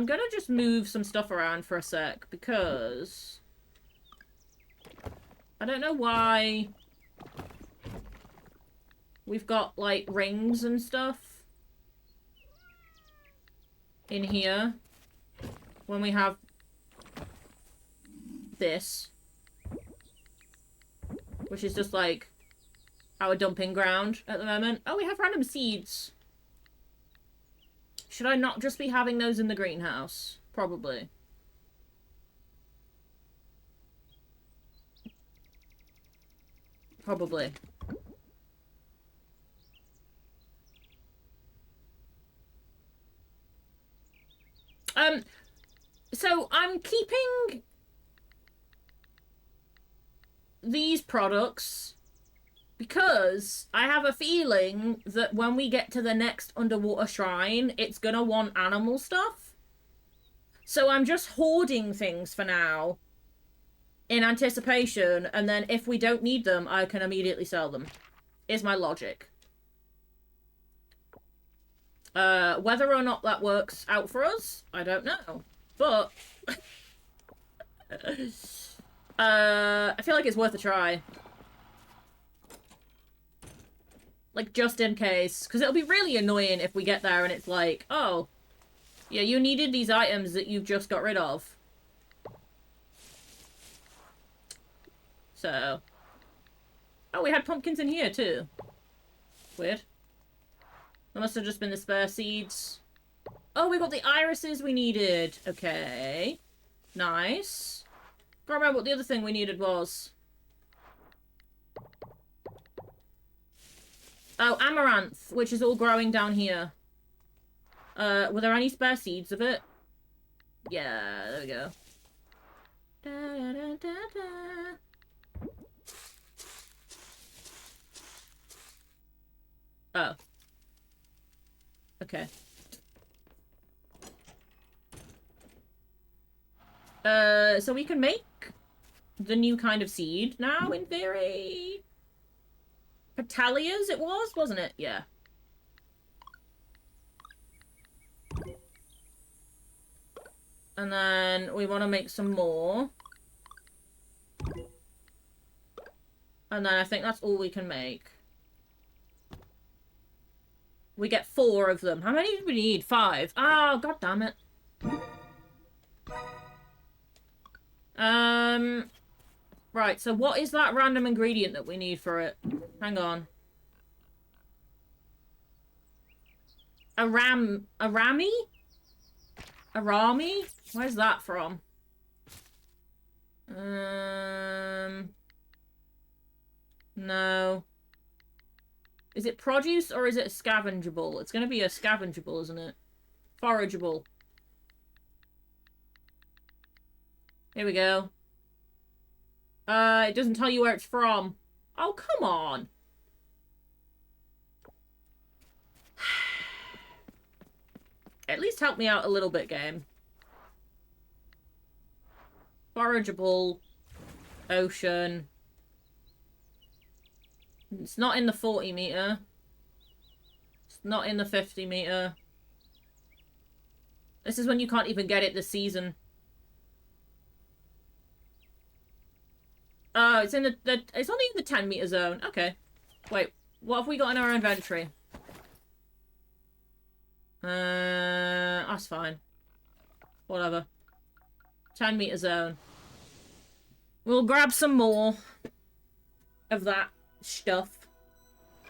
gonna just move some stuff around for a sec because I don't know why we've got like rings and stuff in here when we have this, which is just like our dumping ground at the moment. Oh, we have random seeds. Should I not just be having those in the greenhouse? Probably. Probably. So I'm keeping these products because I have a feeling that when we get to the next underwater shrine, it's gonna want animal stuff. So I'm just hoarding things for now in anticipation, and then if we don't need them, I can immediately sell them. Is my logic. Whether or not that works out for us, I don't know. But I feel like it's worth a try. Like, just in case. Because it'll be really annoying if we get there and it's like, oh, yeah, you needed these items that you've just got rid of. So. Oh, we had pumpkins in here, too. Weird. That must have just been the spare seeds. Oh, we got the irises we needed. Okay. Nice. Can't remember what the other thing we needed was. Oh, amaranth, which is all growing down here. Were there any spare seeds of it? Yeah, there we go. Da, da, da, da, da. Oh. Okay. So we can make the new kind of seed now, in theory. Petalias it was, wasn't it? Yeah. And then we want to make some more. And then I think that's all we can make. We get 4 of them. How many do we need? 5. Oh, god damn it. Right, so what is that random ingredient that we need for it? Hang on. Arami? Where's that from? No. Is it produce or is it scavengeable? It's gonna be a scavengeable, isn't it? Forageable. Here we go. It doesn't tell you where it's from. Oh, come on. At least help me out a little bit, game. Forageable. Ocean. It's not in the 40 meter. It's not in the 50 meter. This is when you can't even get it this season. Oh, it's in it's only in the 10 meter zone. Okay. Wait, what have we got in our inventory? That's fine. Whatever. 10 meter zone. We'll grab some more of that stuff.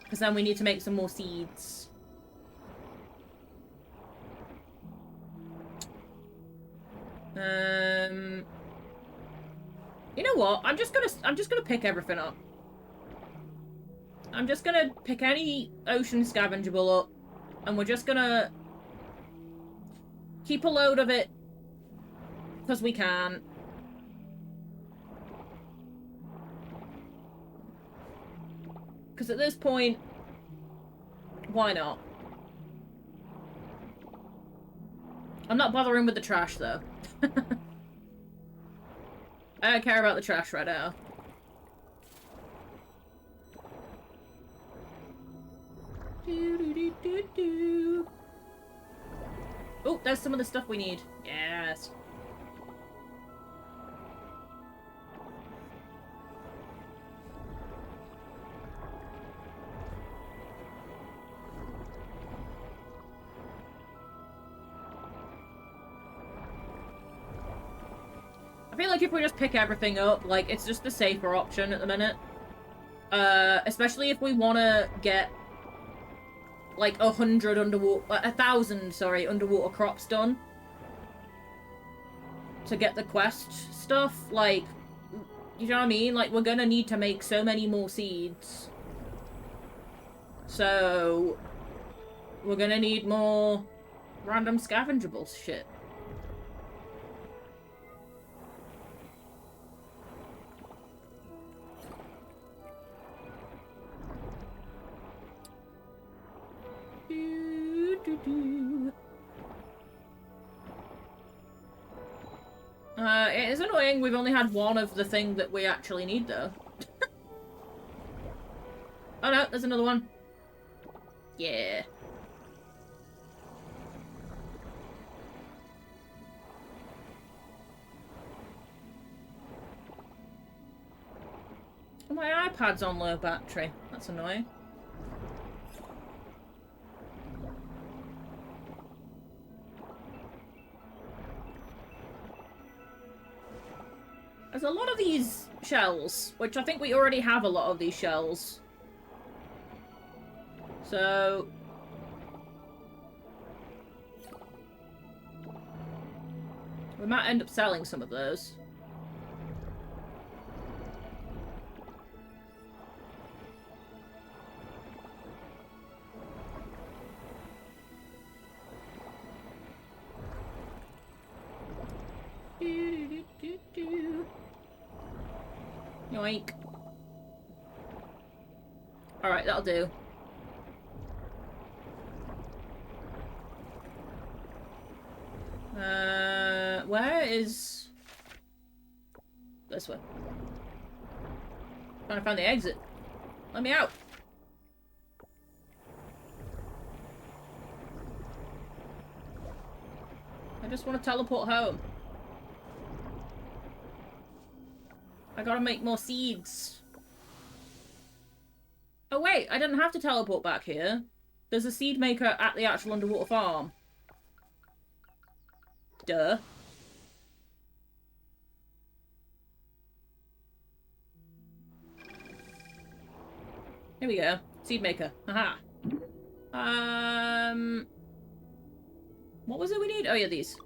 Because then we need to make some more seeds. You know what? I'm just gonna pick everything up. I'm just gonna pick any ocean scavengeable up, and we're just gonna keep a load of it because we can. Because at this point, why not? I'm not bothering with the trash though. I don't care about the trash right now. Oh, there's some of the stuff we need. Yes. I feel like if we just pick everything up, like, it's just the safer option at the minute. Especially if we want to get, like, 1,000 underwater crops done. To get the quest stuff, like, you know what I mean? Like, we're gonna need to make so many more seeds. So, we're gonna need more random scavengeable shit. It is annoying we've only had one of the thing that we actually need, though. Oh no, there's another one. Yeah. Oh, my iPad's on low battery. That's annoying. There's a lot of these shells, which I think we already have a lot of these shells. So... we might end up selling some of those. Yoink. Alright, that'll do. Where is... This way. Trying to find the exit. Let me out. I just want to teleport home. I gotta make more seeds. Oh wait, I didn't have to teleport back here. There's a seed maker at the actual underwater farm. Duh. Here we go. Seed maker. Haha. What was it we need? Oh yeah, these.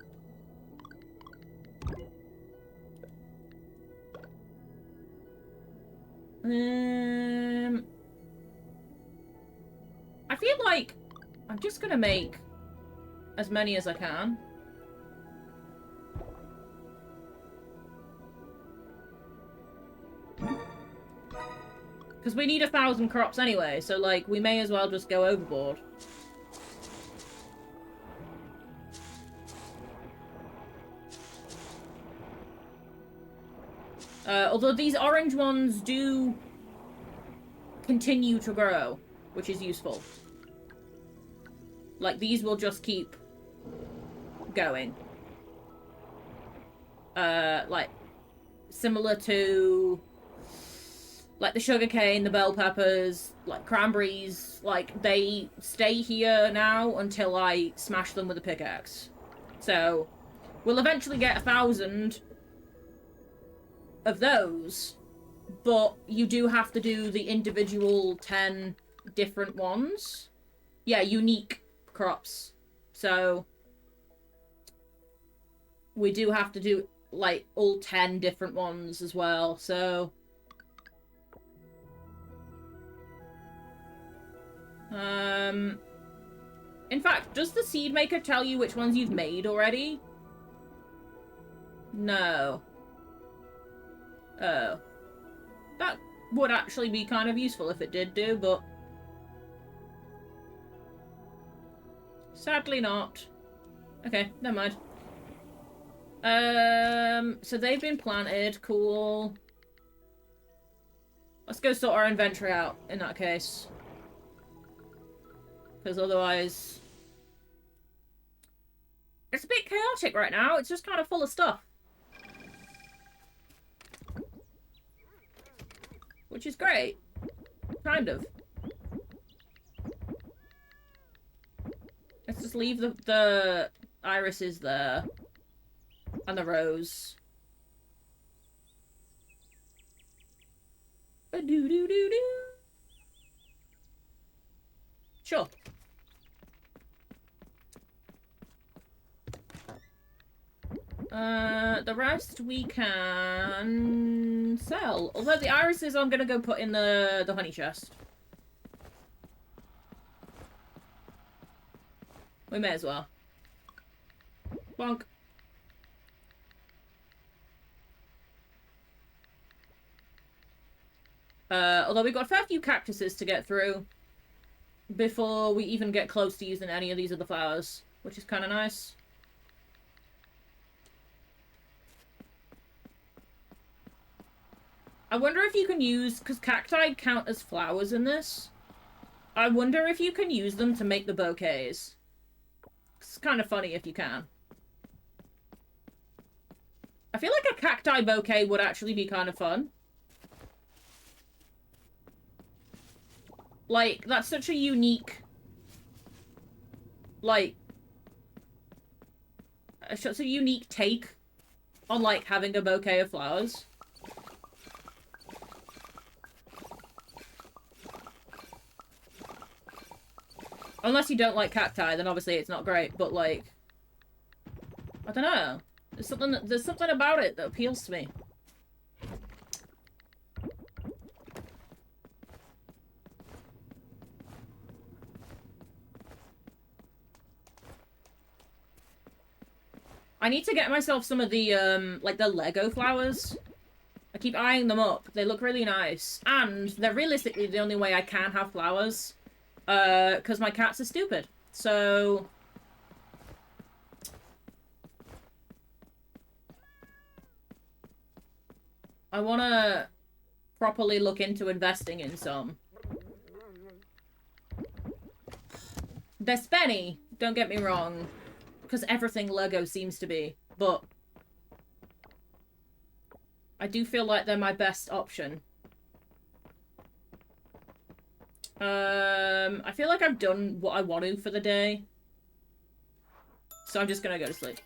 I feel like I'm just gonna make as many as I can. Because we need 1,000 crops anyway, so like we may as well just go overboard. Although these orange ones do continue to grow, which is useful. Like, these will just keep going. Like, similar to, like, the sugarcane, the bell peppers, like, cranberries, like, they stay here now until I smash them with a pickaxe. So, we'll eventually get 1,000 of those, but you do have to do the individual 10 different ones. Yeah, unique crops. So we do have to do like all 10 different ones as well. So in fact, does the seed maker tell you which ones you've made already? No. Oh. That would actually be kind of useful if it did do, but sadly not. Okay, never mind. So they've been planted. Cool. Let's go sort our inventory out in that case. Because otherwise... it's a bit chaotic right now. It's just kind of full of stuff. Which is great. Kind of. Let's just leave the irises there. And the rose. A-doo-doo-doo-doo. Sure. The rest we can sell. Although the irises I'm gonna go put in the honey chest. We may as well. Bonk. Although we've got a fair few cactuses to get through before we even get close to using any of these other flowers, which is kind of nice. I wonder if you can use... because cacti count as flowers in this. I wonder if you can use them to make the bouquets. It's kind of funny if you can. I feel like a cacti bouquet would actually be kind of fun. Like, that's such a unique... like... such a unique take on, like, having a bouquet of flowers. Unless you don't like cacti, then obviously it's not great, but like... I don't know. There's something about it that appeals to me. I need to get myself some of the, like, the Lego flowers. I keep eyeing them up. They look really nice. And they're realistically the only way I can have flowers. Because my cats are stupid. So... I want to properly look into investing in some. They're spenny, don't get me wrong. Because everything Lego seems to be. But... I do feel like they're my best option. I feel like I've done what I want to for the day. So I'm just gonna go to sleep.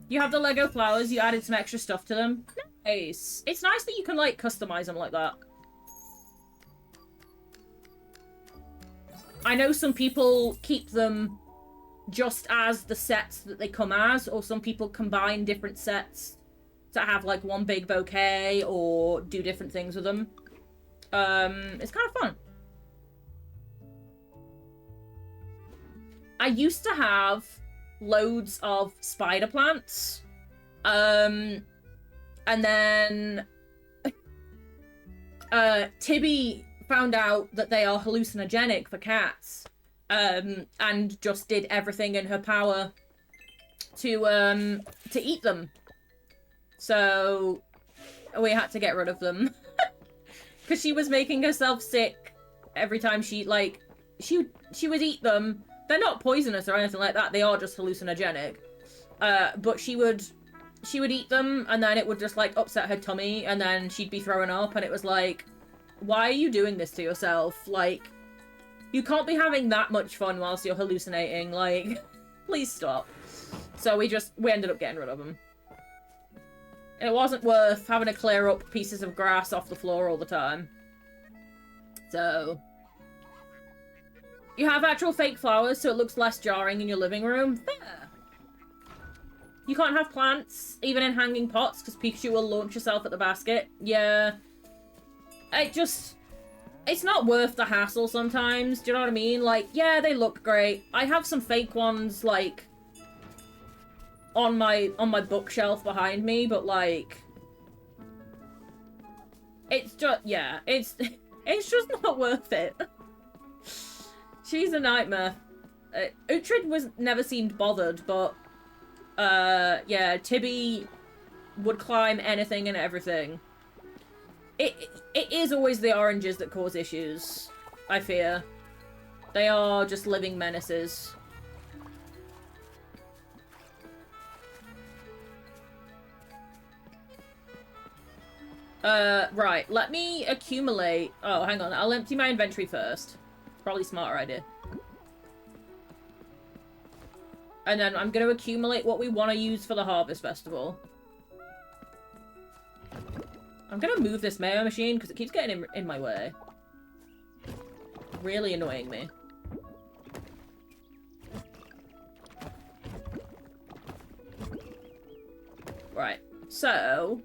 You have the Lego flowers, you added some extra stuff to them. Nice. It's nice that you can, like, customize them like that. I know some people keep them just as the sets that they come as, or some people combine different sets to have, like, one big bouquet or do different things with them. It's kind of fun. I used to have loads of spider plants. And then Tibby found out that they are hallucinogenic for cats. And just did everything in her power to eat them. So we had to get rid of them. Because she was making herself sick every time she, like, she would eat them. They're not poisonous or anything like that. They are just hallucinogenic. But she would eat them, and then it would just, like, upset her tummy, and then she'd be throwing up, and it was like, why are you doing this to yourself? Like, you can't be having that much fun whilst you're hallucinating. Like, please stop. So we ended up getting rid of them. It wasn't worth having to clear up pieces of grass off the floor all the time. So... You have actual fake flowers, so it looks less jarring in your living room. There. You can't have plants, even in hanging pots, because Pikachu will launch herself at the basket. Yeah. It's not worth the hassle sometimes, do you know what I mean? Like, yeah, they look great. I have some fake ones, like... on my bookshelf behind me, but like it's just, yeah, it's just not worth it. She's a nightmare. Uhtred never seemed bothered, but yeah, Tibby would climb anything and everything. It is always the oranges that cause issues, I fear. They are just living menaces. Right, let me accumulate... Oh, hang on, I'll empty my inventory first. Probably a smarter idea. And then I'm gonna accumulate what we want to use for the Harvest Festival. I'm gonna move this mayo machine, because it keeps getting in my way. Really annoying me. Right, so...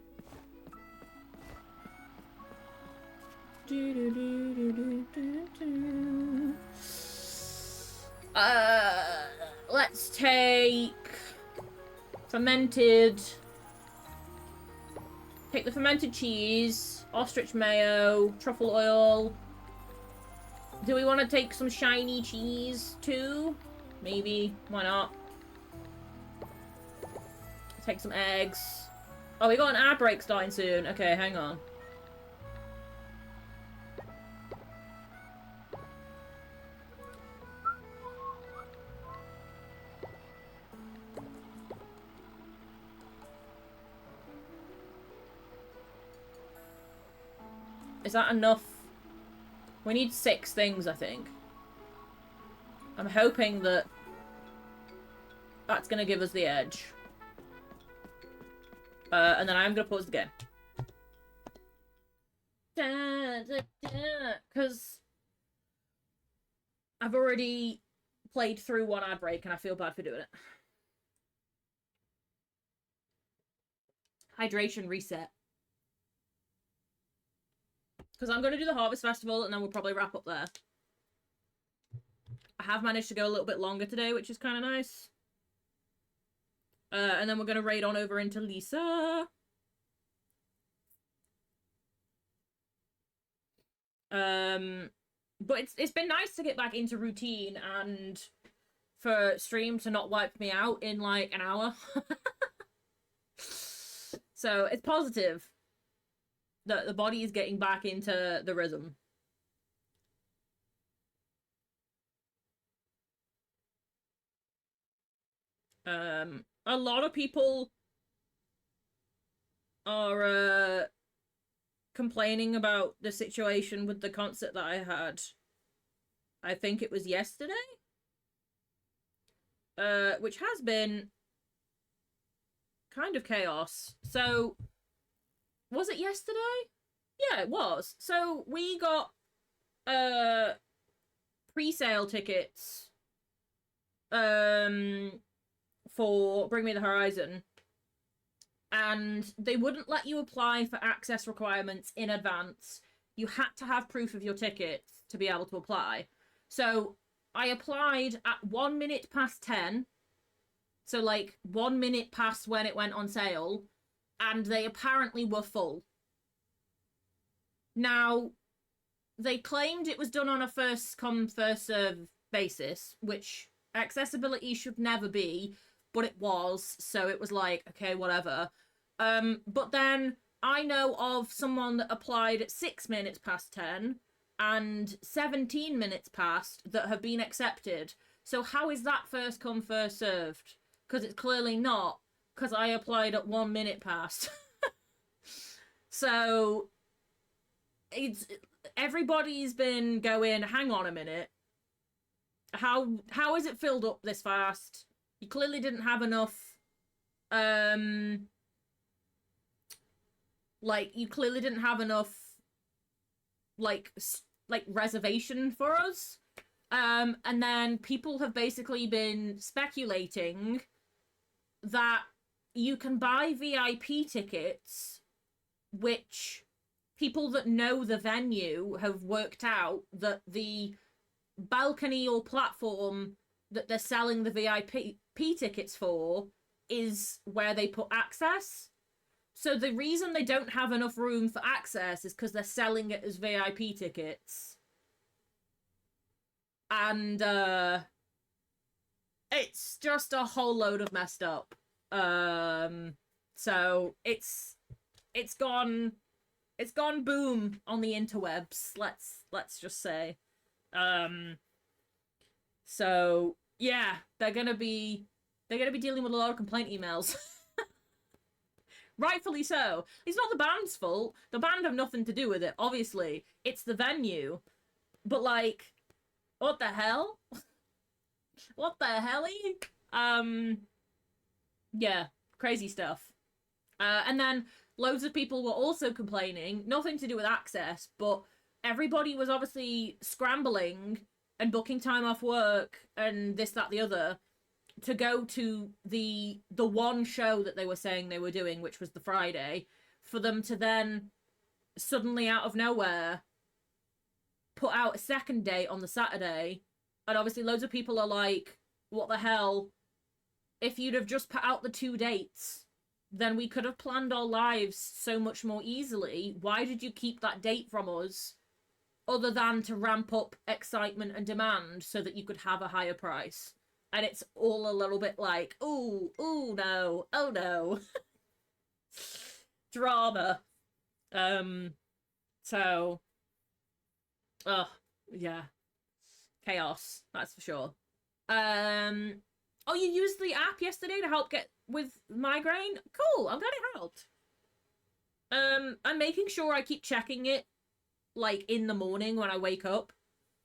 Let's take fermented. Take the fermented cheese, ostrich mayo, truffle oil. Do we want to take some shiny cheese too? Maybe. Why not? Take some eggs. Oh, we got an ad break starting soon. Okay, hang on. Is that enough? We need 6 things, I think. I'm hoping that that's going to give us the edge. And then I'm going to pause the game. Because I've already played through one ad break and I feel bad for doing it. Hydration reset. Because I'm going to do the Harvest Festival and then we'll probably wrap up there. I have managed to go a little bit longer today, which is kind of nice. And then we're going to raid on over into Lisa. But it's been nice to get back into routine and for stream to not wipe me out in like an hour. So it's positive that the body is getting back into the rhythm. A lot of people are complaining about the situation with the concert that I had. I think it was yesterday. Which has been kind of chaos. So, was it yesterday? Yeah, it was. So we got pre-sale tickets for Bring Me the Horizon, and they wouldn't let you apply for access requirements in advance. You had to have proof of your tickets to be able to apply. So I applied at 1 minute past 10, so like 1 minute past when it went on sale, and they apparently were full. Now, they claimed it was done on a first come, first serve basis, which accessibility should never be, but it was, so it was like, okay, whatever. But then I know of someone that applied at 6 minutes past 10 and 17 minutes past that have been accepted. So how is that first come, first served? Because it's clearly not, because I applied at 1 minute past. So it's everybody's been going, hang on a minute. How is it filled up this fast? You clearly didn't have enough you clearly didn't have enough like reservation for us. And then people have basically been speculating that you can buy VIP tickets, which people that know the venue have worked out that the balcony or platform that they're selling the VIP tickets for is where they put access. So the reason they don't have enough room for access is because they're selling it as VIP tickets. And it's just a whole load of messed up. So it's gone boom on the interwebs, let's just say. So yeah, they're gonna be dealing with a lot of complaint emails. Rightfully so. It's not the band's fault. The band have nothing to do with it, obviously. It's the venue. But like, what the hell? What the helly? Yeah, crazy stuff. And then loads of people were also complaining, nothing to do with access, but everybody was obviously scrambling and booking time off work and this, that, the other to go to the one show that they were saying they were doing, which was the Friday, for them to then suddenly out of nowhere put out a second date on the Saturday. And obviously loads of people are like, what the hell? If you'd have just put out the 2 dates, then we could have planned our lives so much more easily. Why did you keep that date from us other than to ramp up excitement and demand so that you could have a higher price? And it's all a little bit like, ooh, no, oh no. Drama. So, yeah. Chaos, that's for sure. Oh, you used the app yesterday to help get with migraine? Cool, I'm glad it helped. I'm making sure I keep checking it, like, in the morning when I wake up.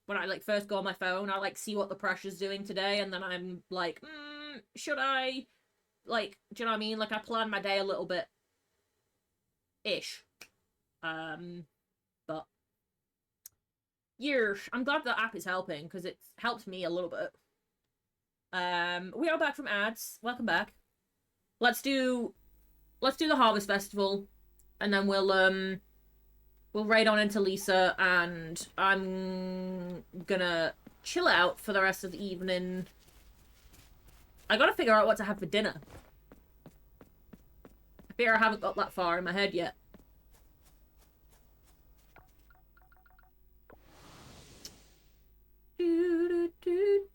When I, like, first go on my phone, I, like, see what the pressure's doing today, and then I'm like, should I? Like, do you know what I mean? Like, I plan my day a little bit. Ish. But yeah, I'm glad the app is helping, because it's helped me a little bit. We are back from ads. Welcome back. Let's do the Harvest Festival, and then we'll raid on into Lisa, and I'm gonna chill out for the rest of the evening. I gotta figure out what to have for dinner. I fear I haven't got that far in my head yet.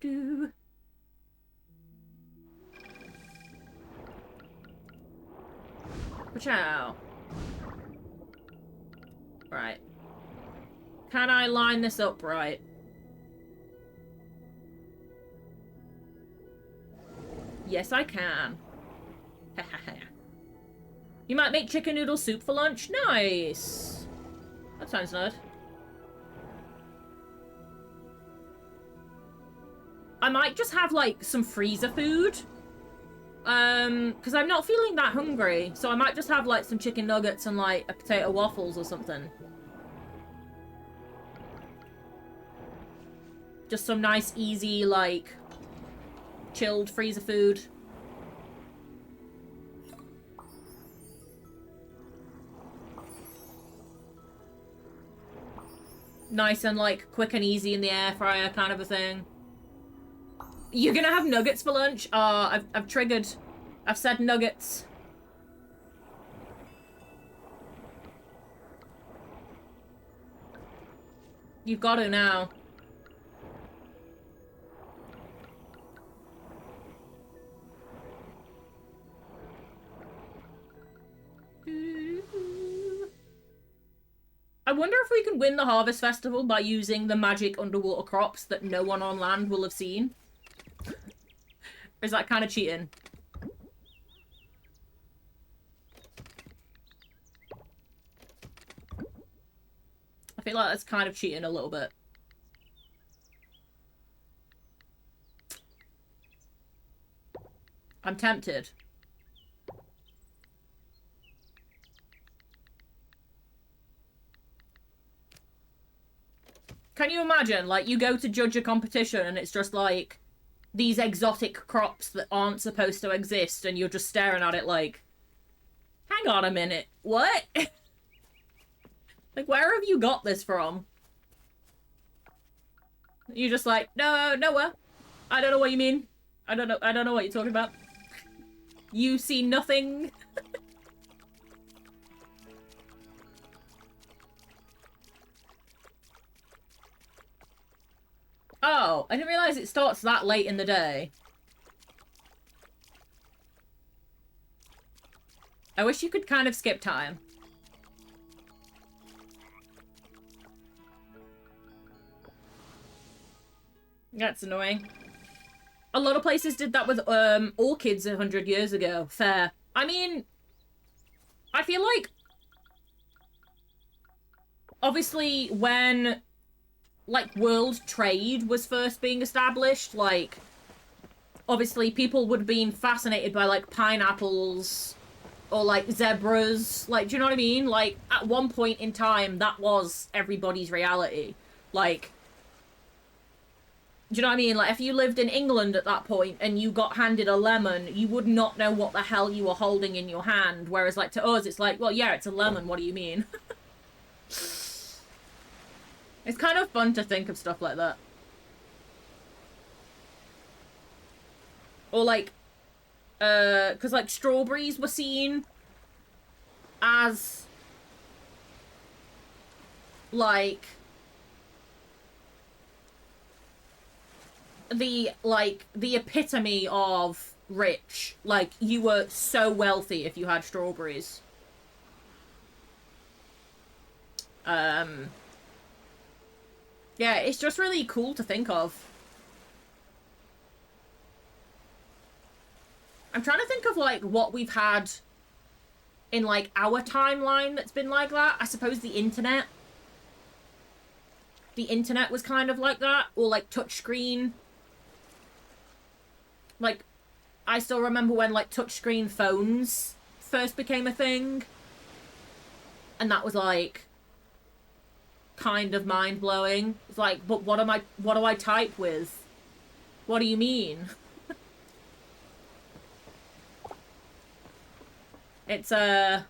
do. Watch out. Right. Can I line this up right? Yes, I can. You might make chicken noodle soup for lunch? Nice. That sounds nice. I might just have, like, some freezer food. Because I'm not feeling that hungry. So I might just have, like, some chicken nuggets and, like, a potato waffles or something. Just some nice, easy, like, chilled freezer food. Nice and, like, quick and easy in the air fryer kind of a thing. You're gonna have nuggets for lunch? I've triggered. I've said nuggets. You've got to now. I wonder if we can win the Harvest Festival by using the magic underwater crops that no one on land will have seen. Or is that kind of cheating? I feel like that's kind of cheating a little bit. I'm tempted. Can you imagine, like, you go to judge a competition and it's just, like, these exotic crops that aren't supposed to exist and you're just staring at it like, hang on a minute, what? Like, where have you got this from? You're just like, no, nowhere. I don't know what you mean. I don't know what you're talking about. You see nothing. Oh, I didn't realize it starts that late in the day. I wish you could kind of skip time. That's annoying. A lot of places did that with orchids 100 years ago. Fair. I mean, I feel like obviously when like world trade was first being established, like obviously people would have been fascinated by like pineapples or like zebras, like, do you know what I mean? Like at one point in time that was everybody's reality. Like, do you know what I mean? Like if you lived in England at that point and you got handed a lemon, you would not know what the hell you were holding in your hand, whereas like to us it's like, well yeah, it's a lemon, what do you mean? It's kind of fun to think of stuff like that. Or like, because like strawberries were seen as like the epitome of rich. Like you were so wealthy if you had strawberries. Yeah, it's just really cool to think of. I'm trying to think of, like, what we've had in, like, our timeline that's been like that. I suppose the internet. The internet was kind of like that. Or, like, touchscreen. Like, I still remember when, like, touchscreen phones first became a thing. And that was, like, kind of mind-blowing. It's like, but what do I type with? What do you mean? It's, I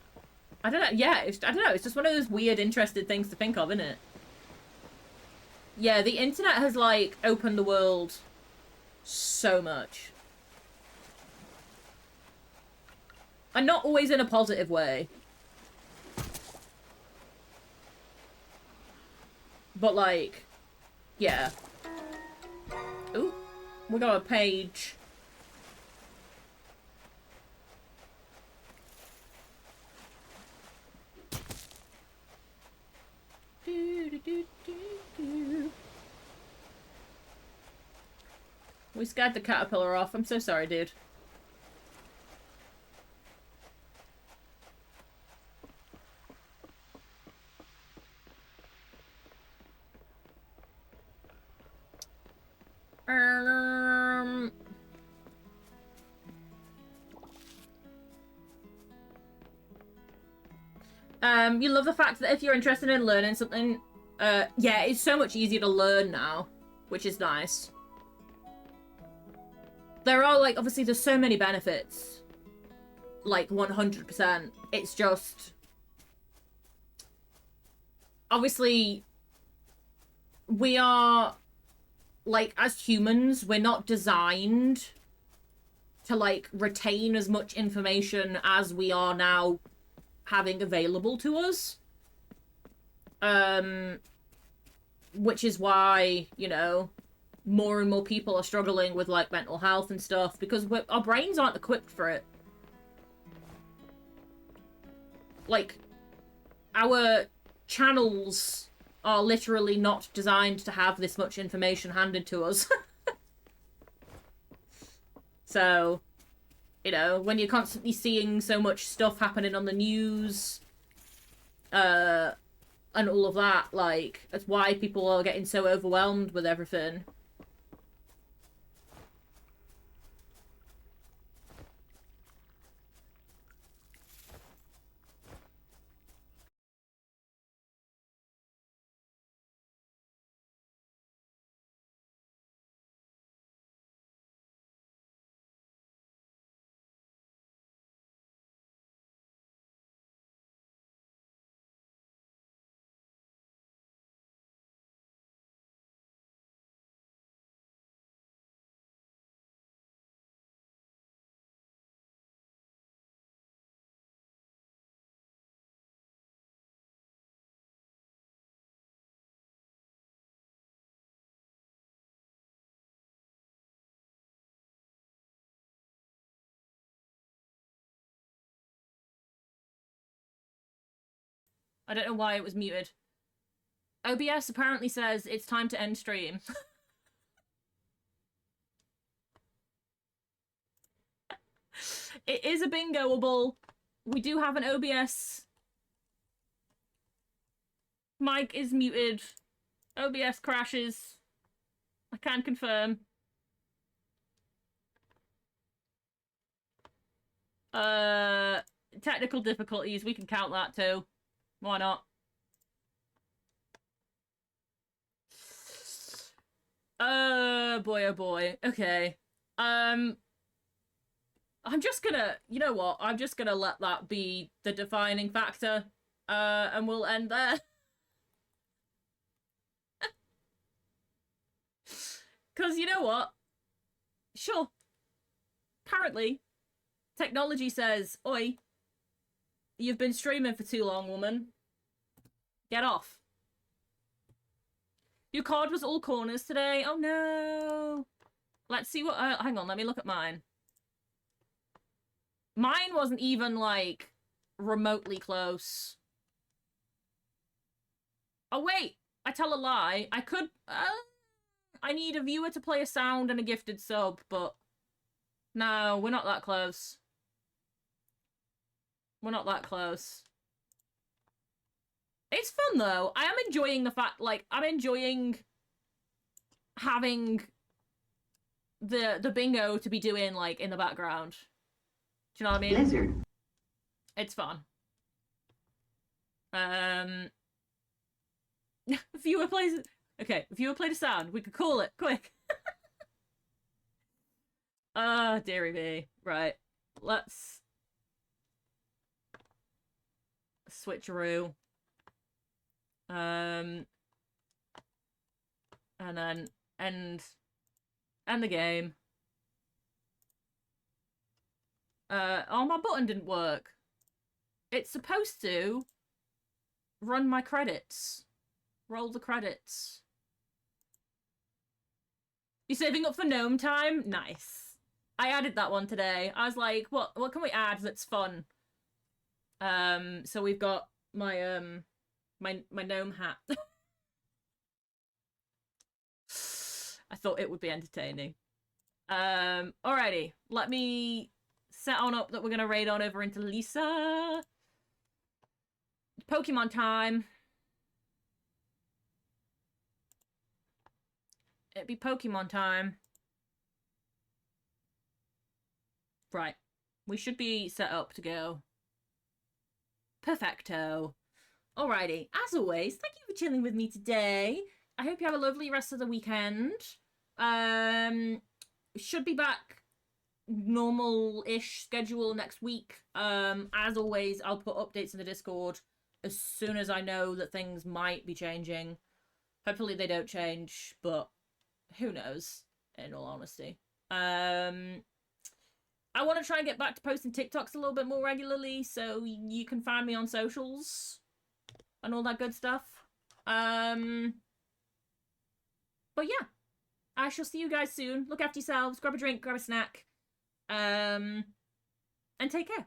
don't know, yeah, I don't know, it's just one of those weird, interesting things to think of, isn't it? Yeah, the internet has, like, opened the world so much. And not always in a positive way. But, like, yeah. Ooh, We got a page. We scared the caterpillar off. I'm so sorry, dude. You love the fact that if you're interested in learning something, yeah, it's so much easier to learn now, which is nice. There are, like, obviously there's so many benefits. Like, 100%. It's just... Obviously, we are, like, as humans, we're not designed to, like, retain as much information as we are now having available to us. Which is why, you know, more and more people are struggling with, like, mental health and stuff, because our brains aren't equipped for it. Like, our channels are literally not designed to have this much information handed to us. So, you know, when you're constantly seeing so much stuff happening on the news, and all of that, like, that's why people are getting so overwhelmed with everything. I don't know why it was muted. OBS apparently says it's time to end stream. It is a bingoable. We do have an OBS. Mic is muted. OBS crashes. I can confirm. Technical difficulties, we can count that too. Why not? Boy, oh boy. Okay. I'm just gonna, you know what? I'm just gonna let that be the defining factor. And we'll end there. Because you know what? Sure. Apparently, technology says, oi, you've been streaming for too long, woman. Get off. Your card was all corners today. Oh no. Let's see what... hang on, let me look at mine. Mine wasn't even, like, remotely close. Oh, wait. I tell a lie. I could... I need a viewer to play a sound and a gifted sub, but... No, we're not that close. We're not that close. It's fun, though. I am enjoying the fact, like, I'm enjoying having the bingo to be doing, like, in the background. Do you know what I mean? Blizzard. It's fun. Viewer plays... Okay, viewer played a sound. We could call it. Quick. Dearie me. Right. Let's... switcheroo. And then end the game. Oh, my button didn't work. It's supposed to run my credits. Roll the credits. You saving up for gnome time? Nice. I added that one today. I was like, what can we add that's fun? So we've got my my gnome hat. I thought it would be entertaining. Alrighty. Let me set on up that we're gonna raid on over into Lisa. Pokemon time. It'd be Pokemon time. Right. We should be set up to go. Perfecto. Alrighty. As always, thank you for chilling with me today. I hope you have a lovely rest of the weekend. Should be back normal-ish schedule next week. As always, I'll put updates in the Discord as soon as I know that things might be changing. Hopefully they don't change, but who knows, in all honesty. I want to try and get back to posting TikToks a little bit more regularly, so you can find me on socials and all that good stuff. But yeah, I shall see you guys soon. Look after yourselves, grab a drink, grab a snack, and take care.